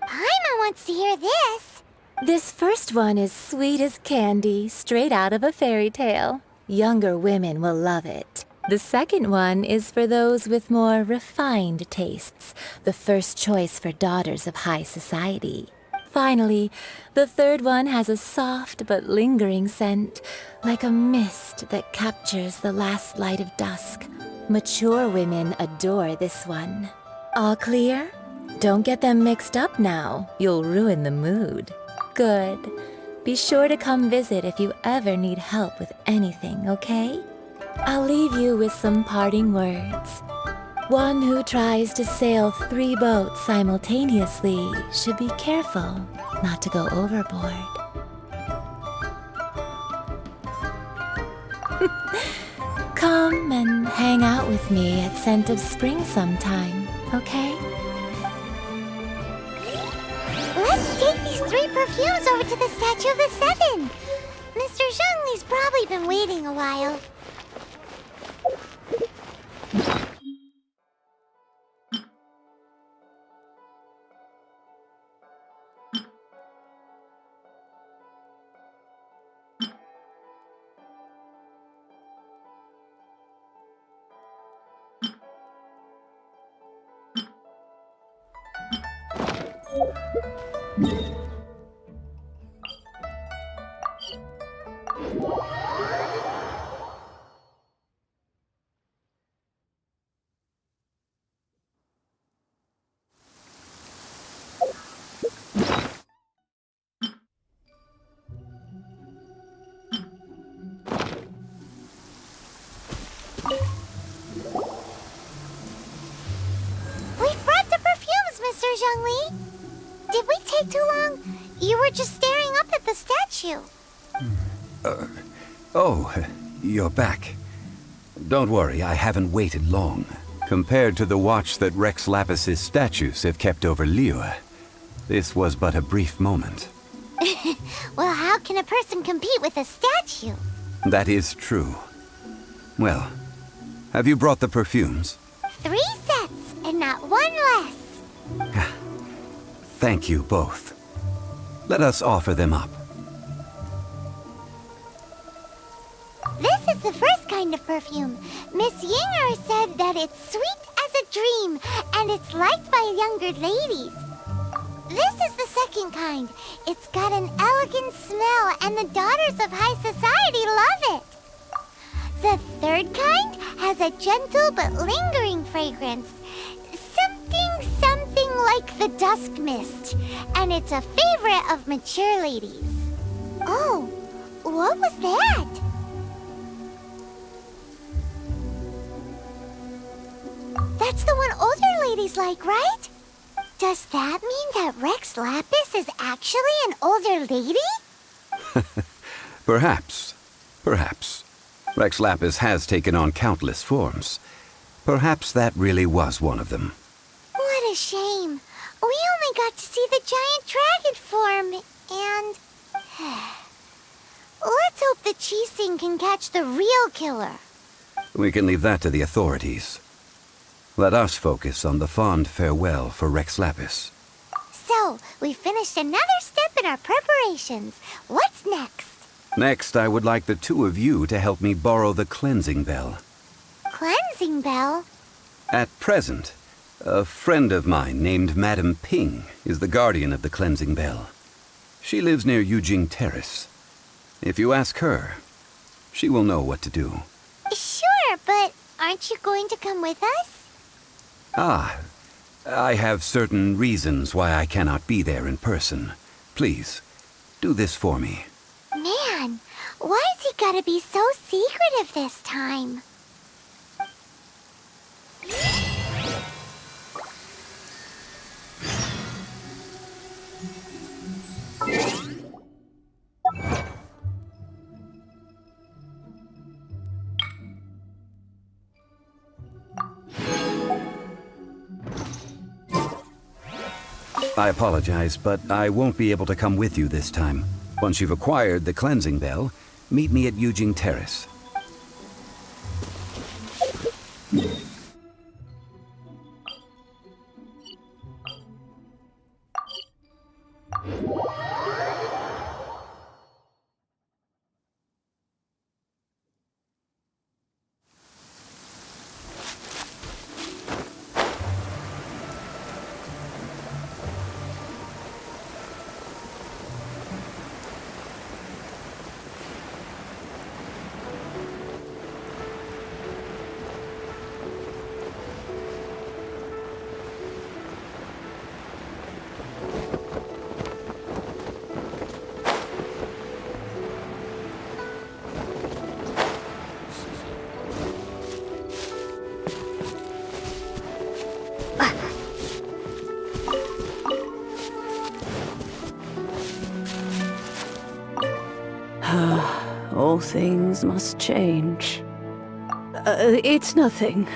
D: Paimon wants to hear this.
N: This first one is sweet as candy, straight out of a fairy tale. Younger women will love it. The second one is for those with more refined tastes, the first choice for daughters of high society. Finally, the third one has a soft but lingering scent, like a mist that captures the last light of dusk. Mature women adore this one. All clear? Don't get them mixed up now. You'll ruin the mood. Good. Be sure to come visit if you ever need help with anything, okay? I'll leave you with some parting words. One who tries to sail 3 boats simultaneously should be careful not to go overboard. Come and hang out with me at Scent of Spring sometime, okay?
D: Let's take these 3 perfumes over to the Statue of the Seven. Mr. Zhongli's probably been waiting a while. You were just staring up at the statue.
P: Oh, you're back. Don't worry, I haven't waited long. Compared to the watch that Rex Lapis's statues have kept over Liyue, this was but a brief moment.
D: Well, how can a person compete with a statue?
P: That is true. Well, have you brought the perfumes?
D: 3 sets, and not one less.
P: Thank you both. Let us offer them up.
D: This is the first kind of perfume. Miss Yinger said that it's sweet as a dream, and it's liked by younger ladies. This is the second kind. It's got an elegant smell, and the daughters of high society love it. The third kind has a gentle but lingering fragrance. Something like the dusk mist, and it's a favorite of mature ladies. Oh, what was that? That's the one older ladies like, right? Does that mean that Rex Lapis is actually an older lady?
P: Perhaps. Perhaps. Rex Lapis has taken on countless forms. Perhaps that really was one of them.
D: What a shame. We only got to see the giant dragon form, and... Let's hope the Qixing can catch the real killer.
P: We can leave that to the authorities. Let us focus on the fond farewell for Rex Lapis.
D: So, we finished another step in our preparations. What's next?
P: Next, I would like the two of you to help me borrow the cleansing bell.
D: Cleansing bell?
P: At present, a friend of mine named Madame Ping is the guardian of the cleansing bell. She lives near Yujing Terrace. If you ask her, she will know what to do.
D: Sure, but aren't you going to come with us?
P: Ah, I have certain reasons why I cannot be there in person. Please, do this for me.
D: Man, why has he gotta be so secretive this time?
P: I apologize, but I won't be able to come with you this time. Once you've acquired the cleansing bell, meet me at Yujing Terrace.
T: All things must change. It's nothing.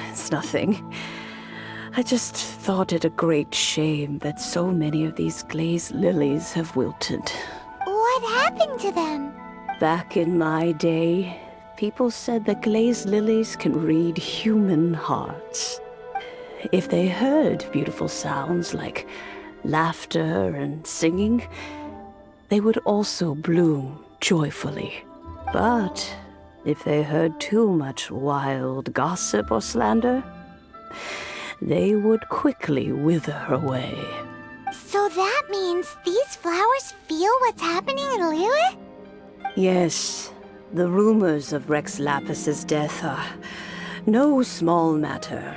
T: I just thought it a great shame that so many of these glazed lilies have wilted.
D: What happened to them?
T: Back in my day, people said that glazed lilies can read human hearts. If they heard beautiful sounds like laughter and singing, they would also bloom joyfully. But if they heard too much wild gossip or slander, they would quickly wither away.
D: So that means these flowers feel what's happening in Liyue?
T: Yes, the rumors of Rex Lapis's death are no small matter.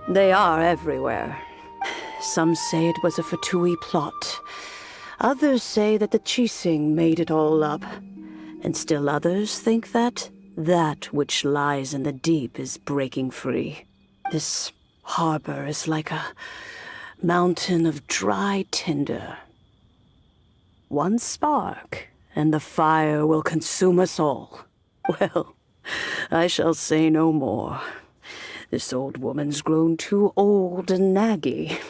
T: They are everywhere. Some say it was a Fatui plot. Others say that the Qixing made it all up. And still others think that which lies in the deep is breaking free. This harbor is like a mountain of dry tinder. One spark, and the fire will consume us all. Well, I shall say no more. This old woman's grown too old and naggy.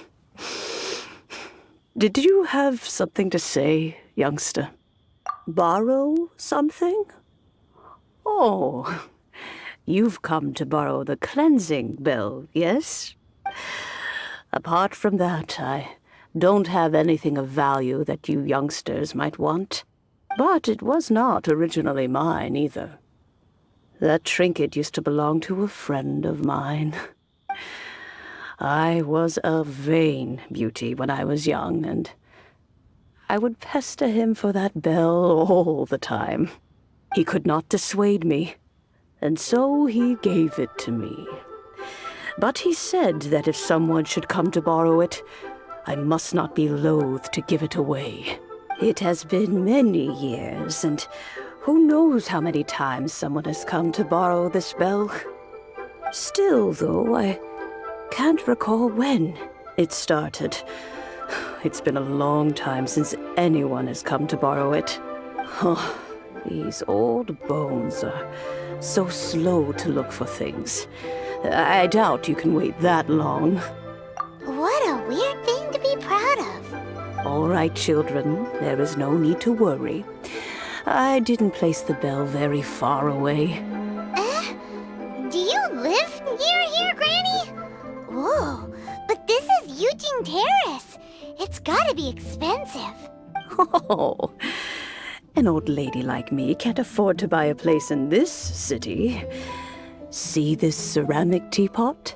T: Did you have something to say, youngster? Borrow something? Oh, you've come to borrow the cleansing bell, yes? Apart from that, I don't have anything of value that you youngsters might want. But it was not originally mine, either. That trinket used to belong to a friend of mine. I was a vain beauty when I was young, and I would pester him for that bell all the time. He could not dissuade me, and so he gave it to me. But he said that if someone should come to borrow it, I must not be loath to give it away. It has been many years, and who knows how many times someone has come to borrow this bell. Still, though, I can't recall when it started. It's been a long time since anyone has come to borrow it. Oh, these old bones are so slow to look for things. I doubt you can wait that long.
D: What a weird thing to be proud of.
T: All right, children, there is no need to worry. I didn't place the bell very far away.
D: Do you live near here, Granny? Whoa, but this is Eugene Terrace. It's gotta be expensive.
T: Oh, an old lady like me can't afford to buy a place in this city. See this ceramic teapot?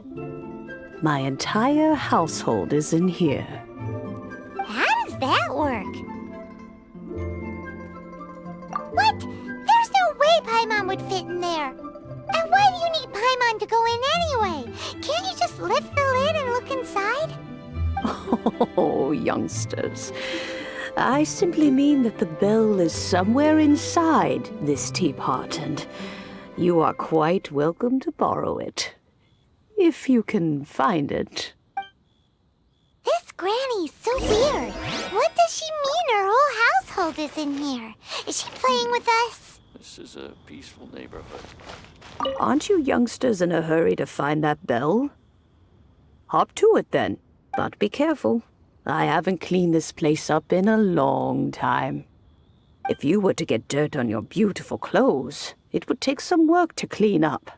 T: My entire household is in here.
D: How does that work? What? There's no way Paimon would fit in there. And why do you need Paimon to go in anyway? Can't you just lift the lid and look inside?
T: Oh, youngsters. I simply mean that the bell is somewhere inside this teapot, and you are quite welcome to borrow it. If you can find it.
D: This Granny's so weird. What does she mean her whole household is in here? Is she playing with us?
U: This is a peaceful neighborhood.
T: Aren't you youngsters in a hurry to find that bell? Hop to it then, but be careful. I haven't cleaned this place up in a long time. If you were to get dirt on your beautiful clothes, it would take some work to clean up.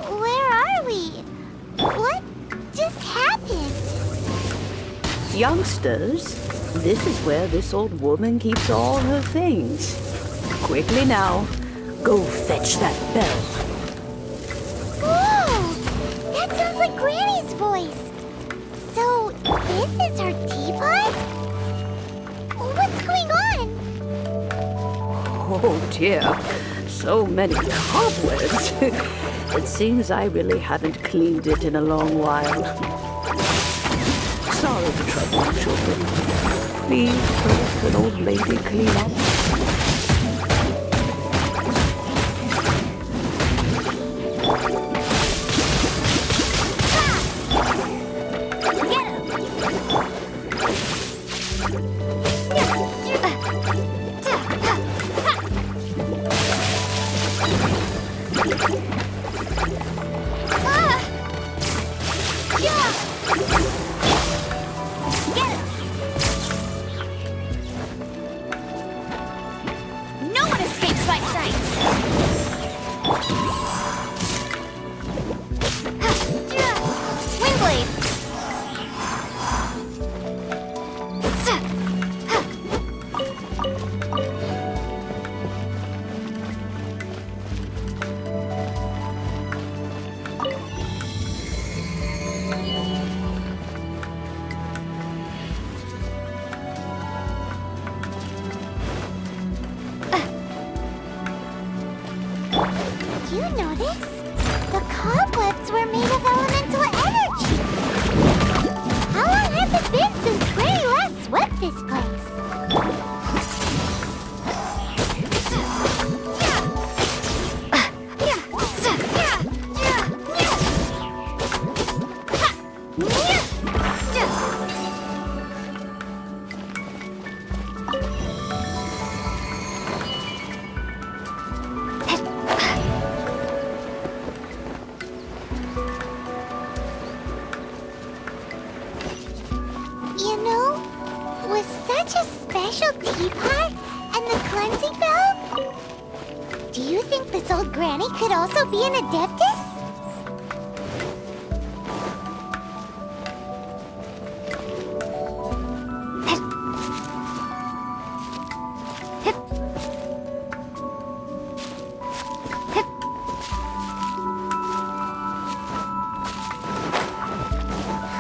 D: Where are we? What just happened?
T: Youngsters, this is where this old woman keeps all her things. Quickly now, go fetch that bell.
D: Whoa! That sounds like Granny's voice. So, this is her teapot? What's going on?
T: Oh dear, so many cobwebs. It seems I really haven't cleaned it in a long while. Sorry to trouble you, children. Please help an old lady clean up.
D: No one escapes my sight! Swingblade! you notice? The cobwebs were made of elemental energy. How long has it been since Granny last swept this place? You know, with such a special teapot and the cleansing bell, do you think this old granny could also be an adeptus?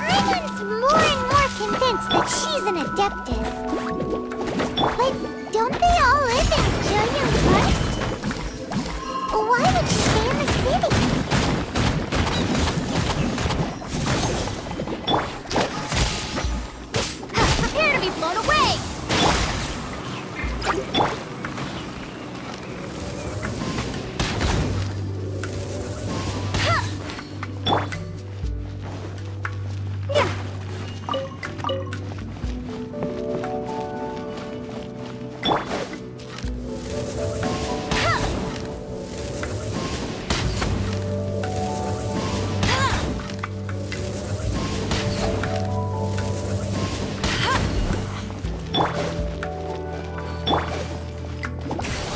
D: Paimon's more and more convinced that she's an adeptus. But don't they all live in Junyun first? Why would she stay in the city? Prepare to be blown away!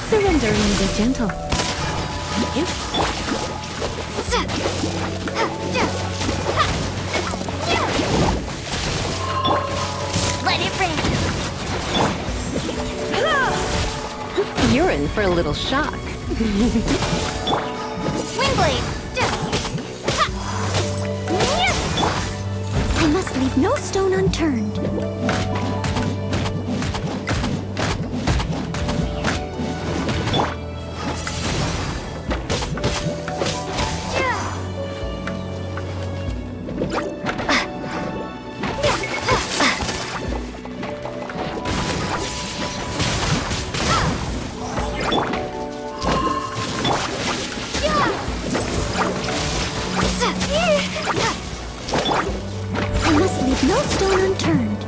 L: Surrender and be gentle. Thank you.
D: Let it rain!
L: You're in for a little shock.
D: Windblade!
A: I must leave no stone unturned. I must leave no stone unturned.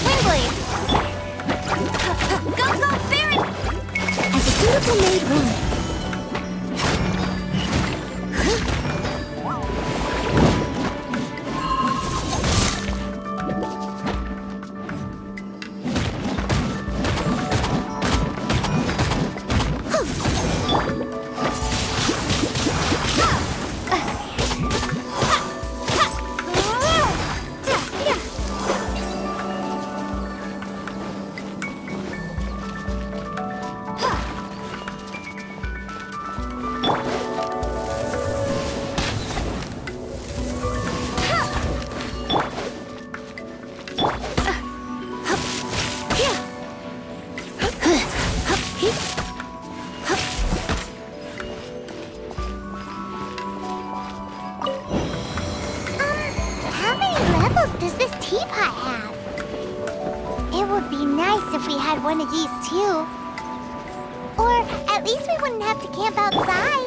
D: Windblade! Go, go, Baron!
A: As a beautiful maid run.
D: How many levels does this teapot have? It would be nice if we had one of these too. Or at least we wouldn't have to camp outside.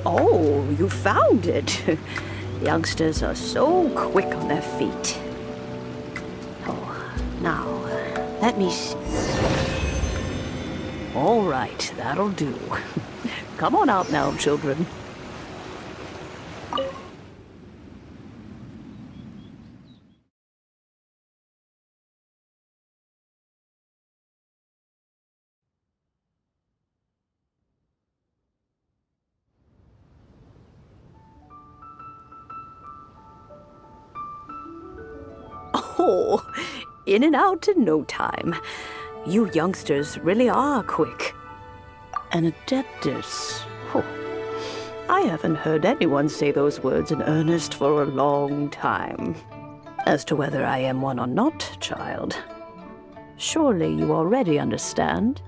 T: Oh, you found it. Youngsters are so quick on their feet. Oh, now, let me see. All right, that'll do. Come on out now, children. Oh, in and out in no time. You youngsters really are quick. An adeptus. Oh, I haven't heard anyone say those words in earnest for a long time. As to whether I am one or not, child, surely you already understand.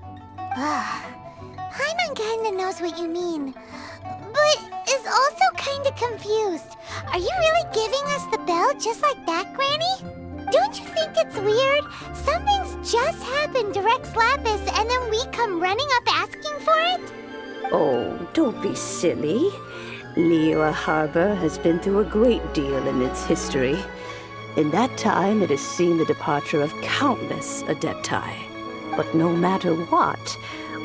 D: Paimon kinda knows what you mean, but is also kinda confused. Are you really giving us the bell just like that, Granny? Don't you think it's weird? Something's just happened to Rex Lapis and then we come running up asking for it?
T: Oh, don't be silly. Liyue Harbor has been through a great deal in its history. In that time, it has seen the departure of countless Adepti. But no matter what,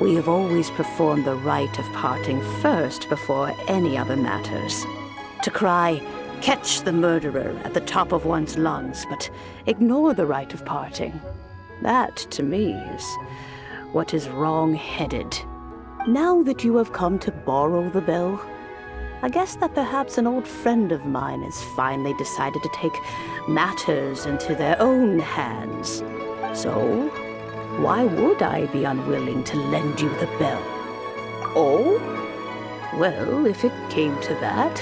T: we have always performed the rite of parting first before any other matters. To cry, "Catch the murderer," at the top of one's lungs, but ignore the rite of parting. That, to me, is what is wrong-headed. Now that you have come to borrow the bell, I guess that perhaps an old friend of mine has finally decided to take matters into their own hands. So, why would I be unwilling to lend you the bell? Oh? Well, if it came to that,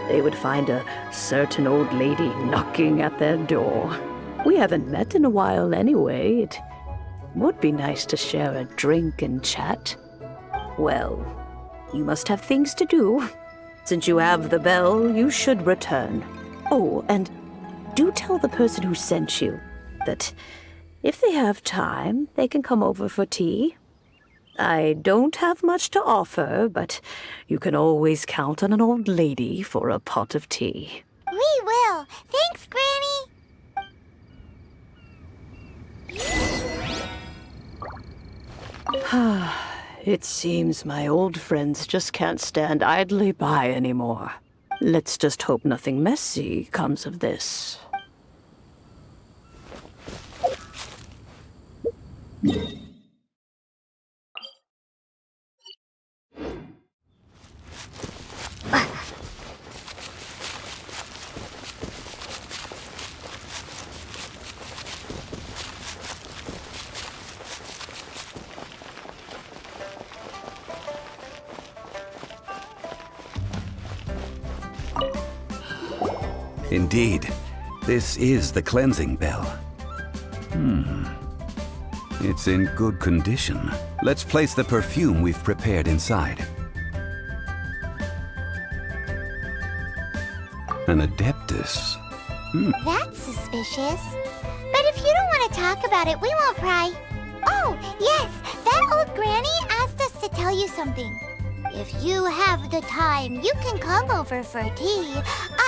T: they would find a certain old lady knocking at their door. We haven't met in a while anyway. It would be nice to share a drink and chat. Well, you must have things to do. Since you have the bell, you should return. Oh, and do tell the person who sent you that if they have time, they can come over for tea. I don't have much to offer, but you can always count on an old lady for a pot of tea.
D: We will. Thanks, Granny.
T: It seems my old friends just can't stand idly by anymore. Let's just hope nothing messy comes of this.
P: Indeed, this is the cleansing bell. It's in good condition. Let's place the perfume we've prepared inside. An adeptus.
D: That's suspicious. But if you don't want to talk about it, we won't pry. Oh, yes, that old granny asked us to tell you something. If you have the time, you can come over for tea.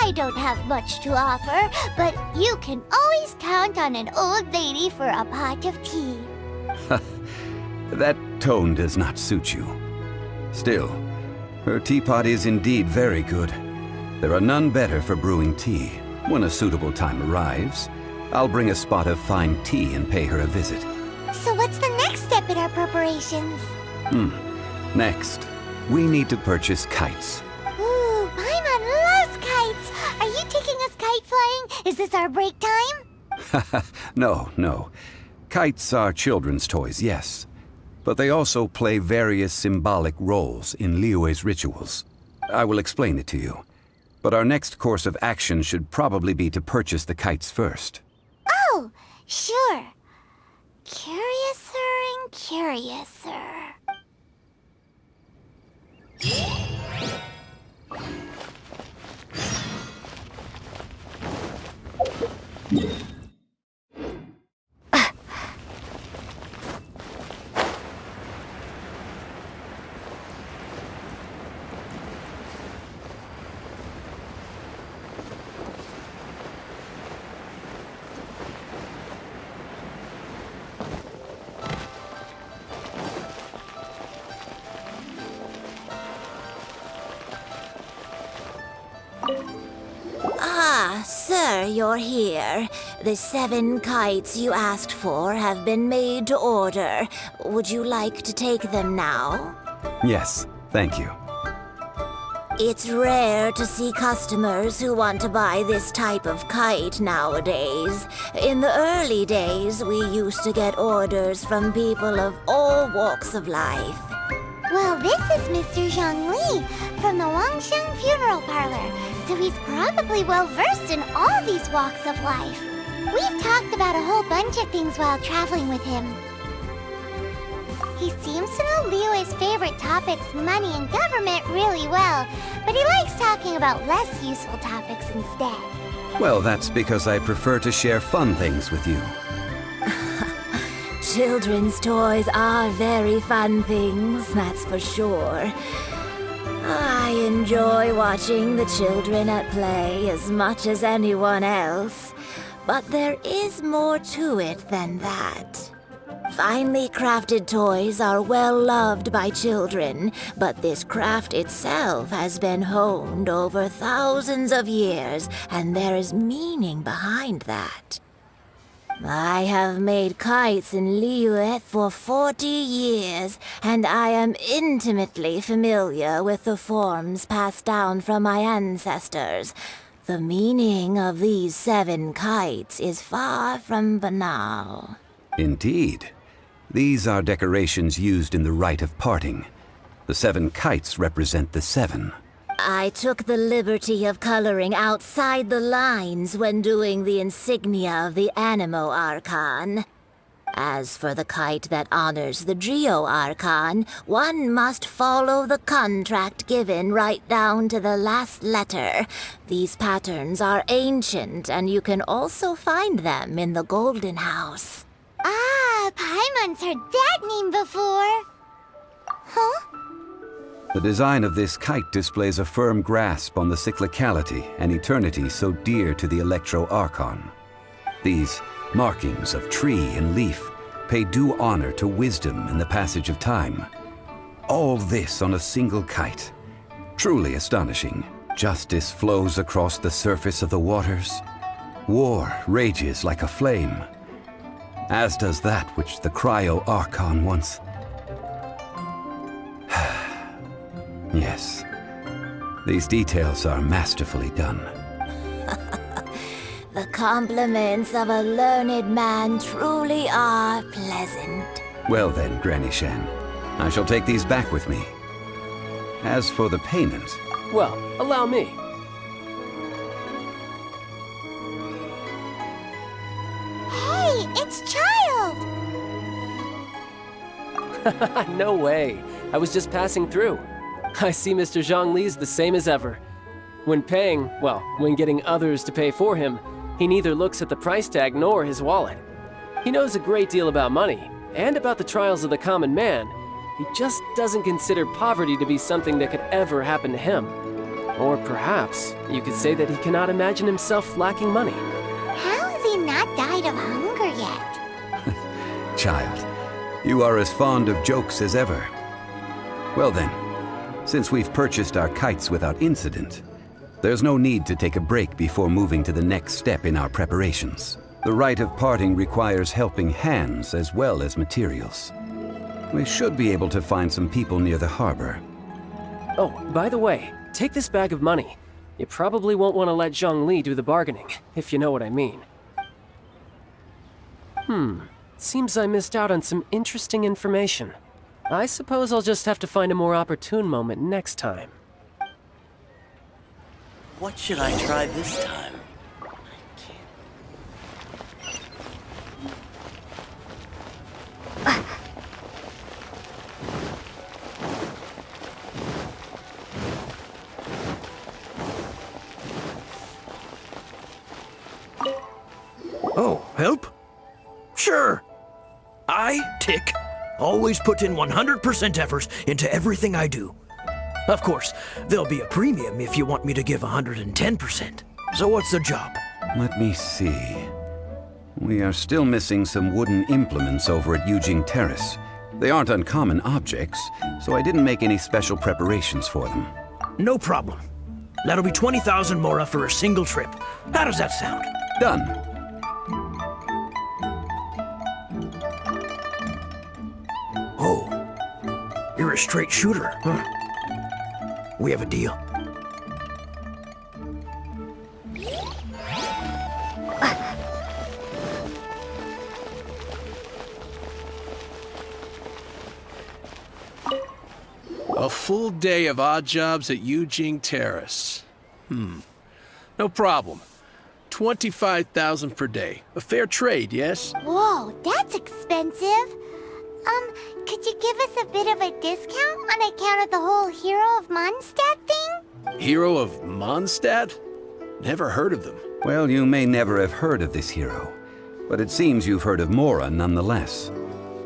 D: I don't have much to offer, but you can always count on an old lady for a pot of tea.
P: That tone does not suit you. Still, her teapot is indeed very good. There are none better for brewing tea. When a suitable time arrives, I'll bring a spot of fine tea and pay her a visit.
D: So what's the next step in our preparations?
P: Next, we need to purchase kites.
D: Ooh, Paimon loves kites! Are you taking us kite flying? Is this our break time?
P: No. Kites are children's toys, yes. But they also play various symbolic roles in Liyue's rituals. I will explain it to you. But our next course of action should probably be to purchase the kites first.
D: Oh, sure. Curiouser and curiouser.
H: Ah, sir, you're here. The 7 kites you asked for have been made to order. Would you like to take them now?
P: Yes, thank you.
H: It's rare to see customers who want to buy this type of kite nowadays. In the early days, we used to get orders from people of all walks of life.
D: Well, this is Mr. Zhongli from the Wangsheng Funeral Parlor, so he's probably well-versed in all these walks of life. We've talked about a whole bunch of things while traveling with him. He seems to know Liyue's favorite topics, money and government, really well, but he likes talking about less useful topics instead.
P: Well, that's because I prefer to share fun things with you.
H: Children's toys are very fun things, that's for sure. I enjoy watching the children at play as much as anyone else, but there is more to it than that. Finely crafted toys are well loved by children, but this craft itself has been honed over thousands of years, and there is meaning behind that. I have made kites in Liyue for 40 years, and I am intimately familiar with the forms passed down from my ancestors. The meaning of these 7 kites is far from banal.
P: Indeed. These are decorations used in the rite of parting. The 7 kites represent the 7.
H: I took the liberty of coloring outside the lines when doing the insignia of the Animo Archon. As for the kite that honors the Geo Archon, one must follow the contract given right down to the last letter. These patterns are ancient, and you can also find them in the Golden House.
D: Ah, Paimon's heard that name before. Huh?
P: The design of this kite displays a firm grasp on the cyclicality and eternity so dear to the Electro Archon. These markings of tree and leaf pay due honor to wisdom and the passage of time. All this on a single kite. Truly astonishing. Justice flows across the surface of the waters. War rages like a flame, as does that which the Cryo Archon once... Yes, these details are masterfully done.
H: The compliments of a learned man truly are pleasant.
P: Well then, Granny Shan, I shall take these back with me. As for the payment...
B: Well, allow me.
D: Hey, it's Child!
B: No way. I was just passing through. I see Mr. Zhongli's the same as ever. When paying, well, when getting others to pay for him, he neither looks at the price tag nor his wallet. He knows a great deal about money, and about the trials of the common man. He just doesn't consider poverty to be something that could ever happen to him. Or perhaps you could say that he cannot imagine himself lacking money.
D: How has he not died of hunger yet?
P: Child, you are as fond of jokes as ever. Well then, since we've purchased our kites without incident, there's no need to take a break before moving to the next step in our preparations. The rite of parting requires helping hands as well as materials. We should be able to find some people near the harbor.
B: Oh, by the way, take this bag of money. You probably won't want to let Zhongli do the bargaining, if you know what I mean. Seems I missed out on some interesting information. I suppose I'll just have to find a more opportune moment next time.
G: What should I try this time?
V: Oh, help? Sure. I, Tick, always put in 100% effort into everything I do. Of course, there'll be a premium if you want me to give 110%. So what's the job?
P: Let me see. We are still missing some wooden implements over at Yujing Terrace. They aren't uncommon objects, so I didn't make any special preparations for them.
V: No problem. That'll be 20,000 mora for a single trip. How does that sound?
P: Done.
V: Oh, you're a straight shooter, huh? We have a deal.
Q: A full day of odd jobs at Eugene Terrace. No problem. 25,000 per day. A fair trade, yes?
D: Whoa, that's expensive. Could you give us a bit of a discount on account of the whole Hero of Mondstadt thing?
Q: Hero of Mondstadt? Never heard of them.
P: Well, you may never have heard of this hero, but it seems you've heard of Mora nonetheless.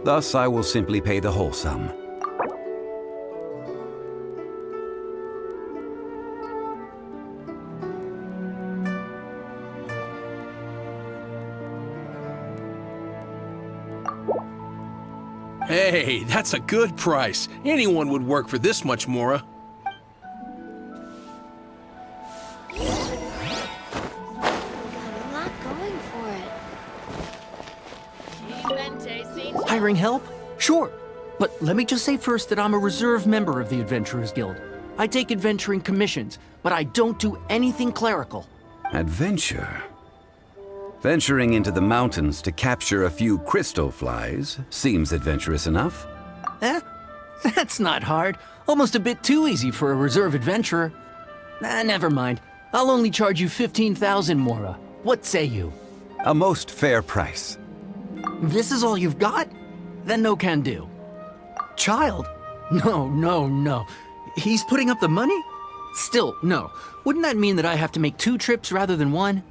P: Thus, I will simply pay the whole sum.
Q: Hey, that's a good price. Anyone would work for this much, Mora.
I: Hiring help? Sure. But let me just say first that I'm a reserve member of the Adventurers Guild. I take adventuring commissions, but I don't do anything clerical.
P: Adventure? Venturing into the mountains to capture a few crystal flies seems adventurous enough.
I: That's not hard. Almost a bit too easy for a reserve adventurer. Never mind. I'll only charge you 15,000 Mora. What say you?
P: A most fair price.
I: This is all you've got? Then no can do. Child? No. He's putting up the money? Still, no. Wouldn't that mean that I have to make 2 trips rather than 1?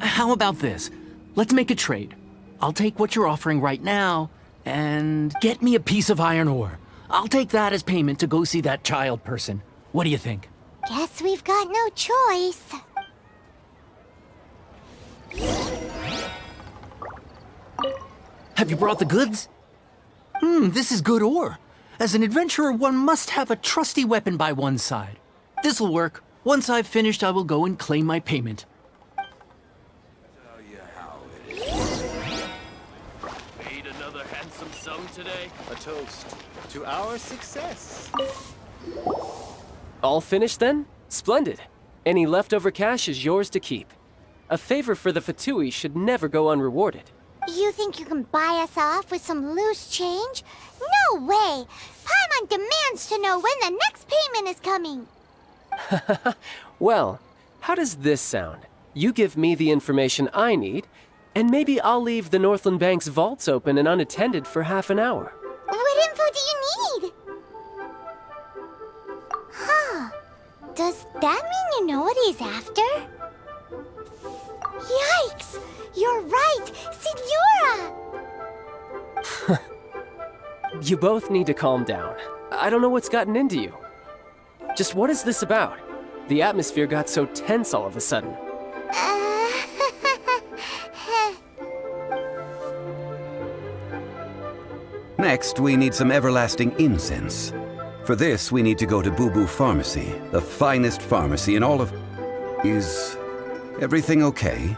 I: How about this? Let's make a trade. I'll take what you're offering right now, and get me a piece of iron ore. I'll take that as payment to go see that child person. What do you think?
D: Guess we've got no choice.
I: Have you brought the goods? This is good ore. As an adventurer, one must have a trusty weapon by one's side. This'll work. Once I've finished, I will go and claim my payment.
M: Made another handsome sum today. A toast to our success.
B: All finished then? Splendid. Any leftover cash is yours to keep. A favor for the Fatui should never go unrewarded.
D: You think you can buy us off with some loose change? No way! Paimon demands to know when the next payment is coming.
B: Well, how does this sound? You give me the information I need, and maybe I'll leave the Northland Bank's vaults open and unattended for half an hour.
D: What info do you need? Huh. Does that mean you know what he's after? Yikes! You're right! Signora!
B: You both need to calm down. I don't know what's gotten into you. Just what is this about? The atmosphere got so tense all of a sudden.
P: Next, we need some everlasting incense. For this, we need to go to Boo Boo Pharmacy, the finest pharmacy in all of... Is everything okay?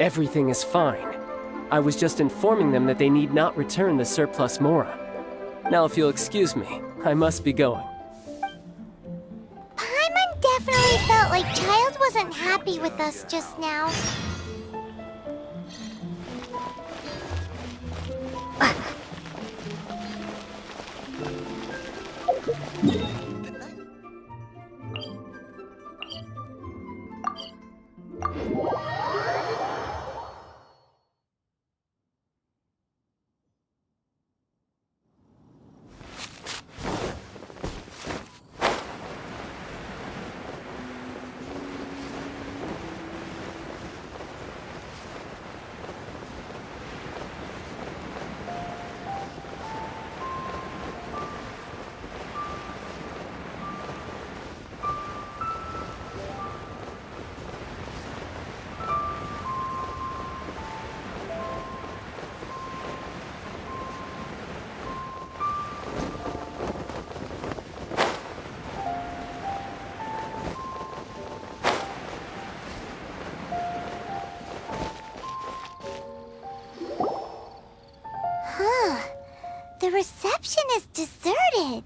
B: Everything is fine. I was just informing them that they need not return the surplus Mora. Now, if you'll excuse me, I must be going.
D: Paimon definitely felt like Child wasn't happy with us just now. The reception is deserted,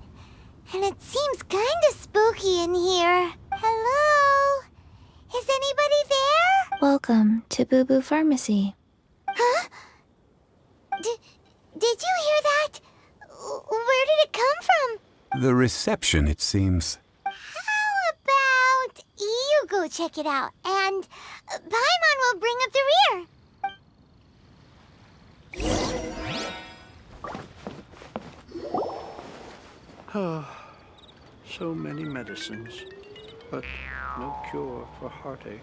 D: and it seems kinda spooky in here. Hello? Is anybody there?
J: Welcome to Boo Boo Pharmacy.
D: Huh? Did you hear that? Where did it come from?
P: The reception, it seems.
D: How about you go check it out, and Paimon will bring up the rear.
V: So many medicines, but no cure for heartache.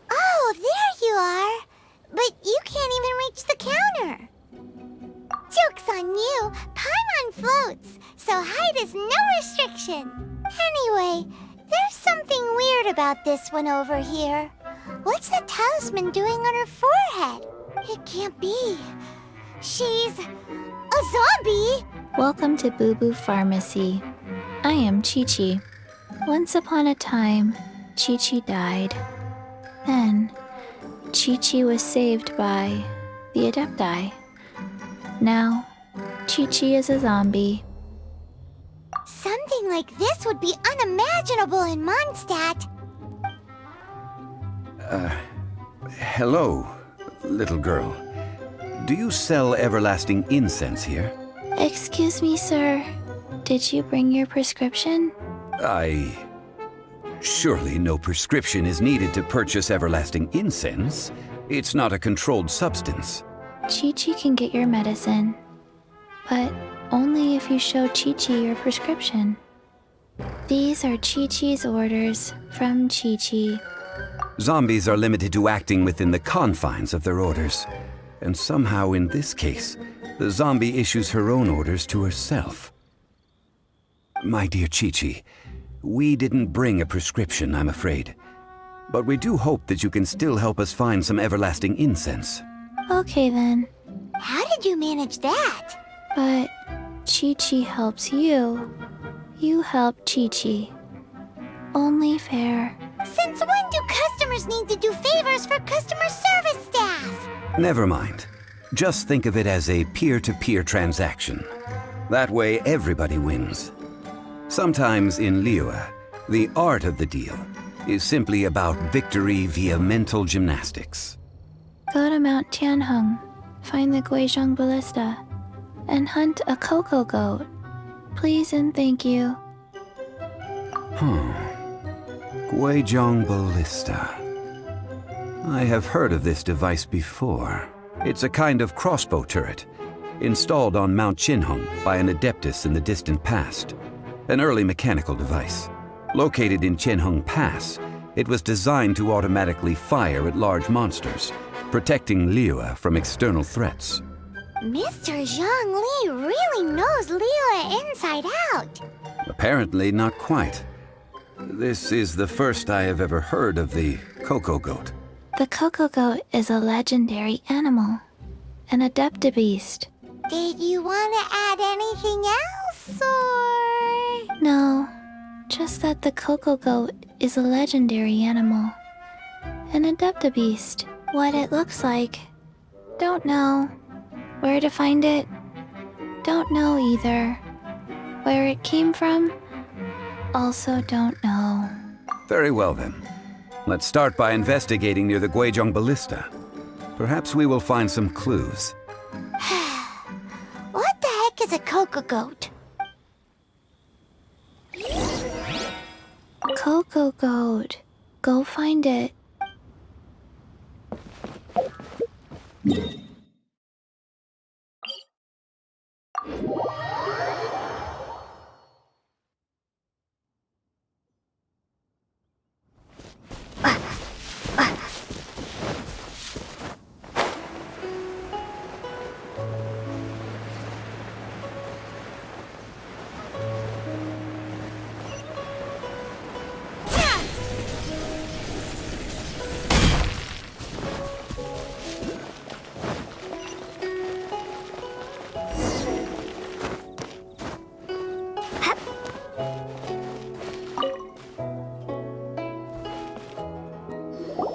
D: Oh, there you are. But you can't even reach the counter. Joke's on you. Paimon floats, so height is no restriction. Anyway, there's something weird about this one over here. What's the talisman doing on her forehead? It can't be. She's a zombie!
J: Welcome to Boo Boo Pharmacy. I am Chi-Chi. Once upon a time, Chi-Chi died. Then, Chi-Chi was saved by the Adepti. Now, Chi-Chi is a zombie.
D: Something like this would be unimaginable in Mondstadt.
P: Hello, little girl. Do you sell everlasting incense here?
J: Excuse me, sir. Did you bring your prescription?
P: Surely no prescription is needed to purchase everlasting incense. It's not a controlled substance.
J: Chi-Chi can get your medicine, but only if you show Chi-Chi your prescription. These are Chi-Chi's orders from Chi-Chi.
P: Zombies are limited to acting within the confines of their orders. And somehow in this case, the zombie issues her own orders to herself. My dear Chi-Chi, we didn't bring a prescription, I'm afraid. But we do hope that you can still help us find some everlasting incense.
J: Okay then.
D: How did you manage that?
J: But Chi-Chi helps you. You help Chi-Chi. Only fair.
D: Since when do customers need to do favors for customer service staff?
P: Never mind. Just think of it as a peer-to-peer transaction. That way everybody wins. Sometimes in Liyue, the art of the deal is simply about victory via mental gymnastics.
J: Go to Mount Tianheng, find the Guizhong Ballista, and hunt a cocoa goat. Please and thank you.
P: Guizhong Ballista. I have heard of this device before. It's a kind of crossbow turret, installed on Mount Tianheng by an adeptus in the distant past. An early mechanical device. Located in Tianheng Pass, it was designed to automatically fire at large monsters, protecting Liyue from external threats.
D: Mr. Zhongli really knows Liyue inside out.
P: Apparently not quite. This is the first I have ever heard of the cocoa goat.
J: The cocoa goat is a legendary animal, an adeptibeast.
D: Did you want to add anything else, or...?
J: No, just that the cocoa goat is a legendary animal, an adeptibeast. What it looks like, don't know. Where to find it, don't know either. Where it came from, also don't know.
P: Very well then. Let's start by investigating near the Guizhong Ballista. Perhaps we will find some clues.
D: What the heck is a cocoa goat?
J: Cocoa goat. Go find it.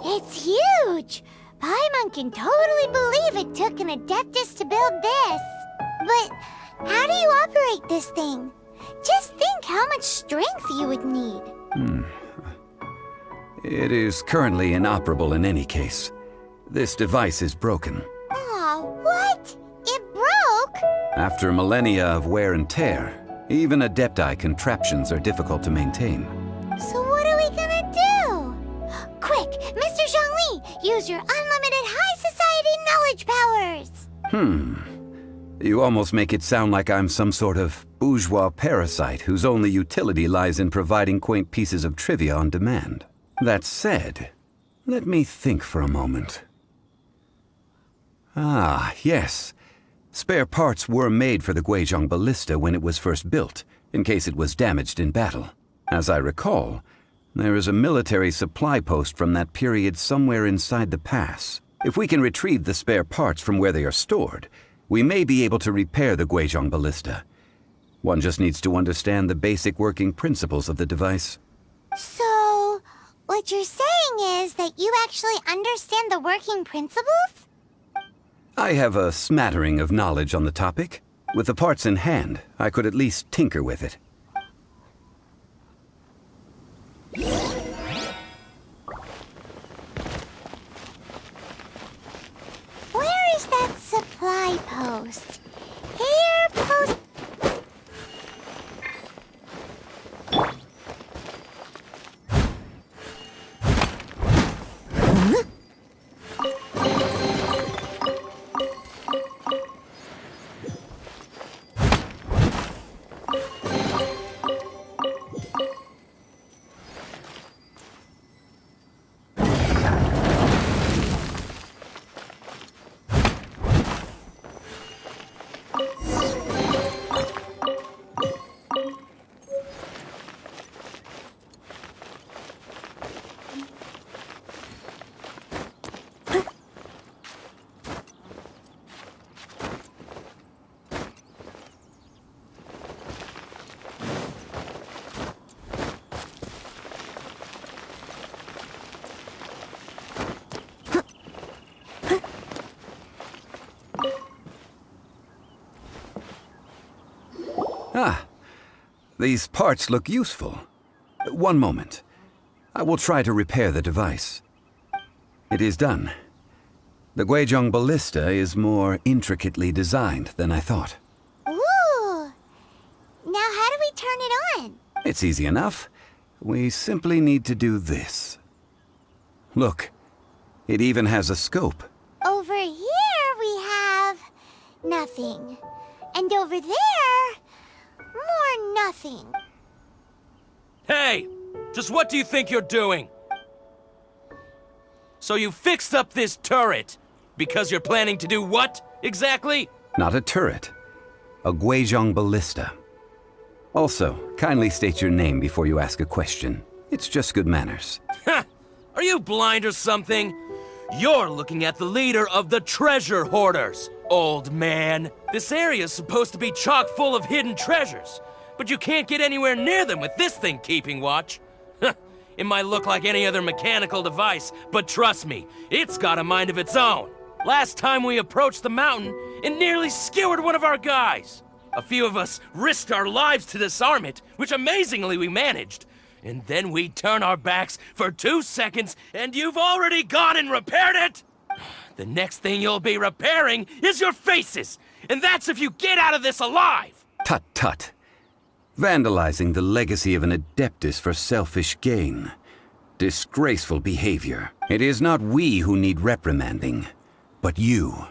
D: It's huge! Paimon can totally believe it took an Adeptus to build this. But how do you operate this thing? Just think how much strength you would need.
P: It is currently inoperable in any case. This device is broken.
D: Aw, what? It broke?
P: After millennia of wear and tear, even Adepti contraptions are difficult to maintain.
D: So what are we gonna do? Quick, Mr. Zhongli, use your unlimited high society knowledge powers!
P: You almost make it sound like I'm some sort of bourgeois parasite whose only utility lies in providing quaint pieces of trivia on demand. That said, let me think for a moment. Ah, yes. Spare parts were made for the Guizhong Ballista when it was first built, in case it was damaged in battle. As I recall, there is a military supply post from that period somewhere inside the pass. If we can retrieve the spare parts from where they are stored, we may be able to repair the Guizhong Ballista. One just needs to understand the basic working principles of the device.
D: So, what you're saying is that you actually understand the working principles?
P: I have a smattering of knowledge on the topic. With the parts in hand, I could at least tinker with it.
D: Where is that supply post? Here, post...
P: Ah, these parts look useful. One moment. I will try to repair the device. It is done. The Guizhong Ballista is more intricately designed than I thought.
D: Ooh! Now how do we turn it on?
P: It's easy enough. We simply need to do this. Look, it even has a scope.
D: Over here we have... nothing. And over there... more nothing.
C: Hey! Just what do you think you're doing? So you fixed up this turret because you're planning to do what, exactly?
P: Not a turret. A Guizhong Ballista. Also, kindly state your name before you ask a question. It's just good manners.
C: Ha! Are you blind or something? You're looking at the leader of the treasure hoarders, old man. This area's supposed to be chock full of hidden treasures, but you can't get anywhere near them with this thing keeping watch. It might look like any other mechanical device, but trust me, it's got a mind of its own. Last time we approached the mountain, it nearly skewered one of our guys. A few of us risked our lives to disarm it, which amazingly we managed. And then we turn our backs for 2 seconds, and you've already gone and repaired it? The next thing you'll be repairing is your faces, and that's if you get out of this alive!
P: Tut tut. Vandalizing the legacy of an Adeptus for selfish gain. Disgraceful behavior. It is not we who need reprimanding, but you.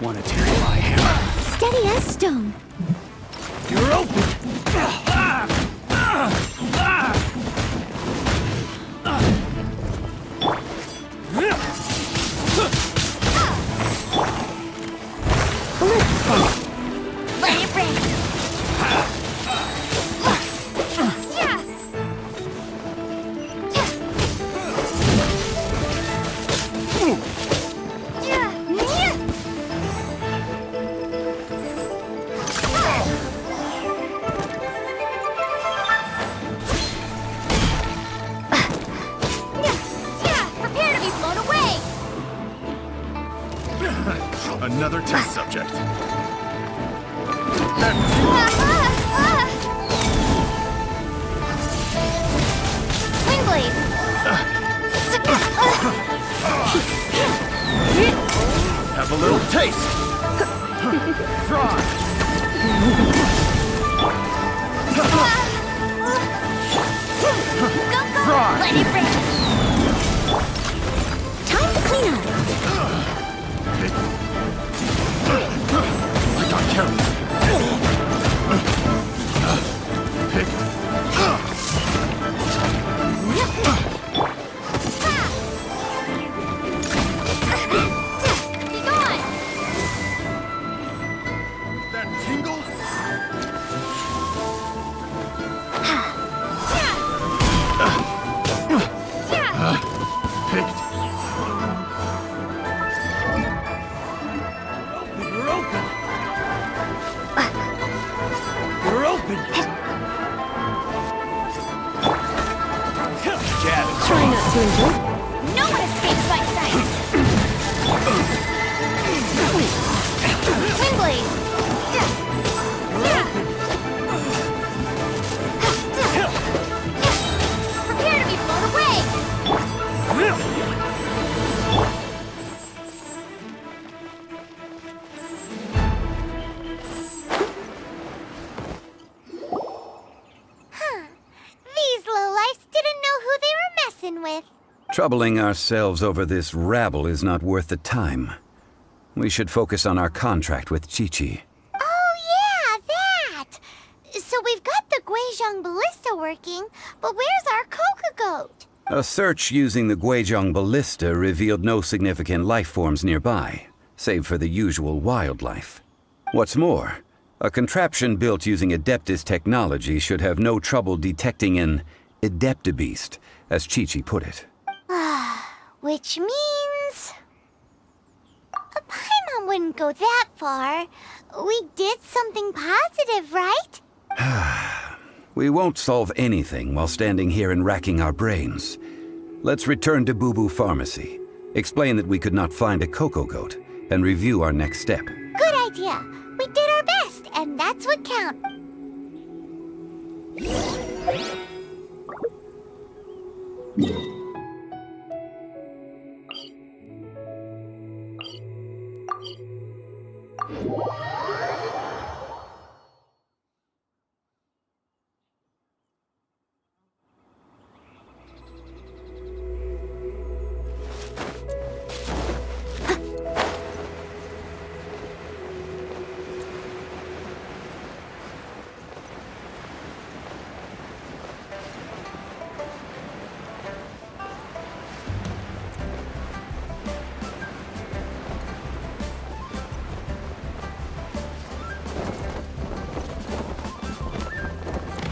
I: Want to tear my hammer?
J: Steady as stone.
I: You're open!
D: Let it rip! Prepare to be blown away!
S: Another test subject.
D: Ah!
S: Have a little taste. Fry. Fry.
D: Let it rip. Time to clean up.
S: I got carried.
D: Be gone.
S: That tingle? Picked. You're open. You're open.
L: Try not to enjoy.
D: No one escapes my sights. Windblade. Prepare to be blown away. These lowlifes didn't know who they were messing with.
P: Troubling ourselves over this rabble is not worth the time. We should focus on our contract with Chi-Chi.
D: Oh yeah, that! So we've got the Guizhong ballista working, but where's our Coca goat?
P: A search using the Guizhong ballista revealed no significant life forms nearby, save for the usual wildlife. What's more, a contraption built using Adeptus technology should have no trouble detecting an Adeptabeast, as Chi-Chi put it.
D: Which means... Paimon wouldn't go that far. We did something positive, right?
P: We won't solve anything while standing here and racking our brains. Let's return to Boo Boo Pharmacy, explain that we could not find a Coco Goat, and review our next step.
D: Good idea. We did our best, and that's what counts.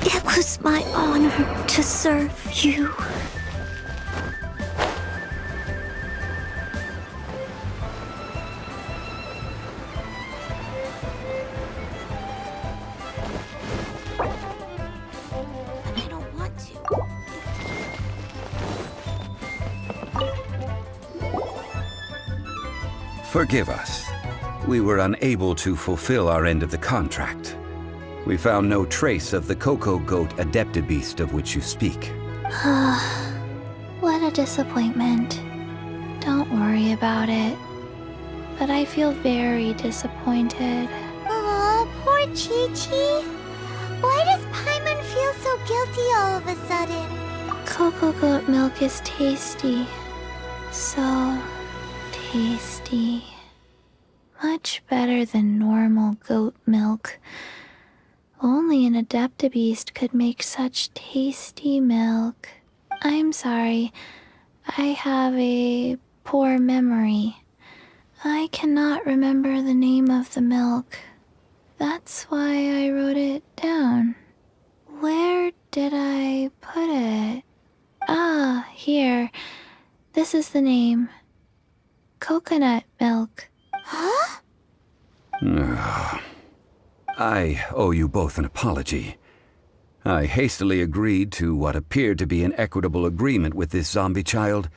H: It was my honor to serve you.
D: I don't want to.
P: Forgive us. We were unable to fulfill our end of the contract. We found no trace of the Coco Goat Adeptabeast of which you speak.
J: What a disappointment. Don't worry about it. But I feel very disappointed.
D: Aw, poor Chi-Chi. Why does Paimon feel so guilty all of a sudden?
J: Cocoa goat milk is tasty. So tasty. Much better than normal goat milk. Only an Adeptabeast could make such tasty milk. I'm sorry. I have a poor memory. I cannot remember the name of the milk. That's why I wrote it down. Where did I put it? Ah, here. This is the name. Coconut milk.
D: Huh?
P: I owe you both an apology. I hastily agreed to what appeared to be an equitable agreement with this zombie child,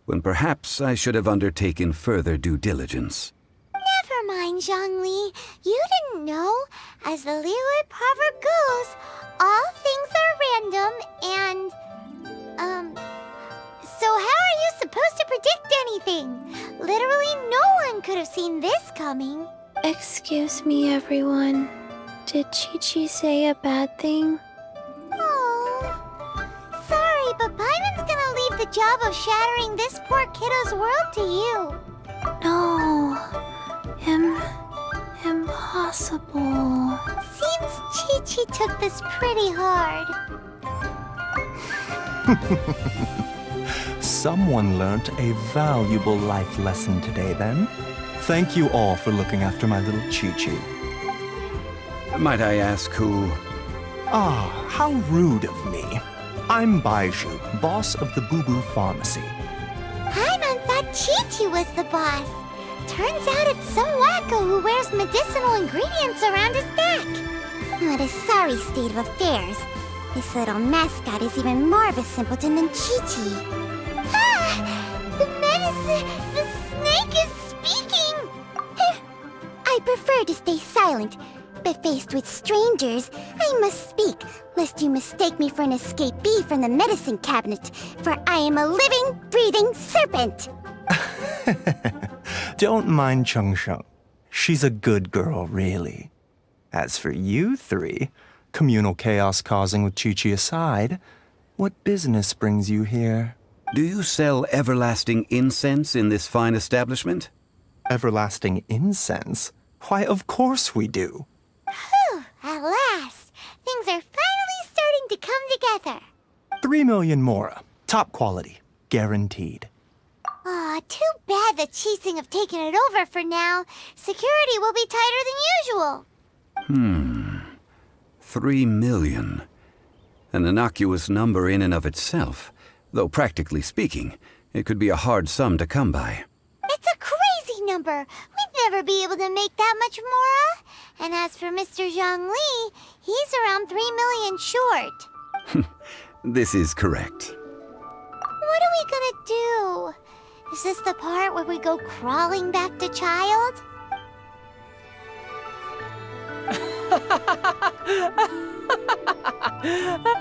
P: when perhaps I should have undertaken further due diligence.
D: Never mind, Zhongli. You didn't know. As the Liyue proverb goes, all things are random and... So how are you supposed to predict predict anything. Literally no one could have seen this coming.
J: Excuse me, everyone. Did Chi-Chi say a bad thing?
D: Oh, sorry, but Paimon's gonna leave the job of shattering this poor kiddo's world to you.
J: No. Impossible.
D: Seems Chi-Chi took this pretty hard.
F: Someone learnt a valuable life lesson today, then. Thank you all for looking after my little Chi-Chi.
P: Might I ask who?
F: Ah, how rude of me. I'm Baiju, boss of the Boo Boo Pharmacy.
D: Paimon thought Chi-Chi was the boss. Turns out it's some wacko who wears medicinal ingredients around his neck.
O: What a sorry state of affairs. This little mascot is even more of a simpleton than Chi-Chi.
D: Ah! The medicine! The snake is speaking!
O: I prefer to stay silent, but faced with strangers, I must speak, lest you mistake me for an escapee from the medicine cabinet, for I am a living, breathing serpent!
F: Don't mind Chung Sheng. She's a good girl, really. As for you three, communal chaos causing with Chi-Chi aside, what business brings you here?
P: Do you sell everlasting incense in this fine establishment?
F: Everlasting incense? Why, of course we do.
D: Whew, at last! Things are finally starting to come together.
F: 3 million mora. Top quality. Guaranteed.
D: Aw, too bad the Chising have taken it over for now. Security will be tighter than usual.
P: 3 million. An innocuous number in and of itself, though practically speaking, it could be a hard sum to come by.
D: It's a crazy number. We'd never be able to make that much mora. And as for Mr. Zhang Li, he's around 3 million short.
P: This is correct.
D: What are we gonna do? Is this the part where we go crawling back to Child?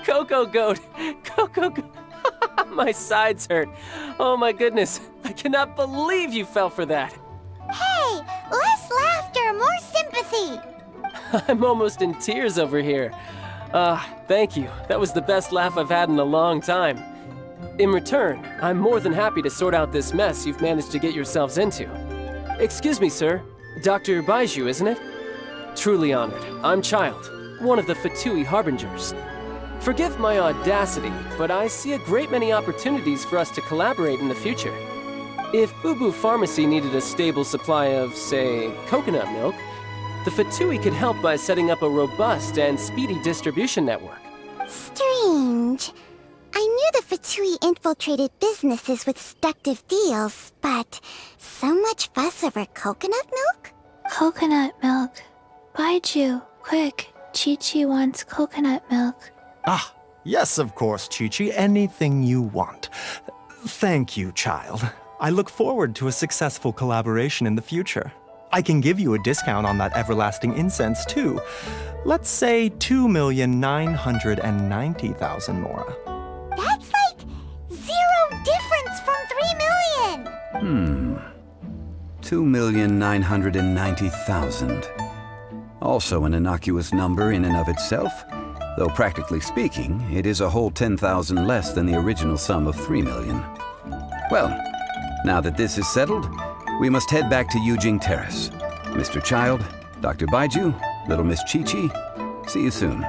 B: Coco Goat! Coco Goat! My sides hurt. Oh my goodness. I cannot believe you fell for that.
D: Hey, less laughter, more sympathy.
B: I'm almost in tears over here. Thank you. That was the best laugh I've had in a long time. In return, I'm more than happy to sort out this mess you've managed to get yourselves into. Excuse me, sir. Dr. Baiju, isn't it? Truly honored. I'm Child, one of the Fatui Harbingers. Forgive my audacity, but I see a great many opportunities for us to collaborate in the future. If Boo Boo Pharmacy needed a stable supply of, say, coconut milk, the Fatui could help by setting up a robust and speedy distribution network.
O: Strange. I knew the Fatui infiltrated businesses with seductive deals, but so much fuss over coconut milk?
J: Coconut milk. Baiju, quick. Chi-Chi wants coconut milk.
F: Ah, yes, of course, Chi-Chi. Anything you want. Thank you, Child. I look forward to a successful collaboration in the future. I can give you a discount on that everlasting incense, too. Let's say 2,990,000 mora.
D: That's like 0 difference from 3 million.
P: 2,990,000. Also an innocuous number in and of itself, though practically speaking, it is a whole 10,000 less than the original sum of 3 million. Well, now that this is settled, we must head back to Yujing Terrace. Mr. Child, Dr. Baiju, Little Miss Chi-Chi, see you soon.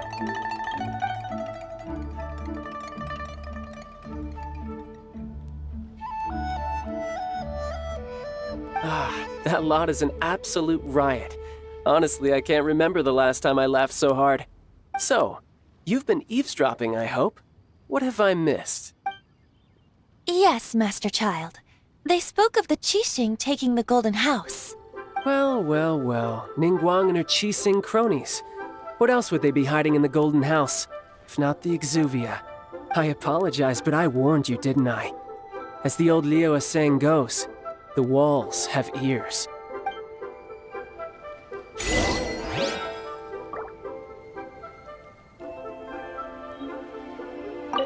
B: That lot is an absolute riot. Honestly, I can't remember the last time I laughed so hard. So, you've been eavesdropping, I hope? What have I missed?
N: Yes, Master Child. They spoke of the Qixing taking the Golden House.
B: Well, well, well. Ningguang and her Qixing cronies. What else would they be hiding in the Golden House? If not the Exuvia. I apologize, but I warned you, didn't I? As the old Liu saying goes, the walls have ears.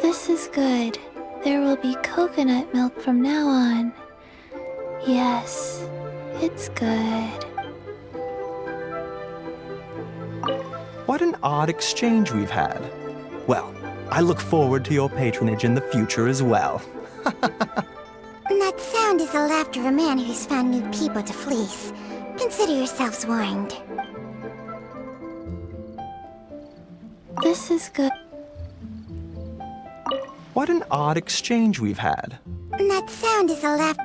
J: This is good. There will be coconut milk from now on. Yes, it's good.
F: What an odd exchange we've had. Well, I look forward to your patronage in the future as well.
O: That sound is the laughter of a man who's found new people to fleece. Consider yourselves warned.
J: This is good.
F: What an odd exchange we've had.
O: That sound is the laugh.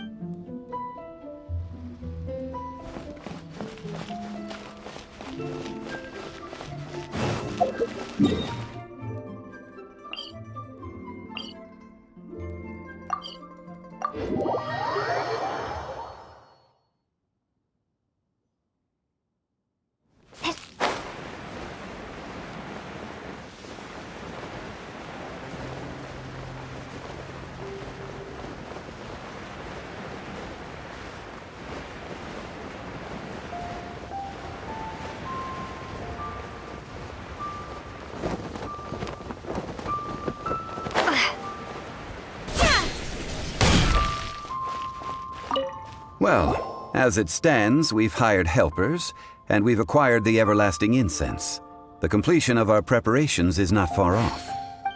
P: Well, as it stands, we've hired helpers, and we've acquired the everlasting incense. The completion of our preparations is not far off.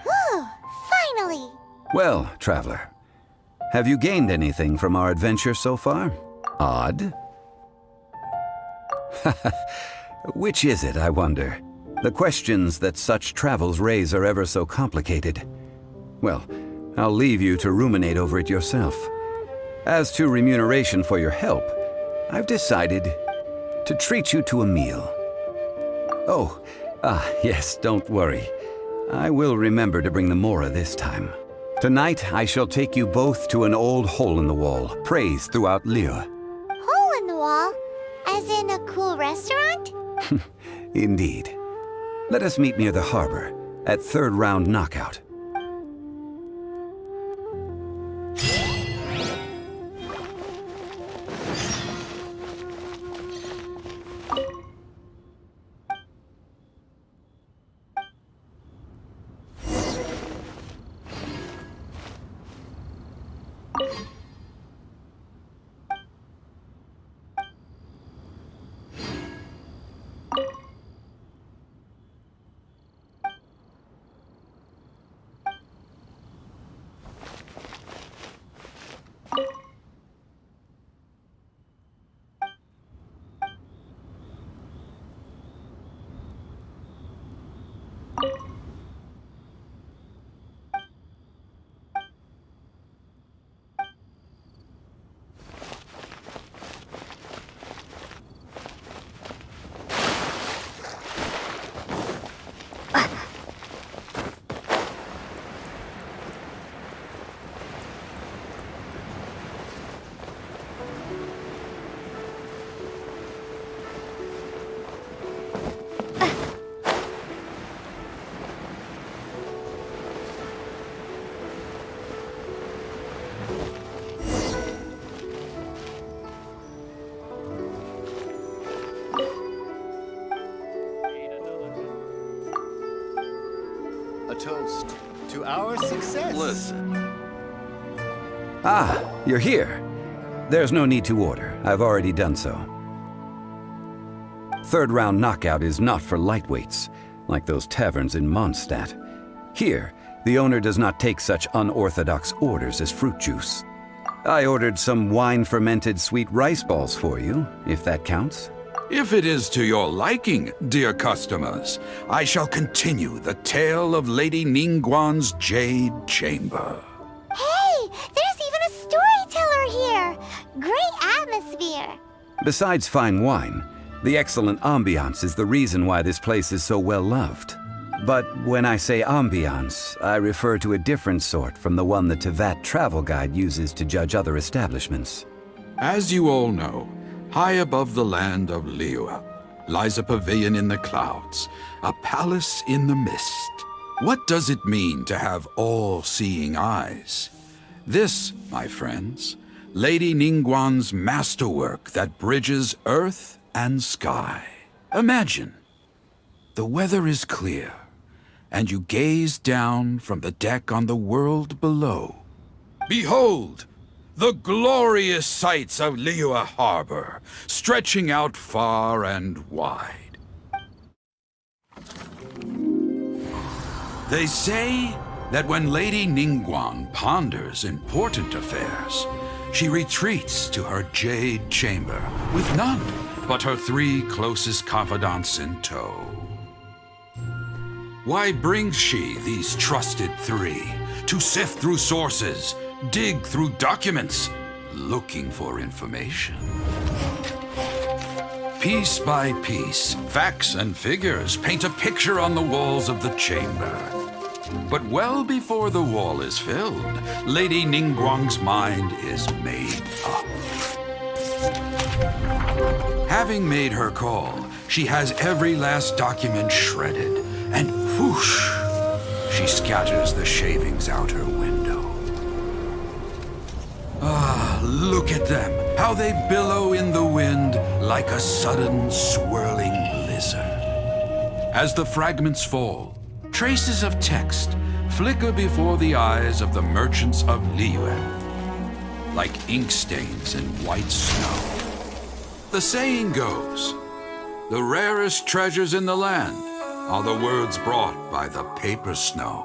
O: Whew, finally!
P: Well, traveler, have you gained anything from our adventure so far? Odd? Which is it, I wonder? The questions that such travels raise are ever so complicated. Well, I'll leave you to ruminate over it yourself. As to remuneration for your help, I've decided to treat you to a meal. Oh, yes, don't worry. I will remember to bring the Mora this time. Tonight, I shall take you both to an old hole-in-the-wall, praised throughout Liyue.
O: Hole in the wall? As in a cool restaurant?
P: Indeed. Let us meet near the harbor, at third round knockout.
M: A toast to our success.
C: Listen.
P: Ah, you're here. There's no need to order. I've already done so. Third round knockout is not for lightweights, like those taverns in Mondstadt. Here, the owner does not take such unorthodox orders as fruit juice. I ordered some wine-fermented sweet rice balls for you, if that counts.
K: If it is to your liking, dear customers, I shall continue the tale of Lady Ningguang's Jade Chamber.
O: Hey, there's even a storyteller here! Great atmosphere!
P: Besides fine wine, the excellent ambiance is the reason why this place is so well loved. But when I say ambiance, I refer to a different sort from the one the Tevat travel guide uses to judge other establishments.
K: As you all know, high above the land of Liyue lies a pavilion in the clouds, a palace in the mist. What does it mean to have all-seeing eyes? This, my friends, Lady Ningguang's masterwork that bridges earth and sky. Imagine, the weather is clear, and you gaze down from the deck on the world below. Behold, The glorious sights of Liyue Harbor, stretching out far and wide. They say that when Lady Ningguang ponders important affairs, she retreats to her jade chamber with none but her 3 closest confidants in tow. Why brings she these trusted 3 to sift through sources, dig through documents, looking for information? Piece by piece, facts and figures paint a picture on the walls of the chamber. But well before the wall is filled, Lady Ningguang's mind is made up. Having made her call, she has every last document shredded, and whoosh, she scatters the shavings out her window. Ah, look at them, how they billow in the wind like a sudden swirling blizzard. As the fragments fall, traces of text flicker before the eyes of the merchants of Liyue, like ink stains in white snow. The saying goes, the rarest treasures in the land are the words brought by the paper snow.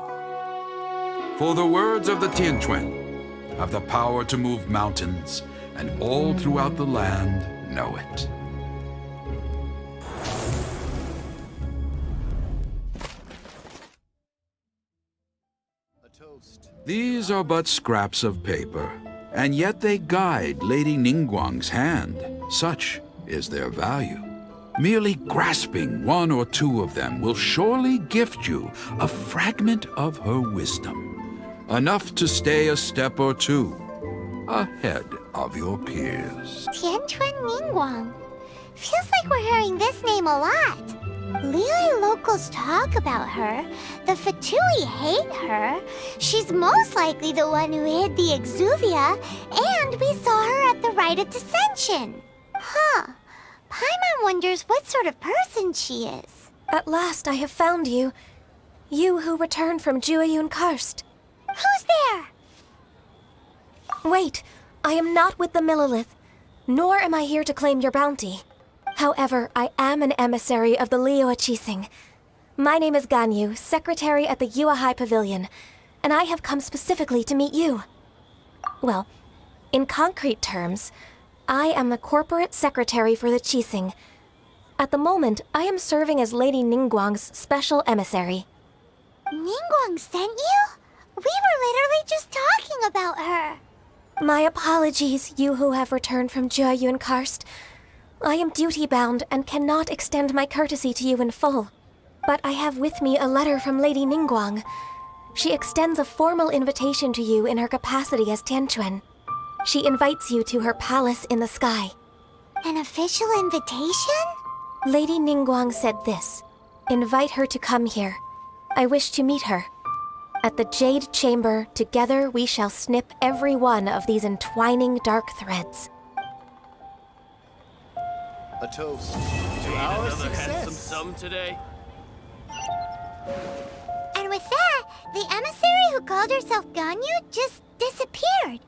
K: For the words of the Tianquan have the power to move mountains, and all throughout the land know it. These are but scraps of paper, and yet they guide Lady Ningguang's hand. Such is their value. Merely grasping 1 or 2 of them will surely gift you a fragment of her wisdom, enough to stay a step or 2 ahead of your peers.
D: Tianquan Ningguang. Feels like we're hearing this name a lot. Liyue locals talk about her. The Fatui hate her. She's most likely the one who hid the Exuvia, and we saw her at the Rite of Dissension. Huh. Paimon wonders what sort of person she is.
N: At last I have found you. You who returned from Jueyun Karst.
D: Who's there?
N: Wait, I am not with the Millelith, nor am I here to claim your bounty. However, I am an emissary of the Liyue Qixing. My name is Ganyu, secretary at the Yuehai Pavilion, and I have come specifically to meet you. Well, in concrete terms, I am the corporate secretary for the Qixing. At the moment, I am serving as Lady Ningguang's special emissary.
D: Ningguang sent you? We were literally just talking about her.
N: My apologies, you who have returned from Jueyun Karst. I am duty-bound and cannot extend my courtesy to you in full. But I have with me a letter from Lady Ningguang. She extends a formal invitation to you in her capacity as Tianquan. She invites you to her palace in the sky.
D: An official invitation?
N: Lady Ningguang said this. Invite her to come here. I wish to meet her. At the Jade Chamber, together we shall snip every one of these entwining dark threads.
M: A toast to our
C: Another
M: success.
C: handsome sum today.
D: And with that, the emissary who called herself Ganyu just disappeared.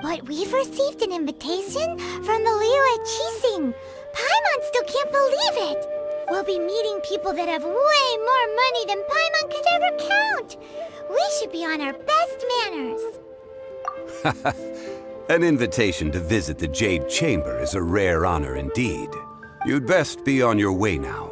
D: But we've received an invitation from the Liyue Qixing. Paimon still can't believe it. We'll be meeting people that have way more money than Paimon could ever count. We should be on our best manners.
P: An invitation to visit the Jade Chamber is a rare honor indeed. You'd best be on your way now.